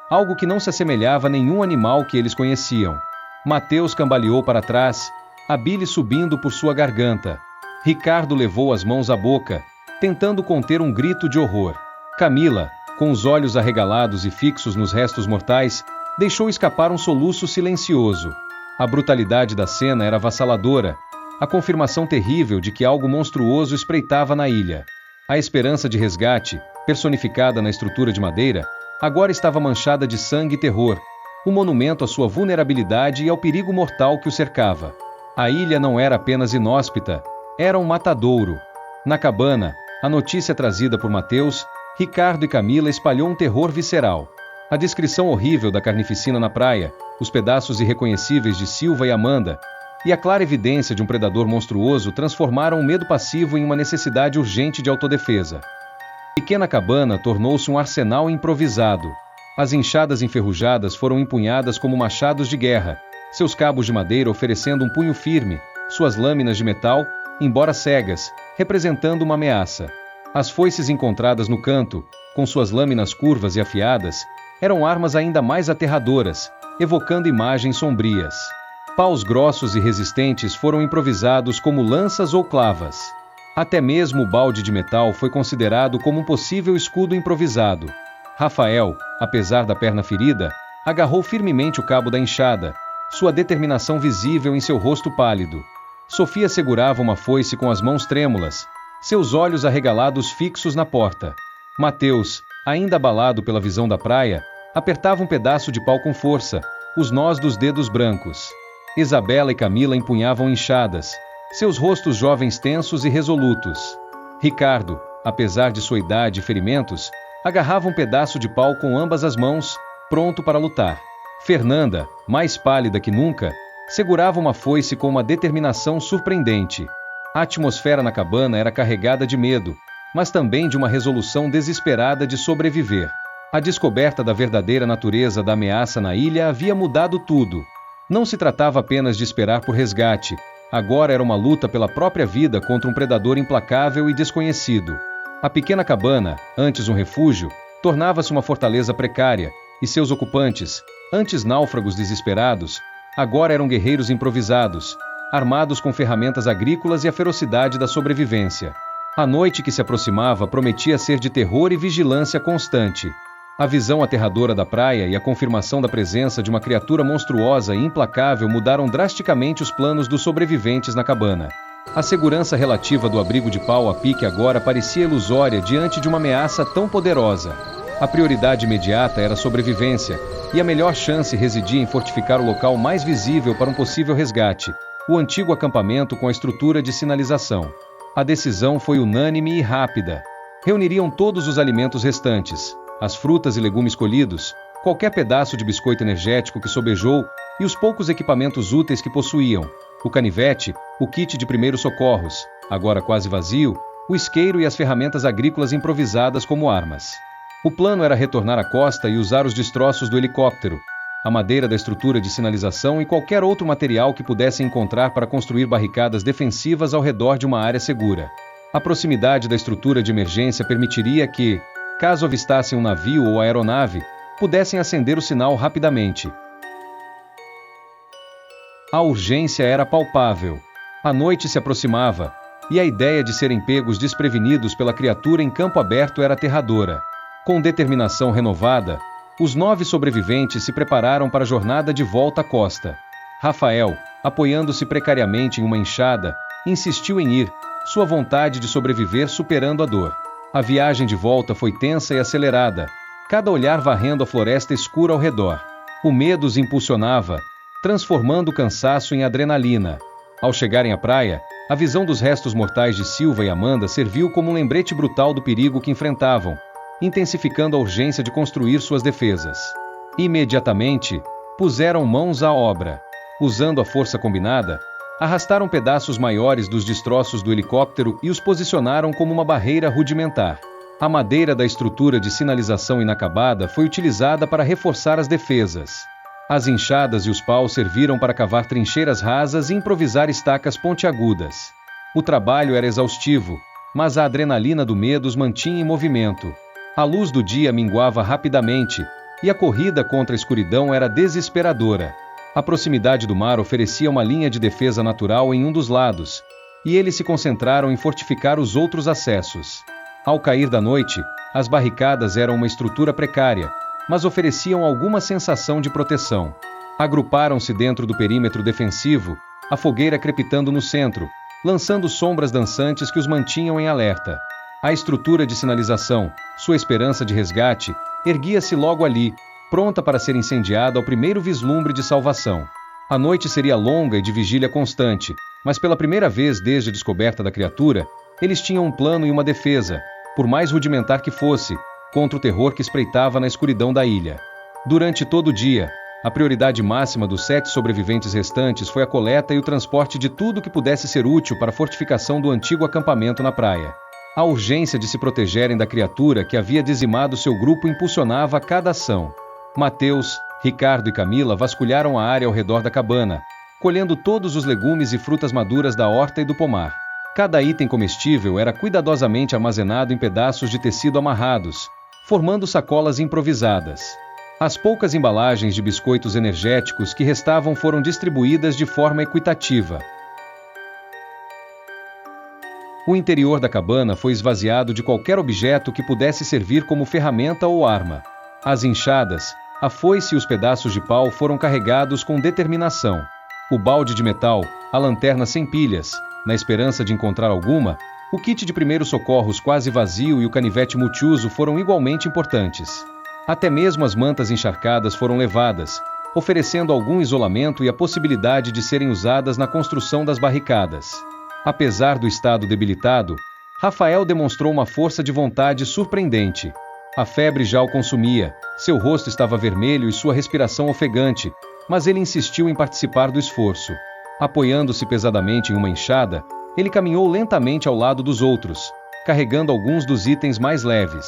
algo que não se assemelhava a nenhum animal que eles conheciam. Mateus cambaleou para trás, a bile subindo por sua garganta. Ricardo levou as mãos à boca, tentando conter um grito de horror. Camila, com os olhos arregalados e fixos nos restos mortais, deixou escapar um soluço silencioso. A brutalidade da cena era avassaladora, a confirmação terrível de que algo monstruoso espreitava na ilha. A esperança de resgate, personificada na estrutura de madeira, agora estava manchada de sangue e terror, um monumento à sua vulnerabilidade e ao perigo mortal que o cercava. A ilha não era apenas inóspita, era um matadouro. Na cabana, a notícia trazida por Mateus, Ricardo e Camila espalhou um terror visceral. A descrição horrível da carnificina na praia, os pedaços irreconhecíveis de Silva e Amanda, e a clara evidência de um predador monstruoso transformaram o medo passivo em uma necessidade urgente de autodefesa. A pequena cabana tornou-se um arsenal improvisado. As enxadas enferrujadas foram empunhadas como machados de guerra, seus cabos de madeira oferecendo um punho firme, suas lâminas de metal, embora cegas, representando uma ameaça. As foices encontradas no canto, com suas lâminas curvas e afiadas, eram armas ainda mais aterradoras, evocando imagens sombrias. Paus grossos e resistentes foram improvisados como lanças ou clavas. Até mesmo o balde de metal foi considerado como um possível escudo improvisado. Rafael, apesar da perna ferida, Agarrou firmemente o cabo da enxada, sua determinação visível em seu rosto pálido. Sofia segurava uma foice com as mãos trêmulas, seus olhos arregalados fixos na porta. Mateus, ainda abalado pela visão da praia, apertava um pedaço de pau com força, os nós dos dedos brancos. Isabela e Camila empunhavam enxadas, seus rostos jovens tensos e resolutos. Ricardo, apesar de sua idade e ferimentos, agarrava um pedaço de pau com ambas as mãos, pronto para lutar. Fernanda, mais pálida que nunca, segurava uma foice com uma determinação surpreendente. A atmosfera na cabana era carregada de medo, mas também de uma resolução desesperada de sobreviver. A descoberta da verdadeira natureza da ameaça na ilha havia mudado tudo. Não se tratava apenas de esperar por resgate, agora era uma luta pela própria vida contra um predador implacável e desconhecido. A pequena cabana, antes um refúgio, tornava-se uma fortaleza precária, e seus ocupantes, antes náufragos desesperados, agora eram guerreiros improvisados, armados com ferramentas agrícolas e a ferocidade da sobrevivência. A noite que se aproximava prometia ser de terror e vigilância constante. A visão aterradora da praia e a confirmação da presença de uma criatura monstruosa e implacável mudaram drasticamente os planos dos sobreviventes na cabana. A segurança relativa do abrigo de pau a pique agora parecia ilusória diante de uma ameaça tão poderosa. A prioridade imediata era a sobrevivência, e a melhor chance residia em fortificar o local mais visível para um possível resgate, o antigo acampamento com a estrutura de sinalização. A decisão foi unânime e rápida. Reuniriam todos os alimentos restantes, as frutas e legumes colhidos, qualquer pedaço de biscoito energético que sobejou e os poucos equipamentos úteis que possuíam, o canivete, o kit de primeiros socorros, agora quase vazio, o isqueiro e as ferramentas agrícolas improvisadas como armas. O plano era retornar à costa e usar os destroços do helicóptero, a madeira da estrutura de sinalização e qualquer outro material que pudessem encontrar para construir barricadas defensivas ao redor de uma área segura. A proximidade da estrutura de emergência permitiria que, caso avistassem um navio ou aeronave, pudessem acender o sinal rapidamente. A urgência era palpável. A noite se aproximava, e a ideia de serem pegos desprevenidos pela criatura em campo aberto era aterradora. Com determinação renovada, os 9 sobreviventes se prepararam para a jornada de volta à costa. Rafael, apoiando-se precariamente em uma enxada, insistiu em ir, sua vontade de sobreviver superando a dor. A viagem de volta foi tensa e acelerada, cada olhar varrendo a floresta escura ao redor. O medo os impulsionava, transformando o cansaço em adrenalina. Ao chegarem à praia, a visão dos restos mortais de Silva e Amanda serviu como um lembrete brutal do perigo que enfrentavam, intensificando a urgência de construir suas defesas. Imediatamente, puseram mãos à obra. Usando a força combinada, arrastaram pedaços maiores dos destroços do helicóptero e os posicionaram como uma barreira rudimentar. A madeira da estrutura de sinalização inacabada foi utilizada para reforçar as defesas. As enxadas e os paus serviram para cavar trincheiras rasas e improvisar estacas pontiagudas. O trabalho era exaustivo, mas a adrenalina do medo os mantinha em movimento. A luz do dia minguava rapidamente, e a corrida contra a escuridão era desesperadora. A proximidade do mar oferecia uma linha de defesa natural em um dos lados, e eles se concentraram em fortificar os outros acessos. Ao cair da noite, as barricadas eram uma estrutura precária, mas ofereciam alguma sensação de proteção. Agruparam-se dentro do perímetro defensivo, a fogueira crepitando no centro, lançando sombras dançantes que os mantinham em alerta. A estrutura de sinalização, sua esperança de resgate, erguia-se logo ali, pronta para ser incendiada ao primeiro vislumbre de salvação. A noite seria longa e de vigília constante, mas pela primeira vez desde a descoberta da criatura, eles tinham um plano e uma defesa, por mais rudimentar que fosse, contra o terror que espreitava na escuridão da ilha. Durante todo o dia, a prioridade máxima dos 7 sobreviventes restantes foi a coleta e o transporte de tudo que pudesse ser útil para a fortificação do antigo acampamento na praia. A urgência de se protegerem da criatura que havia dizimado seu grupo impulsionava cada ação. Mateus, Ricardo e Camila vasculharam a área ao redor da cabana, colhendo todos os legumes e frutas maduras da horta e do pomar. Cada item comestível era cuidadosamente armazenado em pedaços de tecido amarrados, formando sacolas improvisadas. As poucas embalagens de biscoitos energéticos que restavam foram distribuídas de forma equitativa. O interior da cabana foi esvaziado de qualquer objeto que pudesse servir como ferramenta ou arma. As enxadas, A foice e os pedaços de pau foram carregados com determinação. O balde de metal, a lanterna sem pilhas, na esperança de encontrar alguma, o kit de primeiros socorros quase vazio e o canivete multiuso foram igualmente importantes. Até mesmo as mantas encharcadas foram levadas, oferecendo algum isolamento e a possibilidade de serem usadas na construção das barricadas. Apesar do estado debilitado, Rafael demonstrou uma força de vontade surpreendente. A febre já o consumia, seu rosto estava vermelho e sua respiração ofegante, mas ele insistiu em participar do esforço. Apoiando-se pesadamente em uma enxada, ele caminhou lentamente ao lado dos outros, carregando alguns dos itens mais leves.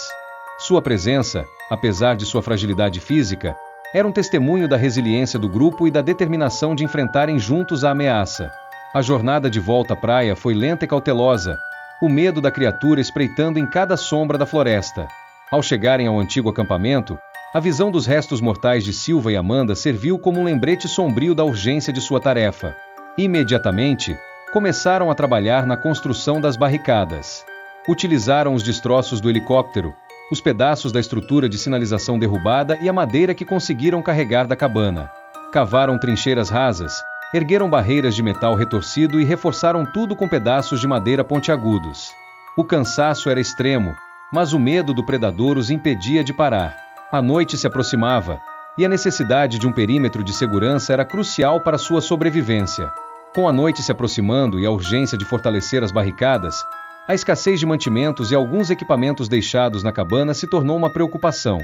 Sua presença, apesar de sua fragilidade física, era um testemunho da resiliência do grupo e da determinação de enfrentarem juntos a ameaça. A jornada de volta à praia foi lenta e cautelosa, o medo da criatura espreitando em cada sombra da floresta. Ao chegarem ao antigo acampamento, a visão dos restos mortais de Silva e Amanda serviu como um lembrete sombrio da urgência de sua tarefa. Imediatamente, começaram a trabalhar na construção das barricadas. Utilizaram os destroços do helicóptero, os pedaços da estrutura de sinalização derrubada e a madeira que conseguiram carregar da cabana. Cavaram trincheiras rasas, ergueram barreiras de metal retorcido e reforçaram tudo com pedaços de madeira pontiagudos. O cansaço era extremo, mas o medo do predador os impedia de parar. A noite se aproximava, e a necessidade de um perímetro de segurança era crucial para sua sobrevivência. Com a noite se aproximando e a urgência de fortalecer as barricadas, a escassez de mantimentos e alguns equipamentos deixados na cabana se tornou uma preocupação.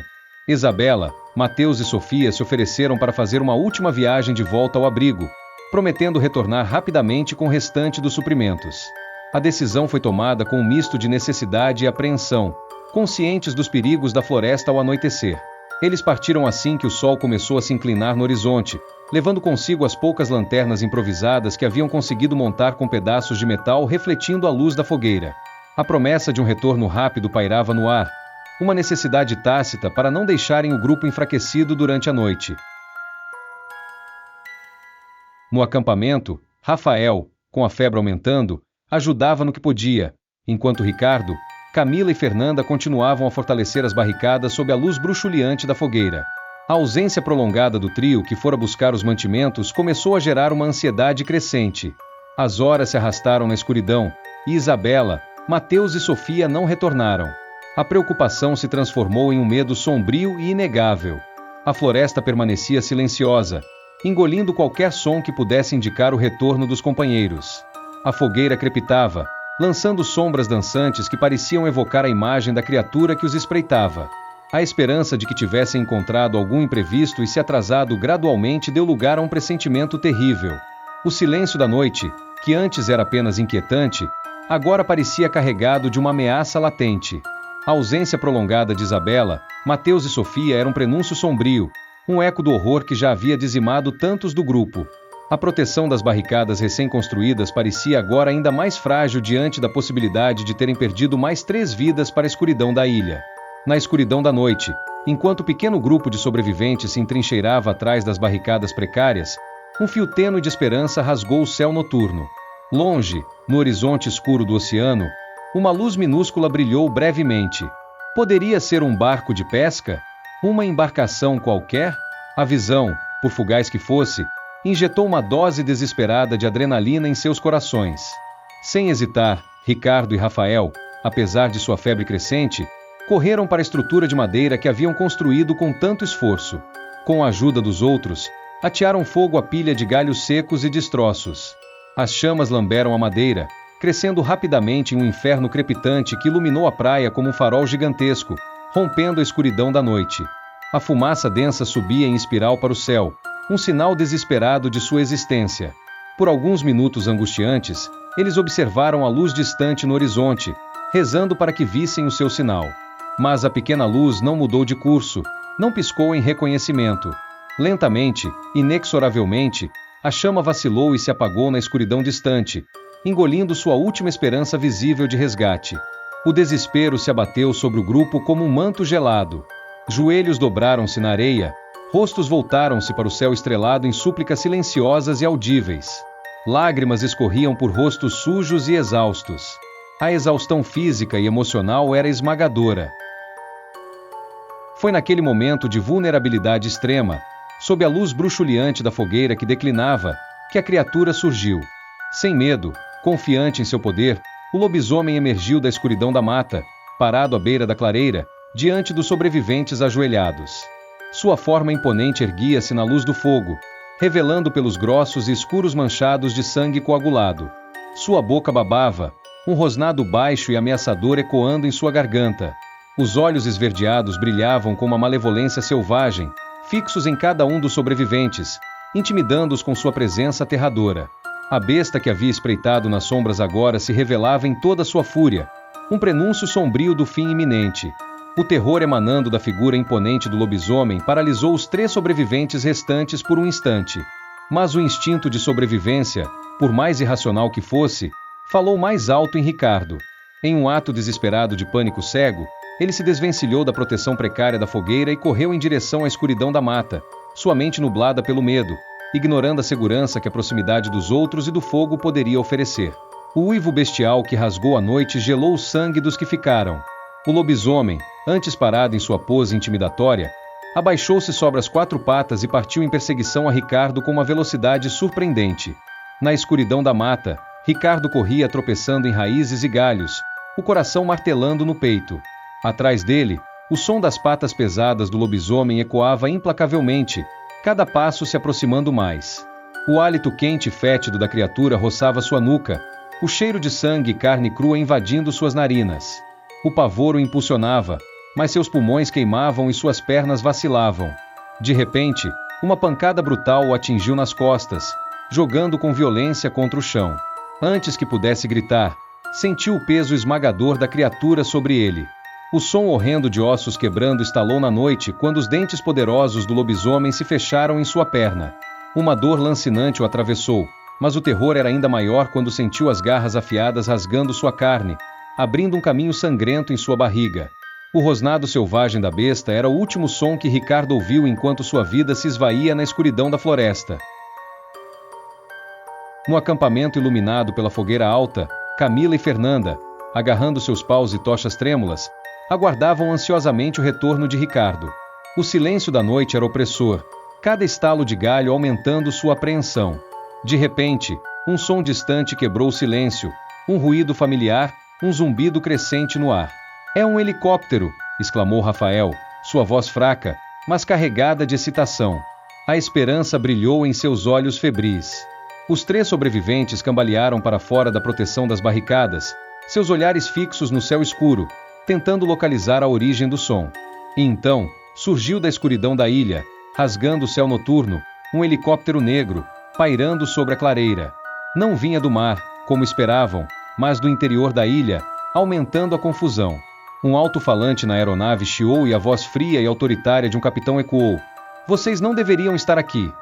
Isabela, Mateus e Sofia se ofereceram para fazer uma última viagem de volta ao abrigo, prometendo retornar rapidamente com o restante dos suprimentos. A decisão foi tomada com um misto de necessidade e apreensão, conscientes dos perigos da floresta ao anoitecer. Eles partiram assim que o sol começou a se inclinar no horizonte, levando consigo as poucas lanternas improvisadas que haviam conseguido montar com pedaços de metal refletindo a luz da fogueira. A promessa de um retorno rápido pairava no ar, uma necessidade tácita para não deixarem o grupo enfraquecido durante a noite. No acampamento, Rafael, com a febre aumentando, ajudava no que podia, enquanto Ricardo, Camila e Fernanda continuavam a fortalecer as barricadas sob a luz bruxuleante da fogueira. A ausência prolongada do trio que fora buscar os mantimentos começou a gerar uma ansiedade crescente. As horas se arrastaram na escuridão, e Isabela, Mateus e Sofia não retornaram. A preocupação se transformou em um medo sombrio e inegável. A floresta permanecia silenciosa, engolindo qualquer som que pudesse indicar o retorno dos companheiros. A fogueira crepitava, lançando sombras dançantes que pareciam evocar a imagem da criatura que os espreitava. A esperança de que tivessem encontrado algum imprevisto e se atrasado gradualmente deu lugar a um pressentimento terrível. O silêncio da noite, que antes era apenas inquietante, agora parecia carregado de uma ameaça latente. A ausência prolongada de Isabela, Mateus e Sofia era um prenúncio sombrio, um eco do horror que já havia dizimado tantos do grupo. A proteção das barricadas recém-construídas parecia agora ainda mais frágil diante da possibilidade de terem perdido mais 3 vidas para a escuridão da ilha. Na escuridão da noite, enquanto o pequeno grupo de sobreviventes se entrincheirava atrás das barricadas precárias, um fio tênue de esperança rasgou o céu noturno. Longe, no horizonte escuro do oceano, uma luz minúscula brilhou brevemente. Poderia ser um barco de pesca? Uma embarcação qualquer? A visão, por fugaz que fosse, injetou uma dose desesperada de adrenalina em seus corações. Sem hesitar, Ricardo e Rafael, apesar de sua febre crescente, correram para a estrutura de madeira que haviam construído com tanto esforço. Com a ajuda dos outros, atearam fogo à pilha de galhos secos e destroços. As chamas lamberam a madeira, crescendo rapidamente em um inferno crepitante que iluminou a praia como um farol gigantesco, rompendo a escuridão da noite. A fumaça densa subia em espiral para o céu, um sinal desesperado de sua existência. Por alguns minutos angustiantes, eles observaram a luz distante no horizonte, rezando para que vissem o seu sinal. Mas a pequena luz não mudou de curso, não piscou em reconhecimento. Lentamente, inexoravelmente, a chama vacilou e se apagou na escuridão distante, engolindo sua última esperança visível de resgate. O desespero se abateu sobre o grupo como um manto gelado. Joelhos dobraram-se na areia, rostos voltaram-se para o céu estrelado em súplicas silenciosas e audíveis. Lágrimas escorriam por rostos sujos e exaustos. A exaustão física e emocional era esmagadora. Foi naquele momento de vulnerabilidade extrema, sob a luz bruxuleante da fogueira que declinava, que a criatura surgiu. Sem medo, confiante em seu poder, o lobisomem emergiu da escuridão da mata, parado à beira da clareira, diante dos sobreviventes ajoelhados. Sua forma imponente erguia-se na luz do fogo, revelando pelos grossos e escuros manchados de sangue coagulado. Sua boca babava, um rosnado baixo e ameaçador ecoando em sua garganta. Os olhos esverdeados brilhavam com uma malevolência selvagem, fixos em cada um dos sobreviventes, intimidando-os com sua presença aterradora. A besta que havia espreitado nas sombras agora se revelava em toda sua fúria, um prenúncio sombrio do fim iminente. O terror emanando da figura imponente do lobisomem paralisou os 3 sobreviventes restantes por um instante. Mas o instinto de sobrevivência, por mais irracional que fosse, falou mais alto em Ricardo. Em um ato desesperado de pânico cego, ele se desvencilhou da proteção precária da fogueira e correu em direção à escuridão da mata, sua mente nublada pelo medo, ignorando a segurança que a proximidade dos outros e do fogo poderia oferecer. O uivo bestial que rasgou a noite gelou o sangue dos que ficaram. O lobisomem, antes parado em sua pose intimidatória, abaixou-se sobre as 4 patas e partiu em perseguição a Ricardo com uma velocidade surpreendente. Na escuridão da mata, Ricardo corria tropeçando em raízes e galhos, o coração martelando no peito. Atrás dele, o som das patas pesadas do lobisomem ecoava implacavelmente, cada passo se aproximando mais. O hálito quente e fétido da criatura roçava sua nuca, o cheiro de sangue e carne crua invadindo suas narinas. O pavor o impulsionava, mas seus pulmões queimavam e suas pernas vacilavam. De repente, uma pancada brutal o atingiu nas costas, jogando com violência contra o chão. Antes que pudesse gritar, sentiu o peso esmagador da criatura sobre ele. O som horrendo de ossos quebrando estalou na noite quando os dentes poderosos do lobisomem se fecharam em sua perna. Uma dor lancinante o atravessou, mas o terror era ainda maior quando sentiu as garras afiadas rasgando sua carne, abrindo um caminho sangrento em sua barriga. O rosnado selvagem da besta era o último som que Ricardo ouviu enquanto sua vida se esvaía na escuridão da floresta. No acampamento iluminado pela fogueira alta, Camila e Fernanda, agarrando seus paus e tochas trêmulas, aguardavam ansiosamente o retorno de Ricardo. O silêncio da noite era opressor, cada estalo de galho aumentando sua apreensão. De repente, um som distante quebrou o silêncio, um ruído familiar, um zumbido crescente no ar. "É um helicóptero!" exclamou Rafael, sua voz fraca, mas carregada de excitação. A esperança brilhou em seus olhos febris. Os 3 sobreviventes cambalearam para fora da proteção das barricadas, seus olhares fixos no céu escuro, tentando localizar a origem do som. E então, surgiu da escuridão da ilha, rasgando o céu noturno, um helicóptero negro, pairando sobre a clareira. Não vinha do mar, como esperavam, mas do interior da ilha, aumentando a confusão. Um alto-falante na aeronave chiou e a voz fria e autoritária de um capitão ecoou: "Vocês não deveriam estar aqui."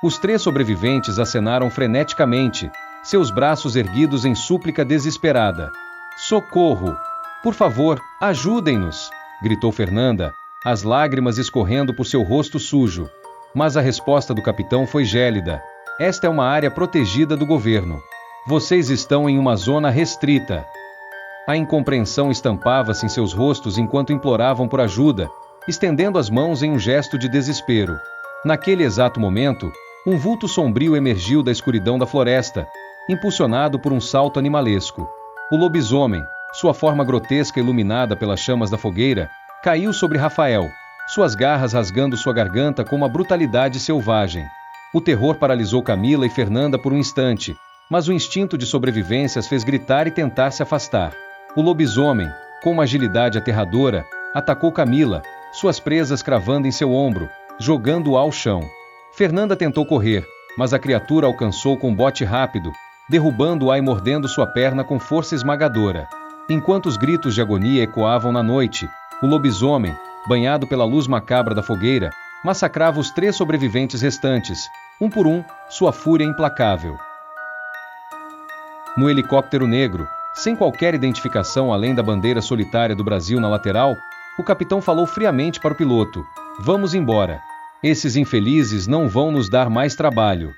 Os 3 sobreviventes acenaram freneticamente, seus braços erguidos em súplica desesperada. "Socorro! Por favor, ajudem-nos!" gritou Fernanda, as lágrimas escorrendo por seu rosto sujo. Mas a resposta do capitão foi gélida: "Esta é uma área protegida do governo. Vocês estão em uma zona restrita." A incompreensão estampava-se em seus rostos enquanto imploravam por ajuda, estendendo as mãos em um gesto de desespero. Naquele exato momento, um vulto sombrio emergiu da escuridão da floresta, impulsionado por um salto animalesco. O lobisomem, sua forma grotesca iluminada pelas chamas da fogueira, caiu sobre Rafael, suas garras rasgando sua garganta com uma brutalidade selvagem. O terror paralisou Camila e Fernanda por um instante, mas o instinto de sobrevivência as fez gritar e tentar se afastar. O lobisomem, com uma agilidade aterradora, atacou Camila, suas presas cravando em seu ombro, jogando-a ao chão. Fernanda tentou correr, mas a criatura alcançou com um bote rápido, derrubando-a e mordendo sua perna com força esmagadora. Enquanto os gritos de agonia ecoavam na noite, o lobisomem, banhado pela luz macabra da fogueira, massacrava os 3 sobreviventes restantes, um por um, sua fúria implacável. No helicóptero negro, sem qualquer identificação além da bandeira solitária do Brasil na lateral, o capitão falou friamente para o piloto: "Vamos embora. Esses infelizes não vão nos dar mais trabalho."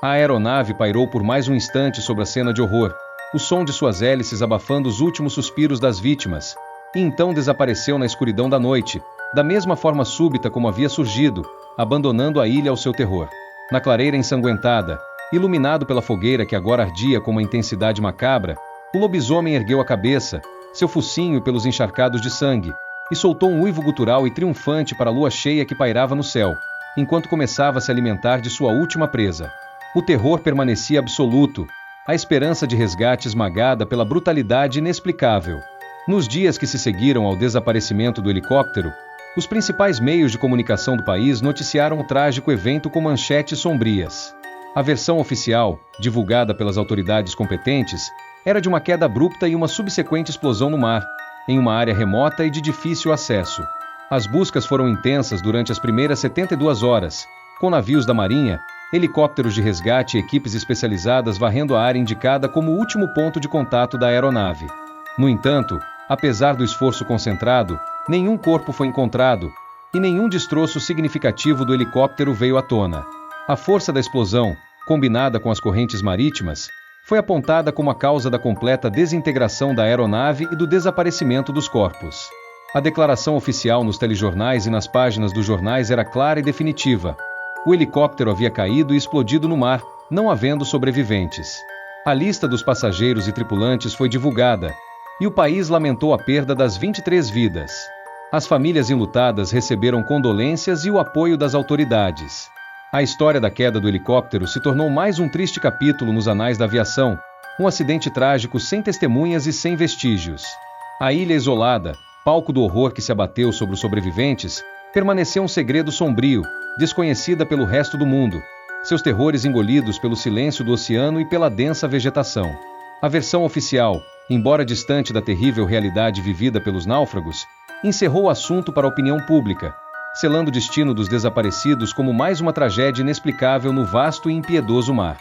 A aeronave pairou por mais um instante sobre a cena de horror, o som de suas hélices abafando os últimos suspiros das vítimas, e então desapareceu na escuridão da noite, da mesma forma súbita como havia surgido, abandonando a ilha ao seu terror. Na clareira ensanguentada, iluminado pela fogueira que agora ardia com uma intensidade macabra, o lobisomem ergueu a cabeça, seu focinho pelos encharcados de sangue, e soltou um uivo gutural e triunfante para a lua cheia que pairava no céu, enquanto começava a se alimentar de sua última presa. O terror permanecia absoluto, a esperança de resgate esmagada pela brutalidade inexplicável. Nos dias que se seguiram ao desaparecimento do helicóptero, os principais meios de comunicação do país noticiaram o trágico evento com manchetes sombrias. A versão oficial, divulgada pelas autoridades competentes, era de uma queda abrupta e uma subsequente explosão no mar, em uma área remota e de difícil acesso. As buscas foram intensas durante as primeiras 72 horas, com navios da Marinha, helicópteros de resgate e equipes especializadas varrendo a área indicada como o último ponto de contato da aeronave. No entanto, apesar do esforço concentrado, nenhum corpo foi encontrado, e nenhum destroço significativo do helicóptero veio à tona. A força da explosão, combinada com as correntes marítimas, foi apontada como a causa da completa desintegração da aeronave e do desaparecimento dos corpos. A declaração oficial nos telejornais e nas páginas dos jornais era clara e definitiva. O helicóptero havia caído e explodido no mar, não havendo sobreviventes. A lista dos passageiros e tripulantes foi divulgada, e o país lamentou a perda das 23 vidas. As famílias enlutadas receberam condolências e o apoio das autoridades. A história da queda do helicóptero se tornou mais um triste capítulo nos anais da aviação, um acidente trágico sem testemunhas e sem vestígios. A ilha isolada, palco do horror que se abateu sobre os sobreviventes, permaneceu um segredo sombrio, desconhecida pelo resto do mundo, seus terrores engolidos pelo silêncio do oceano e pela densa vegetação. A versão oficial, embora distante da terrível realidade vivida pelos náufragos, encerrou o assunto para a opinião pública, selando o destino dos desaparecidos como mais uma tragédia inexplicável no vasto e impiedoso mar.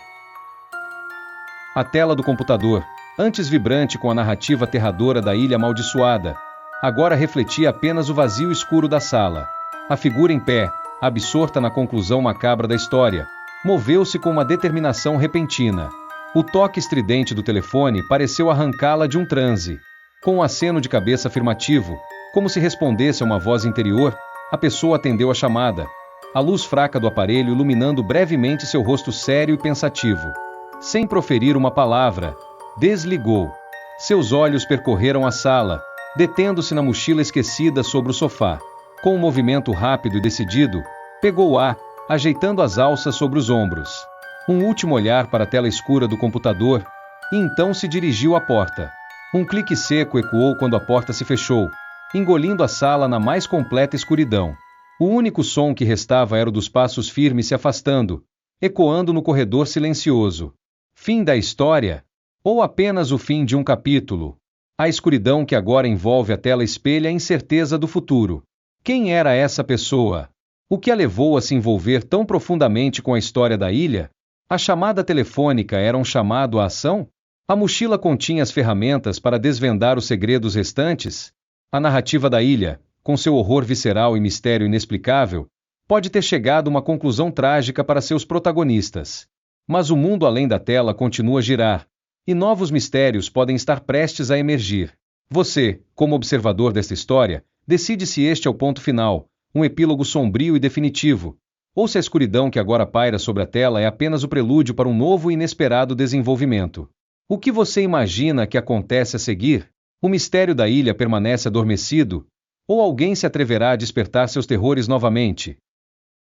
A tela do computador, antes vibrante com a narrativa aterradora da ilha amaldiçoada, agora refletia apenas o vazio escuro da sala. A figura em pé, absorta na conclusão macabra da história, moveu-se com uma determinação repentina. O toque estridente do telefone pareceu arrancá-la de um transe. Com um aceno de cabeça afirmativo, como se respondesse a uma voz interior, a pessoa atendeu a chamada, a luz fraca do aparelho iluminando brevemente seu rosto sério e pensativo. Sem proferir uma palavra, desligou. Seus olhos percorreram a sala, detendo-se na mochila esquecida sobre o sofá. Com um movimento rápido e decidido, pegou-a, ajeitando as alças sobre os ombros. Um último olhar para a tela escura do computador, e então se dirigiu à porta. Um clique seco ecoou quando a porta se fechou, engolindo a sala na mais completa escuridão. O único som que restava era o dos passos firmes se afastando, ecoando no corredor silencioso. Fim da história? Ou apenas o fim de um capítulo? A escuridão que agora envolve a tela espelha a incerteza do futuro. Quem era essa pessoa? O que a levou a se envolver tão profundamente com a história da ilha? A chamada telefônica era um chamado à ação? A mochila continha as ferramentas para desvendar os segredos restantes? A narrativa da ilha, com seu horror visceral e mistério inexplicável, pode ter chegado a uma conclusão trágica para seus protagonistas. Mas o mundo além da tela continua a girar, e novos mistérios podem estar prestes a emergir. Você, como observador desta história, decide se este é o ponto final, um epílogo sombrio e definitivo, ou se a escuridão que agora paira sobre a tela é apenas o prelúdio para um novo e inesperado desenvolvimento. O que você imagina que acontece a seguir? O mistério da ilha permanece adormecido? Ou alguém se atreverá a despertar seus terrores novamente?